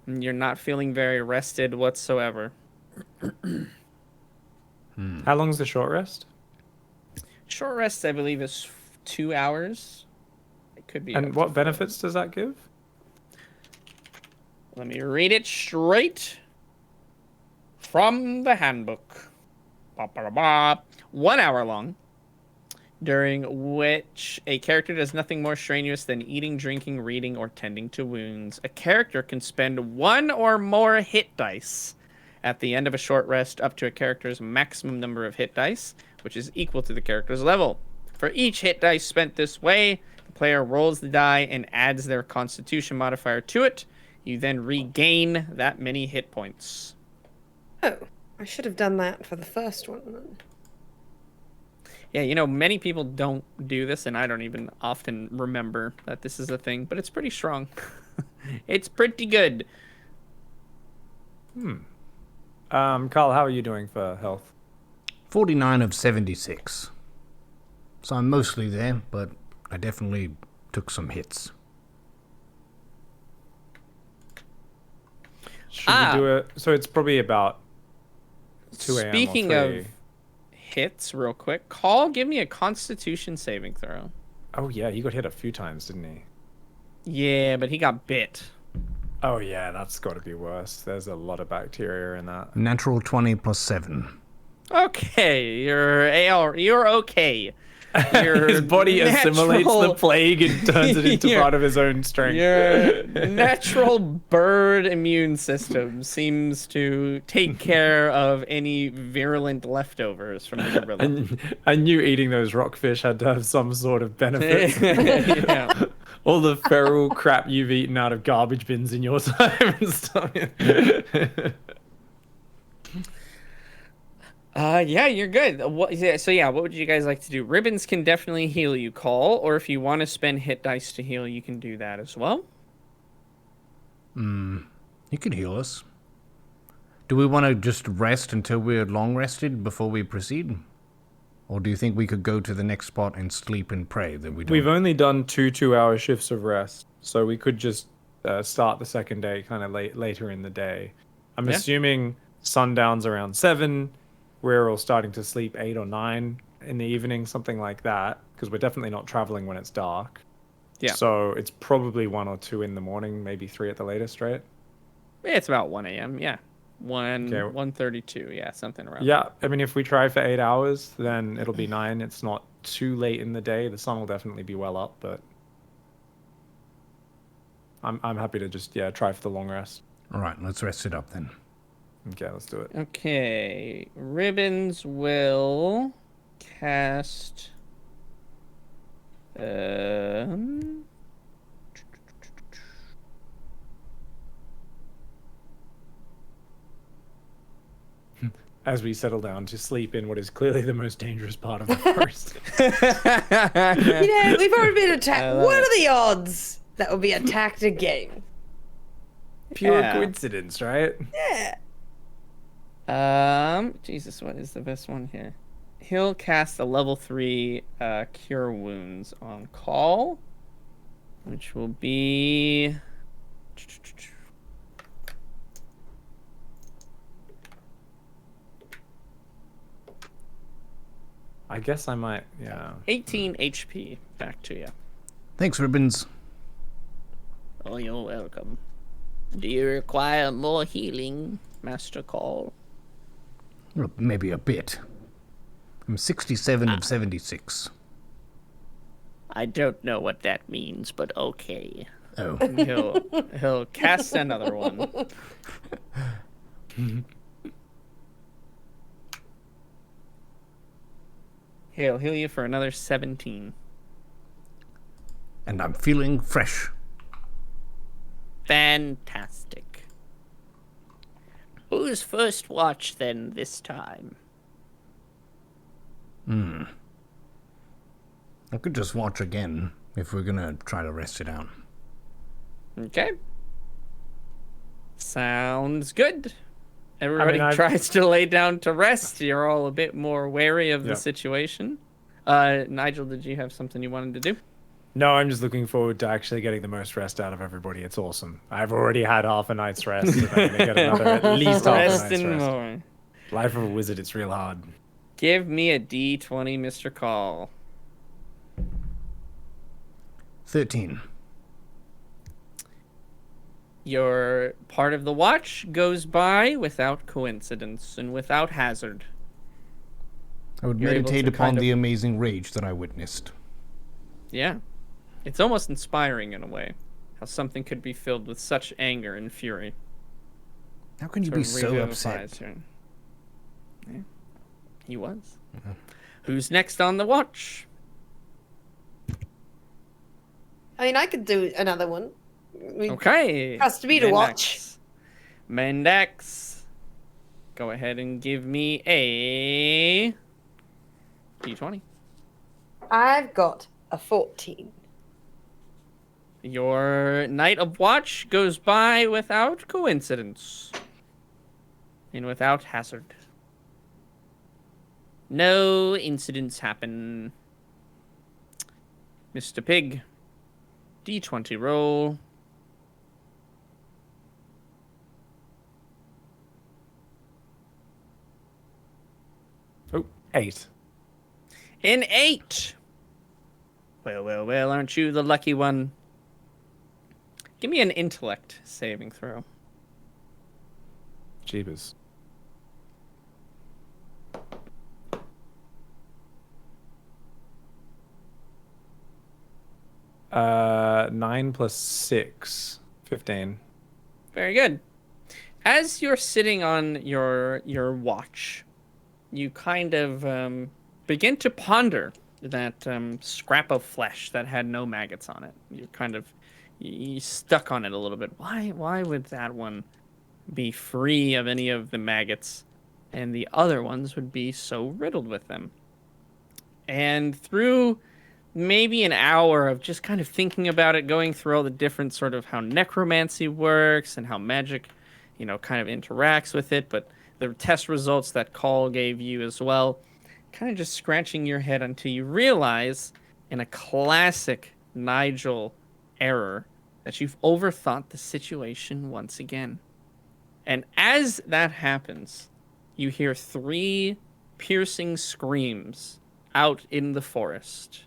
And you're not feeling very rested whatsoever.
How long's the short rest?
Short rest, I believe, is 2 hours. It could be. up
And
to
what
4.
benefits does that give?
Let me read it straight from the handbook. Ba, ba, ba, ba. 1 hour long. during which a character does nothing more strenuous than eating, drinking, reading, or tending to wounds. A character can spend 1 or more hit dice at the end of a short rest up to a character's maximum number of hit dice, which is equal to the character's level. For each hit dice spent this way, the player rolls the die and adds their constitution modifier to it. You then regain that many hit points.
Oh, I should have done that for the first one. Then.
Yeah, many people don't do this, and I don't even often remember that this is a thing, but it's pretty strong. It's pretty good.
Carl, how are you doing for health?
49 of 76. So I'm mostly there, but I definitely took some hits.
Should we do it? So it's probably about 2 a.m.
Speaking
or
of
3.
hits, real quick, Call, give me a Constitution saving throw.
Oh yeah, he got hit a few times, didn't he?
Yeah, but he got bit.
Oh yeah, that's got to be worse. There's a lot of bacteria in that.
Natural 20 plus 7.
Okay, you're okay.
His body assimilates the
natural-
plague and turns it into
Your-
part of his own strength.
Your natural bird immune system seems to take care of any virulent leftovers from the gorilla.
I knew eating those rockfish had to have some sort of benefit.
Yeah.
All the feral crap you've eaten out of garbage bins in your time and stuff.
Yeah, you're good. What would you guys like to do? Ribbons can definitely heal you, Call, or if you want to spend hit dice to heal, you can do that as well.
You could heal us. Do we want to just rest until we're long rested before we proceed? Or do you think we could go to the next spot and sleep and pray that we don't?
We've only done 2 2-hour shifts of rest, so we could just start the second day kind of later in the day. I'm
Yeah.
assuming sundown's around 7. We're all starting to sleep 8 or 9 in the evening, something like that, because we're definitely not traveling when it's dark.
Yeah.
So it's probably 1 or 2 in the morning, maybe 3 at the latest, right?
It's about 1 a.m. Yeah, 1:32. Yeah, something around.
Yeah, I mean, if we try for 8 hours, then it'll be 9. It's not too late in the day. The sun will definitely be well up, but I'm happy to just try for the long rest.
All right, let's rest it up then.
Okay, let's do it.
Okay, Ribbons will cast.
As we settle down to sleep in what is clearly the most dangerous part of the forest.
We've already been attacked.
love
What
it.
are the odds that we'll be attacked again?
Pure
Yeah.
coincidence, right?
Yeah.
Jesus, what is the best one here? He'll cast a level 3 Cure Wounds on Call, which will be.
I guess I might,
18 HP. Back to you.
Thanks, Ribbons.
Oh, you're welcome. Do you require more healing, Master Call?
Well, maybe a bit. I'm 67 of 76.
I don't know what that means, but okay.
Oh,
He'll cast another one. He'll heal you for another 17.
and I'm feeling fresh.
Fantastic. Who's first watch then this time?
I could just watch again if we're gonna try to rest it out.
Okay. Sounds good. Everybody
I've-
tries to lay down to rest. You're all a bit more wary of the
Yep.
situation. Nigel, did you have something you wanted to do?
No, I'm just looking forward to actually getting the most rest out of everybody. It's awesome. I've already had half a night's rest, and I'm going to get another at least half a
Rest
night's
and
rest.
more.
Life of a wizard, it's real hard.
Give me a D20, Mr. Call.
13.
Your part of the watch goes by without coincidence and without hazard.
I would
You're able
meditate
to
upon
kind of-
the amazing rage that I witnessed.
Yeah. It's almost inspiring in a way. How something could be filled with such anger and fury.
How can you
Sort
be
of
so
revivifies
upset?
you. Yeah. He was. Who's next on the watch?
I mean, I could do another one. I mean,
Okay.
Has to be to watch.
Mendax. Go ahead and give me a D20.
I've got a 14.
Your night of watch goes by without coincidence. And without hazard. No incidents happen. Mr. Pig. D20 roll.
Oh, 8.
An 8. Well, aren't you the lucky one? Give me an intellect saving throw.
Jeebus. Uh, 9 plus 6. 15.
Very good. As you're sitting on your watch, you kind of begin to ponder that scrap of flesh that had no maggots on it. You're kind of you stuck on it a little bit. Why would that one be free of any of the maggots, and the other ones would be so riddled with them? And through maybe an hour of just kind of thinking about it, going through all the different sort of how necromancy works and how magic, kind of interacts with it, but the test results that Call gave you as well, kind of just scratching your head until you realize, in a classic Nigel error, that you've overthought the situation once again. And as that happens, you hear 3 piercing screams out in the forest.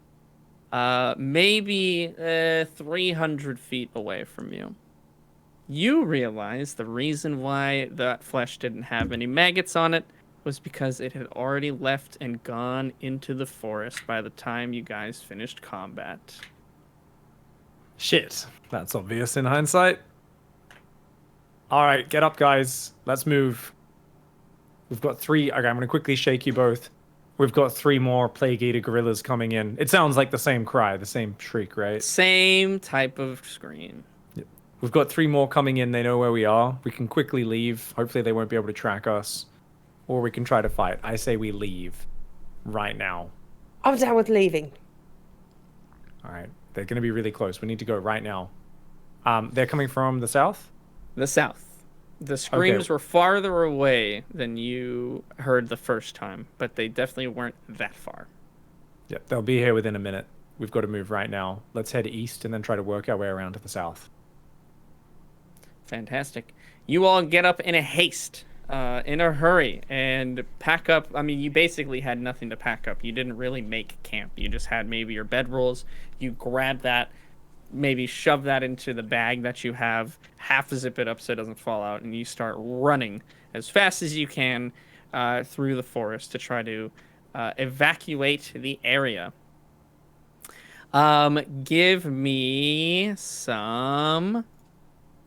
Maybe 300 feet away from you. You realize the reason why that flesh didn't have any maggots on it was because it had already left and gone into the forest by the time you guys finished combat.
Shit. That's obvious in hindsight. Alright, get up, guys. Let's move. We've got 3. Okay, I'm going to quickly shake you both. We've got 3 more Plague Eater gorillas coming in. It sounds like the same cry, the same shriek, right?
Same type of scream.
We've got 3 more coming in. They know where we are. We can quickly leave. Hopefully they won't be able to track us. Or we can try to fight. I say we leave. Right now.
I'm down with leaving.
Alright. They're going to be really close. We need to go right now. They're coming from the south?
The south. The screams were farther away than you heard the first time, but they definitely weren't that far.
Yep, they'll be here within a minute. We've got to move right now. Let's head east and then try to work our way around to the south.
Fantastic. You all get up in a haste, in a hurry, and pack up. I mean, you basically had nothing to pack up. You didn't really make camp. You just had maybe your bedrolls. You grab that, maybe shove that into the bag that you have, half zip it up so it doesn't fall out, and you start running as fast as you can through the forest to try to evacuate the area. Give me some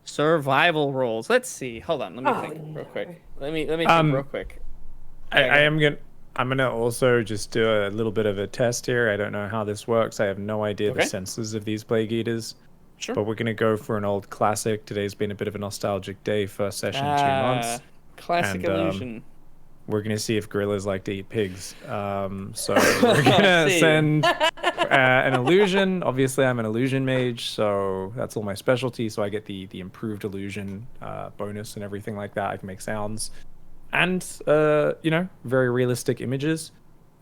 survival rolls. Let's see. Hold on. Let me think real quick. Let me think real quick.
I'm gonna also just do a little bit of a test here. I don't know how this works. I have no idea the senses of these Plague Eaters.
Sure.
But we're gonna go for an old classic. Today's been a bit of a nostalgic day. First session in 2 months.
Classic
And,
illusion.
We're gonna see if gorillas like to eat pigs. So we're gonna send an illusion. Obviously, I'm an illusion mage, so that's all my specialty. So I get the improved illusion bonus and everything like that. I can make sounds, and very realistic images.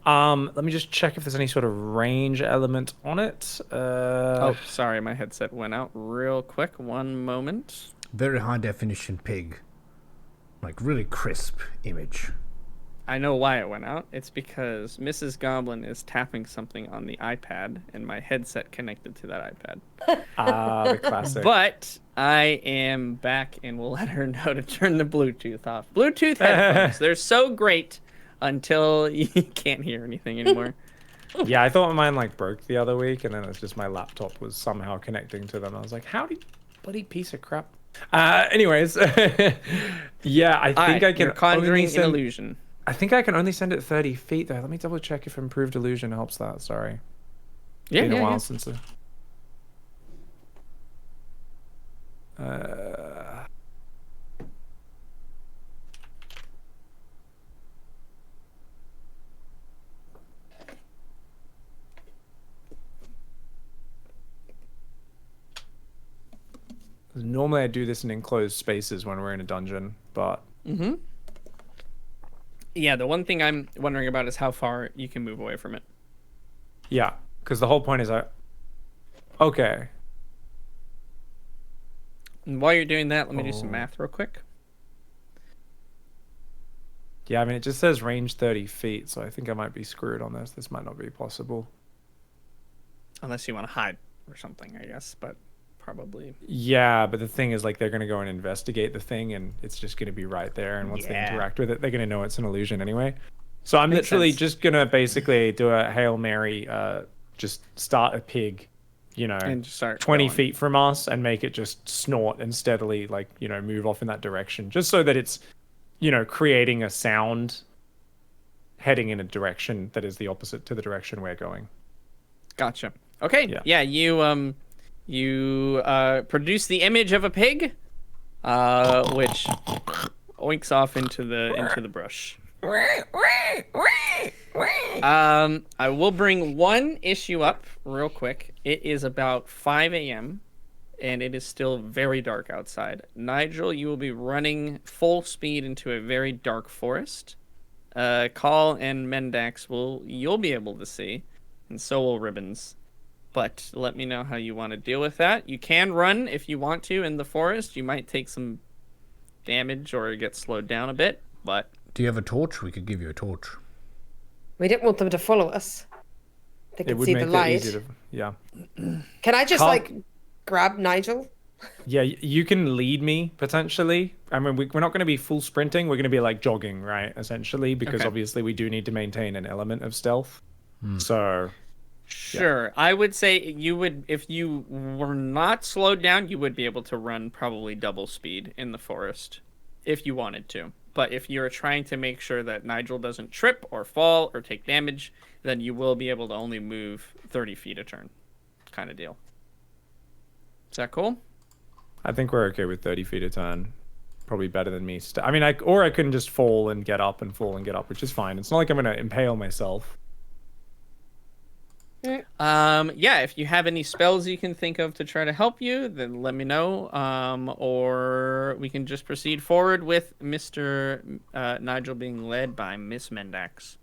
Let me just check if there's any sort of range element on it.
Oh, sorry, my headset went out real quick. One moment.
Very high definition pig. Like really crisp image.
I know why it went out. It's because Mrs. Goblin is tapping something on the iPad, and my headset connected to that iPad.
The classic.
But I am back, and we'll let her know to turn the Bluetooth off. Bluetooth headphones, they're so great. until you can't hear anything anymore.
Yeah, I thought mine like broke the other week, and then it's just my laptop was somehow connecting to them. I was like, how do you bloody piece of crap? Anyways, yeah, I think I can
You're conjuring
only
an
send,
illusion.
I think I can only send it 30 feet though. Let me double check if improved illusion helps that. Sorry.
Yeah,
Been a
yeah,
while
yeah.
since normally I do this in enclosed spaces when we're in a dungeon, but
Yeah, the one thing I'm wondering about is how far you can move away from it.
yeah, because the whole point is okay.
And while you're doing that, let me do some math real quick.
Yeah, I mean, it just says range 30 feet, so I think I might be screwed on this. This might not be possible.
Unless you want to hide or something, I guess, but probably.
Yeah, but the thing is, like, they're going to go and investigate the thing, and it's just going to be right there. And once they
Yeah.
interact with it, they're going to know it's an illusion anyway. So I'm
Makes
literally
sense.
just going to basically do a Hail Mary, just start a pig,
And just start
20
going.
feet from us and make it just snort and steadily, like, move off in that direction. Just so that it's, creating a sound heading in a direction that is the opposite to the direction we're going.
Gotcha. Okay.
Yeah.
Yeah, you produce the image of a pig, which oinks off into the brush. I will bring one issue up real quick. It is about 5 a.m. and it is still very dark outside. Nigel, you will be running full speed into a very dark forest. Call and Mendax you'll be able to see, and so will Ribbons. But let me know how you want to deal with that. You can run if you want to in the forest. You might take some damage or get slowed down a bit, but
Do you have a torch? We could give you a torch.
We didn't want them to follow us. They
It
can
would
see
make
the
it
light.
easier to, yeah.
Can I just,
Can't-
like, grab Nigel?
Yeah, you can lead me potentially. I mean, we're not going to be full sprinting. We're going to be like jogging, right? Essentially, because
Okay.
obviously we do need to maintain an element of stealth. So,
sure. I would say you would, if you were not slowed down, you would be able to run probably double speed in the forest if you wanted to. But if you're trying to make sure that Nigel doesn't trip or fall or take damage, then you will be able to only move 30 feet a turn, kind of deal. Is that cool?
I think we're okay with 30 feet a turn. Probably better than me. I mean, I can just fall and get up and fall and get up, which is fine. It's not like I'm going to impale myself.
Yeah, if you have any spells you can think of to try to help you, then let me know. Or we can just proceed forward with Mr. Nigel being led by Miss Mendax.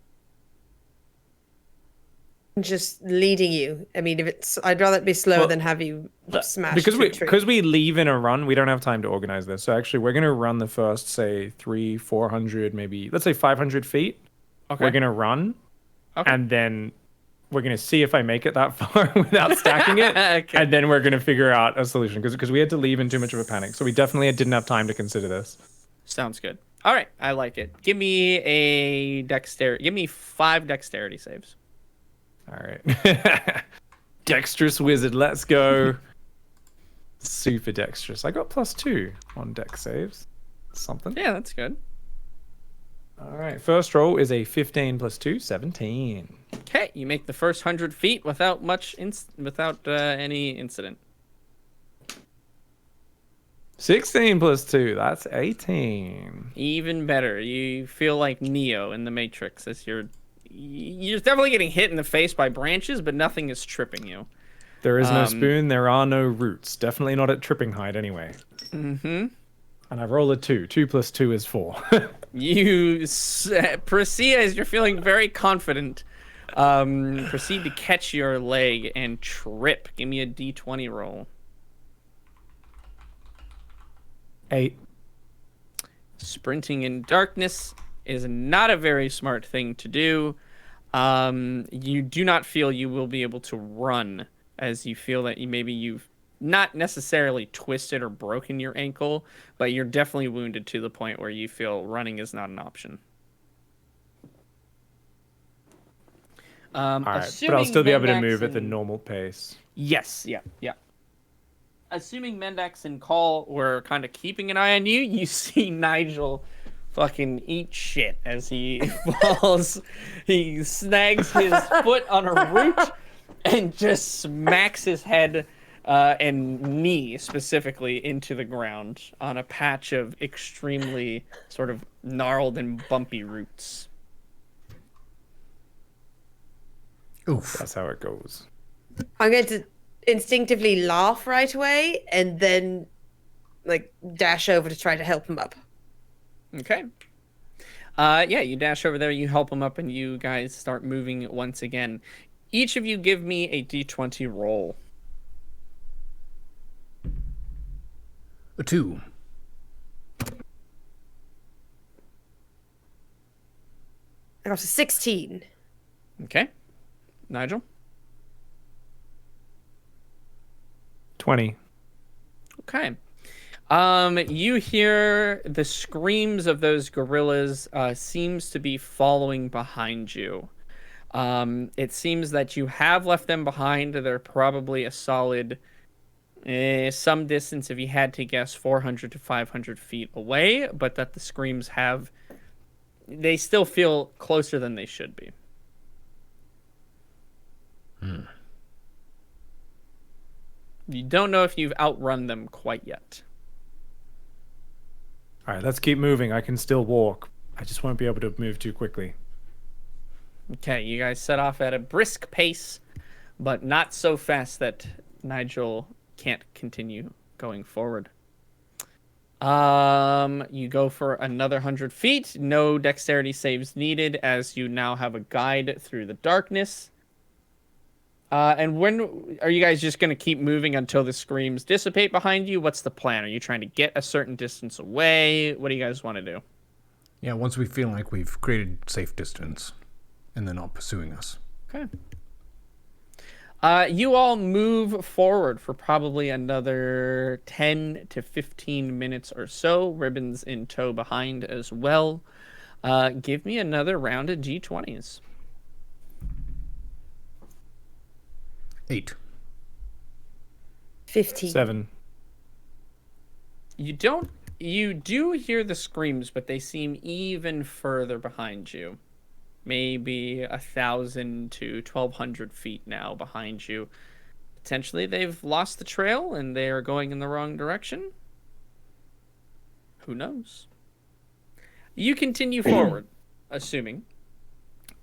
Just leading you. I mean, I'd rather it be slower
Well,
than have you smash
Because
through a tree.
we leave in a run, we don't have time to organize this. So actually, we're going to run the first, say, 400, maybe, let's say 500 feet.
Okay.
We're going to run.
Okay.
And then we're going to see if I make it that far without stacking it.
Okay.
And then we're going to figure out a solution because we had to leave in too much of a panic. So we definitely didn't have time to consider this.
Sounds good. All right, I like it. Give me a dexterity. Give me 5 dexterity saves.
All right. Dexterous wizard, let's go. Super dexterous. I got +2 on dex saves. Something.
Yeah, that's good.
All right. First roll is a 15 + 2, 17.
Okay, you make the first 100 feet without any incident.
16 + 2, that's 18.
Even better. You feel like Neo in the Matrix as you're definitely getting hit in the face by branches, but nothing is tripping you.
There is no spoon, there are no roots. Definitely not at tripping height anyway.
Mm-hmm.
And I roll a 2. 2 + 2 is 4.
You proceed as you're feeling very confident. Proceed to catch your leg and trip. Give me a d20 roll.
8.
Sprinting in darkness is not a very smart thing to do. You do not feel you will be able to run, as you feel that you've not necessarily twisted or broken your ankle, but you're definitely wounded to the point where you feel running is not an option.
All right, but I'll
assuming
still be able to
Mendax
move at the
and-
normal pace.
Yes, yeah. Assuming Mendax and Call were kind of keeping an eye on you, you see Nigel fucking eat shit as he falls. He snags his foot on a root and just smacks his head and knee specifically into the ground on a patch of extremely sort of gnarled and bumpy roots.
Oof.
That's how it goes.
I'm going to instinctively laugh right away and then like dash over to try to help him up.
Okay. Yeah, you dash over there, you help him up, and you guys start moving once again. Each of you give me a d20 roll.
A 2.
I got a 16.
Okay. Nigel?
20.
Okay. You hear the screams of those gorillas seems to be following behind you. It seems that you have left them behind. They're probably a solid some distance, if you had to guess, 400 to 500 feet away, but that the screams they still feel closer than they should be. You don't know if you've outrun them quite yet.
All right, let's keep moving. I can still walk. I just won't be able to move too quickly.
Okay, you guys set off at a brisk pace, but not so fast that Nigel can't continue going forward. You go for another 100 feet. No dexterity saves needed, as you now have a guide through the darkness. And when are you guys just going to keep moving until the screams dissipate behind you? What's the plan? Are you trying to get a certain distance away? What do you guys want to do?
Yeah, once we feel like we've created safe distance and they're not pursuing us.
Okay. You all move forward for probably another 10 to 15 minutes or so. Ribbons in tow behind as well. Give me another round of d20s.
8.
15.
7.
You do hear the screams, but they seem even further behind you. Maybe 1,000 to 1,200 feet now behind you. Potentially they've lost the trail and they are going in the wrong direction. Who knows? You continue forward, assuming.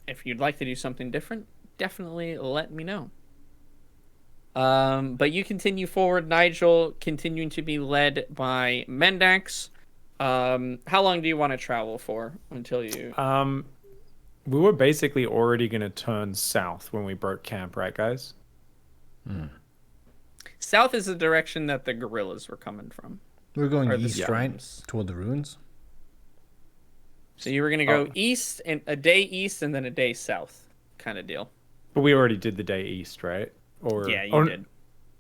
If you'd like to do something different, definitely let me know. But you continue forward, Nigel, continuing to be led by Mendax. How long do you want to travel for until you...
We were basically already going to turn south when we broke camp, right, guys?
South is the direction that the gorillas were coming from.
We're going
Or the
east, right?
streams.
Toward the ruins?
So you were going to go east, and a day east and then a day south kind of deal.
But we already did the day east, right? Or
Yeah, you did.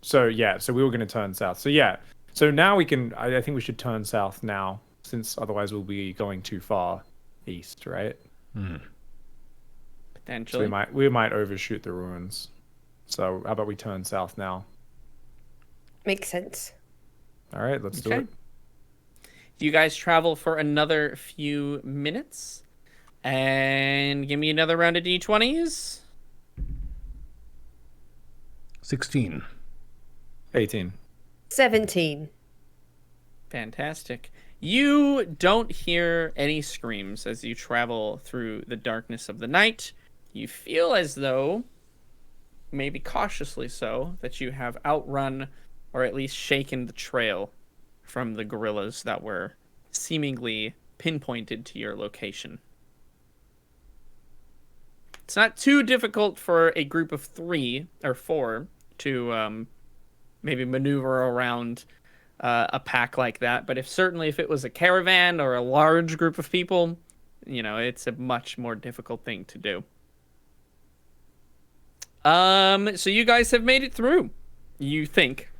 So yeah, so we were going to turn south. So yeah, so now we can. I think we should turn south now, since otherwise we'll be going too far east, right? So
Potentially.
we might overshoot the ruins. So how about we turn south now?
Makes sense.
All right, let's do
Okay.
it.
You guys travel for another few minutes. And give me another round of d20s.
16.
18.
17.
Fantastic. You don't hear any screams as you travel through the darkness of the night. You feel as though, maybe cautiously so, that you have outrun or at least shaken the trail from the gorillas that were seemingly pinpointed to your location. It's not too difficult for a group of 3 or 4 to maybe maneuver around a pack like that, but if it was a caravan or a large group of people, it's a much more difficult thing to do. So you guys have made it through, you think.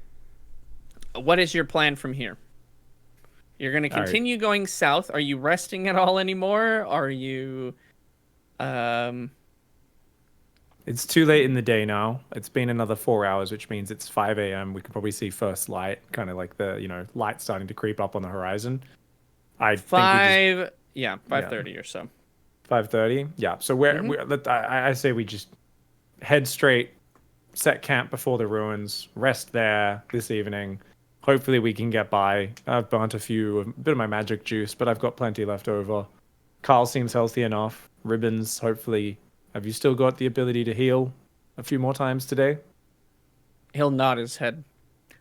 What is your plan from here? You're going to continue going south. Are you resting at all anymore? Are you
It's too late in the day now. It's been another 4 hours, which means it's 5 a.m. We can probably see first light, kind of like the light starting to creep up on the horizon. I think we just,
5:30 or so.
5:30. Yeah. So I say we just head straight, set camp before the ruins, rest there this evening. Hopefully we can get by. I've burnt a bit of my magic juice, but I've got plenty left over. Carl seems healthy enough. Ribbons, hopefully. Have you still got the ability to heal a few more times today?
He'll nod his head.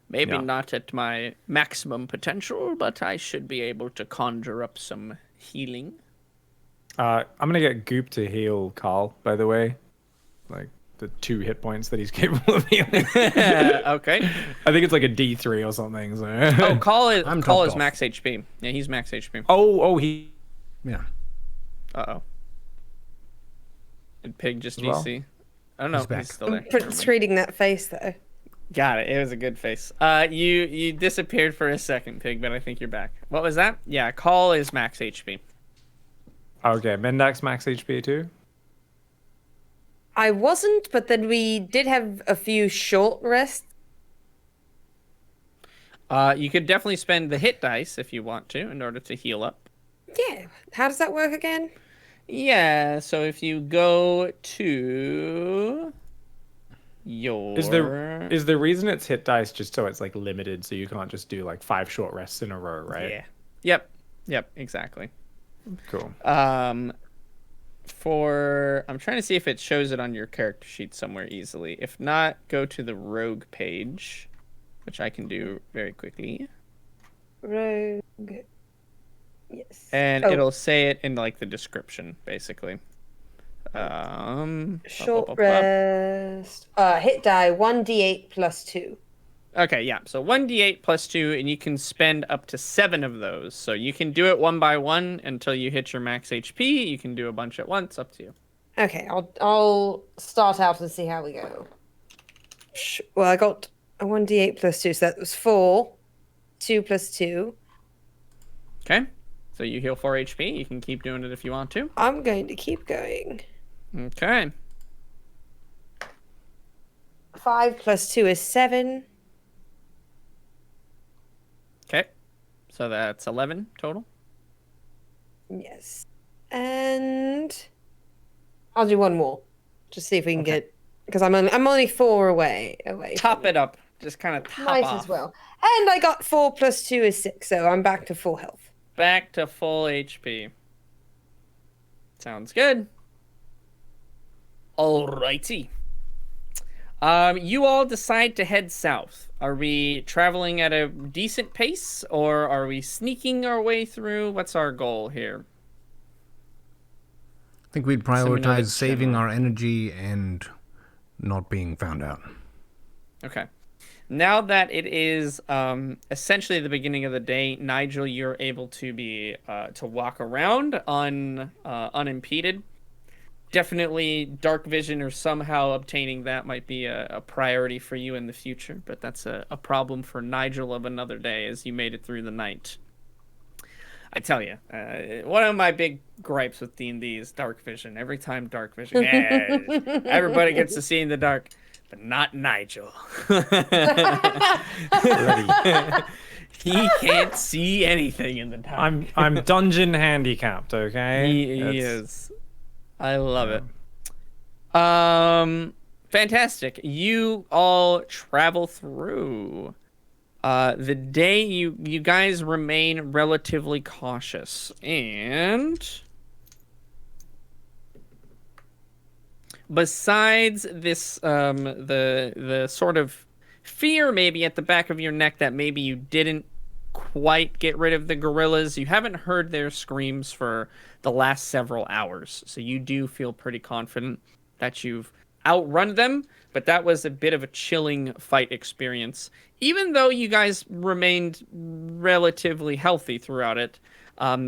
Maybe
Yeah.
not at my maximum potential, but I should be able to conjure up some healing.
I'm gonna get Goop to heal Carl, by the way. Like the 2 hit points that he's capable of healing.
Okay.
I think it's like a D3 or something. So.
Oh, Call is
I'm
Call
topped
is
off.
max HP. Yeah, he's max HP.
he.
Yeah.
Uh-oh. Did Pig just
Well,
DC? I don't know
he's
if
back.
he's still there.
Just reading that face though.
Got it. It was a good face. You disappeared for a second, Pig, but I think you're back. What was that? Yeah, Call is max HP.
Okay, Mendak's max HP too.
I wasn't, but then we did have a few short rests.
You could definitely spend the hit dice if you want to in order to heal up.
Yeah. How does that work again?
Yeah, so if you go to your
Is the reason it's hit dice just so it's like limited, so you can't just do like 5 short rests in a row, right?
Yeah. Yep, exactly.
Cool.
I'm trying to see if it shows it on your character sheet somewhere easily. If not, go to the rogue page, which I can do very quickly.
Rogue. Yes.
And
Oh,
it'll say it in like the description, basically.
short rest. Hit die 1d8 plus 2.
Okay, yeah. So 1d8 plus 2, and you can spend up to 7 of those. So you can do it one by one until you hit your max HP. You can do a bunch at once, up to you.
Okay, I'll start out and see how we go. Well, I got a 1d8 plus 2, so that was 4. 2 plus 2.
Okay? So you heal 4 HP. You can keep doing it if you want to.
I'm going to keep going.
Okay.
5 plus 2 is 7.
Okay. So that's 11 total.
Yes. And I'll do one more. Just see if we can get, because I'm only 4 away.
Top it up. Just kind of top
Might
off.
as well. And I got 4 plus 2 is 6, so I'm back to full health.
Back to full HP. Sounds good. Alrighty. You all decide to head south. Are we traveling at a decent pace, or are we sneaking our way through? What's our goal here?
I think we'd
Let me know the
prioritize saving
general.
our energy and not being found out.
Okay. Now that it is essentially the beginning of the day, Nigel, you're able to be to walk around unimpeded. Definitely dark vision or somehow obtaining that might be a priority for you in the future, but that's a problem for Nigel of another day as you made it through the night. I tell you, one of my big gripes with D&D is dark vision. Every time dark vision, everybody gets to see in the dark, but not Nigel. He can't see anything in the dark.
I'm dungeon handicapped, okay?
He
That's-
is. I love it. Fantastic. You all travel through. The day you guys remain relatively cautious, and besides this, the sort of fear maybe at the back of your neck that maybe you didn't quite get rid of the gorillas, you haven't heard their screams for the last several hours, so you do feel pretty confident that you've outrun them, but that was a bit of a chilling fight experience. Even though you guys remained relatively healthy throughout it,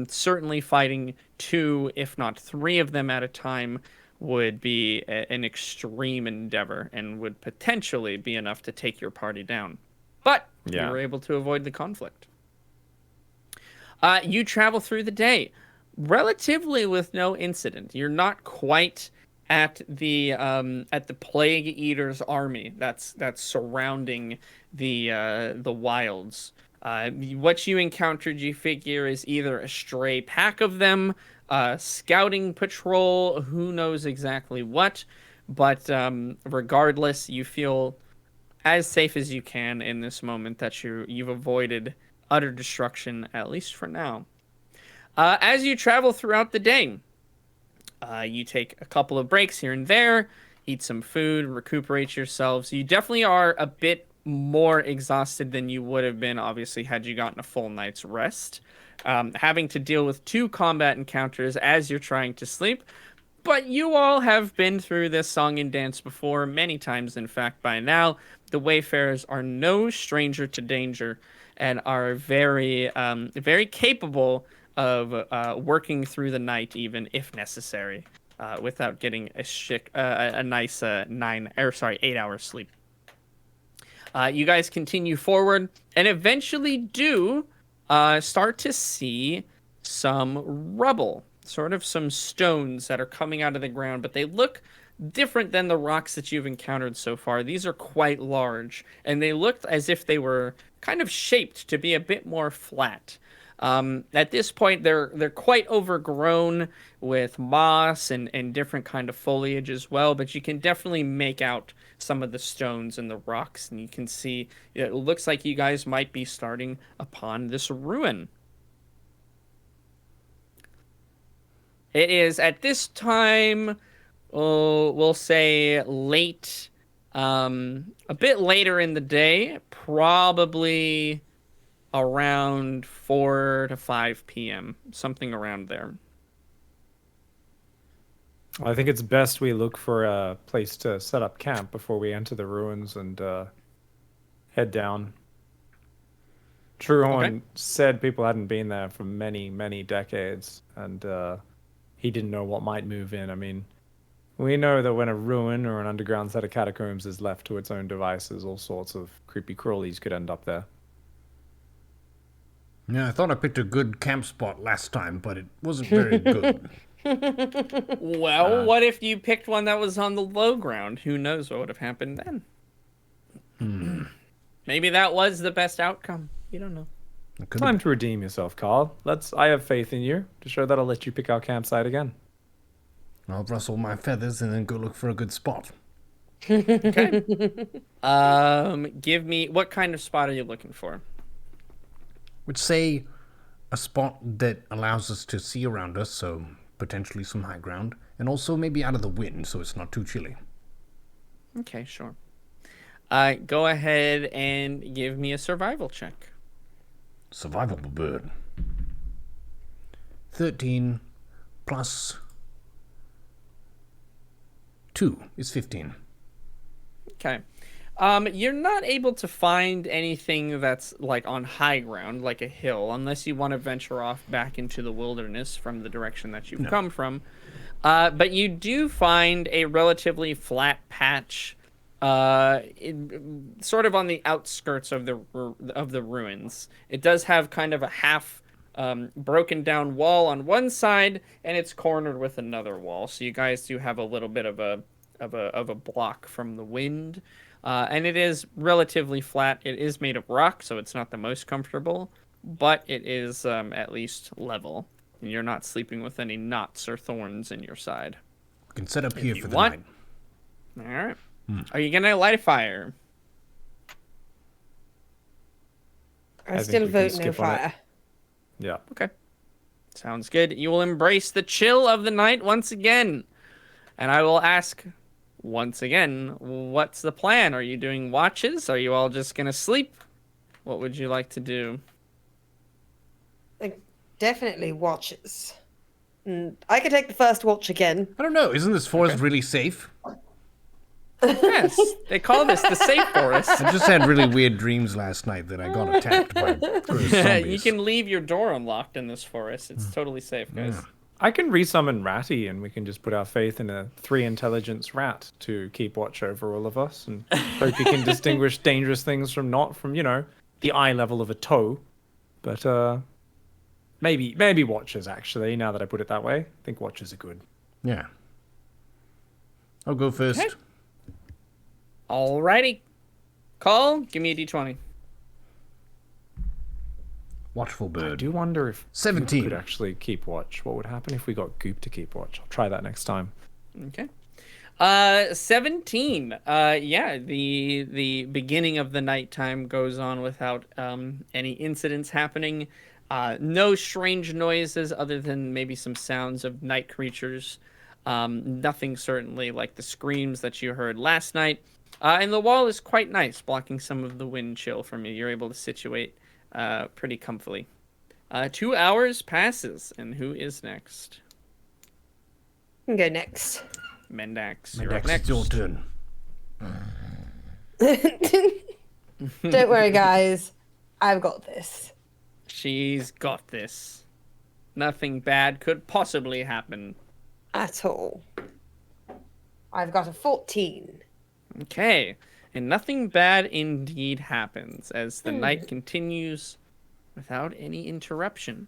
certainly fighting 2, if not 3 of them at a time would be an extreme endeavor and would potentially be enough to take your party down. But you were able to avoid the conflict. You travel through the day relatively with no incident. You're not quite at the plague eater's army that's surrounding the wilds. What you encountered, you figure, is either a stray pack of them, scouting patrol, who knows exactly what, but regardless, you feel as safe as you can in this moment that you've avoided utter destruction, at least for now. As you travel throughout the day, you take a couple of breaks here and there, eat some food, recuperate yourselves. You definitely are a bit more exhausted than you would have been, obviously, had you gotten a full night's rest. Having to deal with 2 combat encounters as you're trying to sleep. But you all have been through this song and dance before, many times, in fact, by now. The Wayfarers are no stranger to danger and are very, very capable of working through the night, even if necessary, without getting a nice 8-hour sleep. You guys continue forward and eventually do start to see some rubble, sort of some stones that are coming out of the ground, but they look different than the rocks that you've encountered so far. These are quite large, and they looked as if they were kind of shaped to be a bit more flat. At this point, they're quite overgrown with moss and different kind of foliage as well, but you can definitely make out some of the stones and the rocks, and you can see it looks like you guys might be starting upon this ruin. It is at this time, we'll say late, a bit later in the day, probably around 4 to 5 p.m., something around there.
I think it's best we look for a place to set up camp before we enter the ruins and head down. Truhorn said people hadn't been there for many, many decades, and he didn't know what might move in. I mean, we know that when a ruin or an underground set of catacombs is left to its own devices, all sorts of creepy crawlies could end up there.
Yeah, I thought I picked a good camp spot last time, but it wasn't very good.
Well, what if you picked one that was on the low ground? Who knows what would have happened then? Maybe that was the best outcome. You don't know.
Time to redeem yourself, Carl. I have faith in you. To show that, I'll let you pick our campsite again.
I'll rustle my feathers and then go look for a good spot.
Okay. Give me, what kind of spot are you looking for?
Would say a spot that allows us to see around us, so potentially some high ground, and also maybe out of the wind, so it's not too chilly.
Okay, sure. Go ahead and give me a survival check.
Survival bird. 13 plus 2 is 15.
Okay. You're not able to find anything that's like on high ground, like a hill, unless you want to venture off back into the wilderness from the direction that you've come from. But you do find a relatively flat patch, sort of on the outskirts of the ruins. It does have kind of a half broken down wall on one side, and it's cornered with another wall. So you guys do have a little bit of a block from the wind. And it is relatively flat. It is made of rock, so it's not the most comfortable, but it is at least level. And you're not sleeping with any knots or thorns in your side.
We can set up here for the night.
All right. Are you going to light a fire?
I still vote no fire.
Yeah.
Okay. Sounds good. You will embrace the chill of the night once again. And I will ask once again, what's the plan? Are you doing watches? Are you all just going to sleep? What would you like to do?
Like, definitely watches. I could take the first watch again.
I don't know. Isn't this forest really safe?
Yes, they call this the safe forest.
I just had really weird dreams last night that I got attacked by gross zombies.
You can leave your door unlocked in this forest. It's totally safe, guys.
I can resummon Ratty, and we can just put our faith in a 3 intelligence rat to keep watch over all of us, and hope he can distinguish dangerous things from not, from, you know, the eye level of a toe. But maybe watchers, actually, now that I put it that way. I think watchers are good.
Yeah. I'll go first.
Okay. Alrighty. Call. Give me a d20.
Watchful
I
bird.
do wonder if
17.
Goop could actually keep watch. What would happen if we got Goop to keep watch? I'll try that next time.
Okay. 17. Yeah, the beginning of the nighttime goes on without any incidents happening. No strange noises other than maybe some sounds of night creatures. Nothing certainly like the screams that you heard last night. And the wall is quite nice, blocking some of the wind chill from you. You're able to situate pretty comfortably. 2 hours passes, and who is next?
I can go next.
Mendax, you're up
Mendax,
next.
it's your turn.
Don't worry, guys. I've got this.
She's got this. Nothing bad could possibly happen.
At all. I've got a 14.
Okay, and nothing bad indeed happens as the night continues without any interruption.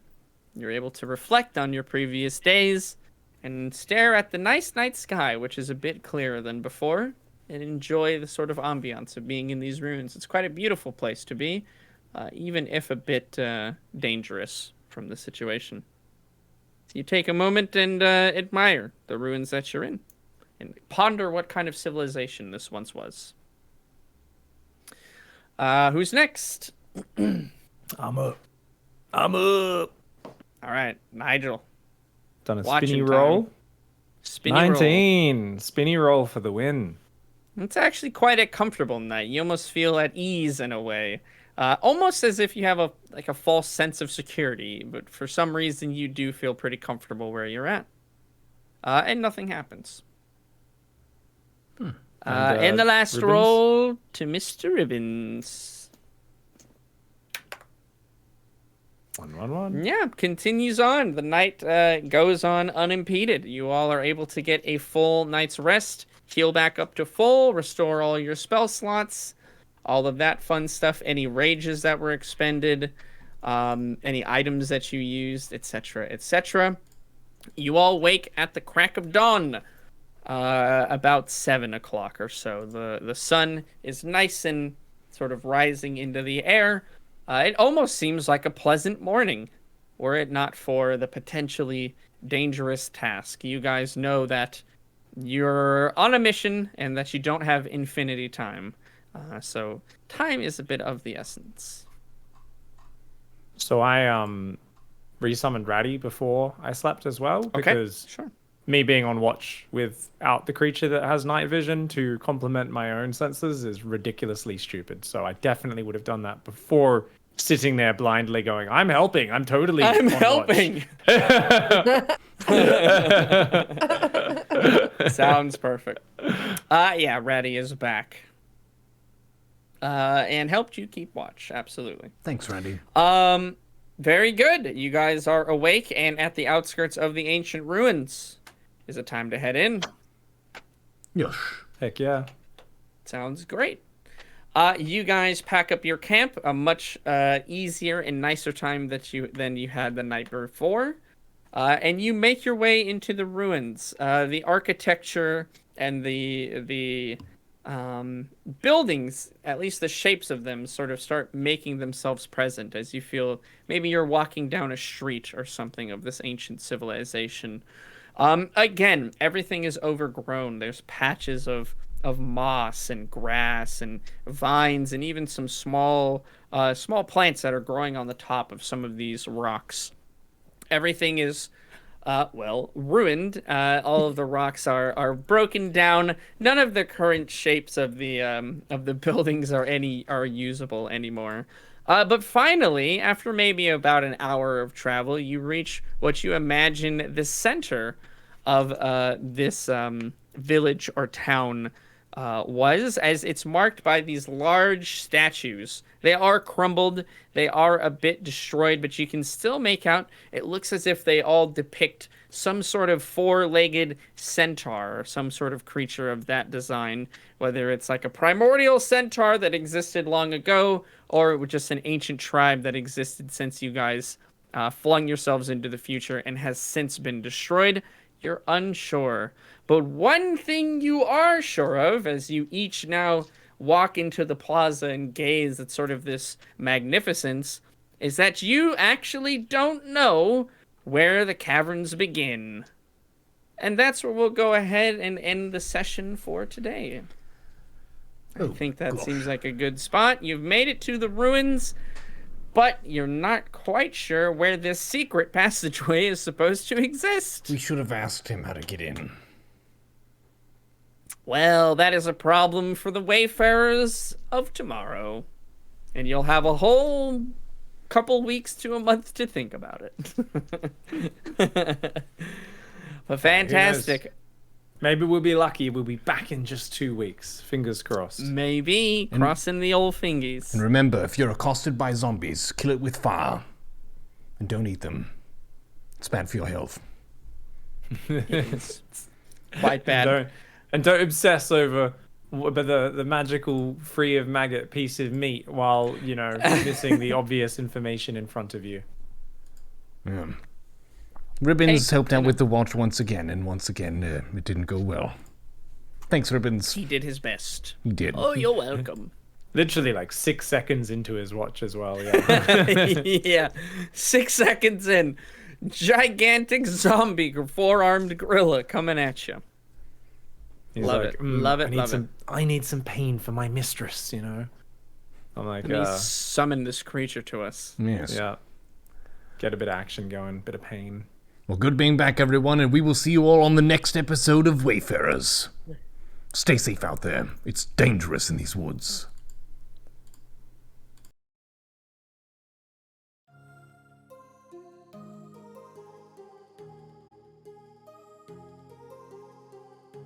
You're able to reflect on your previous days and stare at the nice night sky, which is a bit clearer than before, and enjoy the sort of ambiance of being in these ruins. It's quite a beautiful place to be, even if a bit dangerous from the situation. So you take a moment and admire the ruins that you're in, and ponder what kind of civilization this once was. Who's next?
I'm up. I'm up.
All right, Nigel.
Done a
Watching
spinny
time.
roll.
Spinny roll.
19. Spinny roll for the win.
It's actually quite a comfortable night. You almost feel at ease in a way. Almost as if you have a false sense of security, but for some reason you do feel pretty comfortable where you're at. And nothing happens. And the last
Ribbons?
roll to Mr. Ribbons.
111.
Yeah, continues on. The night goes on unimpeded. You all are able to get a full night's rest, heal back up to full, restore all your spell slots, all of that fun stuff, any rages that were expended, any items that you used, etc., etc. You all wake at the crack of dawn, about 7 o'clock or so. The sun is nice and sort of rising into the air. It almost seems like a pleasant morning, were it not for the potentially dangerous task. You guys know that you're on a mission and that you don't have infinity time. So time is a bit of the essence.
So I resummoned Ratty before I slept as well, because
Sure.
me being on watch without the creature that has night vision to complement my own senses is ridiculously stupid. So I definitely would have done that before sitting there blindly going, I'm helping. I'm totally
I'm
on watch."
helping. Sounds perfect. Yeah, Ratty is back. And helped you keep watch. Absolutely.
Thanks, Randy.
Very good. You guys are awake and at the outskirts of the ancient ruins. Is it time to head in?
Yes.
Heck yeah.
Sounds great. You guys pack up your camp a much easier and nicer time than you had the night before. And you make your way into the ruins. The architecture and the buildings, at least the shapes of them, sort of start making themselves present as you feel maybe you're walking down a street or something of this ancient civilization. Again, everything is overgrown. There's patches of moss and grass and vines and even some small plants that are growing on the top of some of these rocks. Everything is ruined. All of the rocks are broken down. None of the current shapes of the buildings are usable anymore. But finally, after maybe about an hour of travel, you reach what you imagine the center of this village or town was, as it's marked by these large statues. They are crumbled, they are a bit destroyed, but you can still make out it looks as if they all depict some sort of four-legged centaur or some sort of creature of that design, whether it's like a primordial centaur that existed long ago or just an ancient tribe that existed since you guys flung yourselves into the future and has since been destroyed. You're unsure. But one thing you are sure of, as you each now walk into the plaza and gaze at sort of this magnificence, is that you actually don't know where the caverns begin. And that's where we'll go ahead and end the session for today. I think that seems like a good spot. You've made it to the ruins, but you're not quite sure where this secret passageway is supposed to exist.
We should have asked him how to get in.
Well, that is a problem for the Wayfarers of tomorrow. And you'll have a whole couple weeks to a month to think about it. But fantastic.
Maybe we'll be lucky. We'll be back in just 2 weeks. Fingers crossed.
Maybe. Crossing the old fingies.
And remember, if you're accosted by zombies, kill it with fire. And don't eat them. It's bad for your health.
It's quite bad.
And don't obsess over the magical free of maggot piece of meat while, missing the obvious information in front of you.
Yeah. Ribbons helped out with the watch once again, and once again, it didn't go well. Thanks, Ribbons.
He did his best.
He did.
Oh, you're welcome.
Literally like 6 seconds into his watch as well, yeah.
Yeah. 6 seconds in. Gigantic zombie, 4-armed gorilla coming at you.
He's
Love
like,
it. Love it. Love it.
I need some pain for my mistress, I'm like,
And he summoned this creature to us.
Yes.
yeah. Get a bit of action going, bit of pain.
Well, good being back, everyone, and we will see you all on the next episode of Wayfarers. Stay safe out there. It's dangerous in these woods.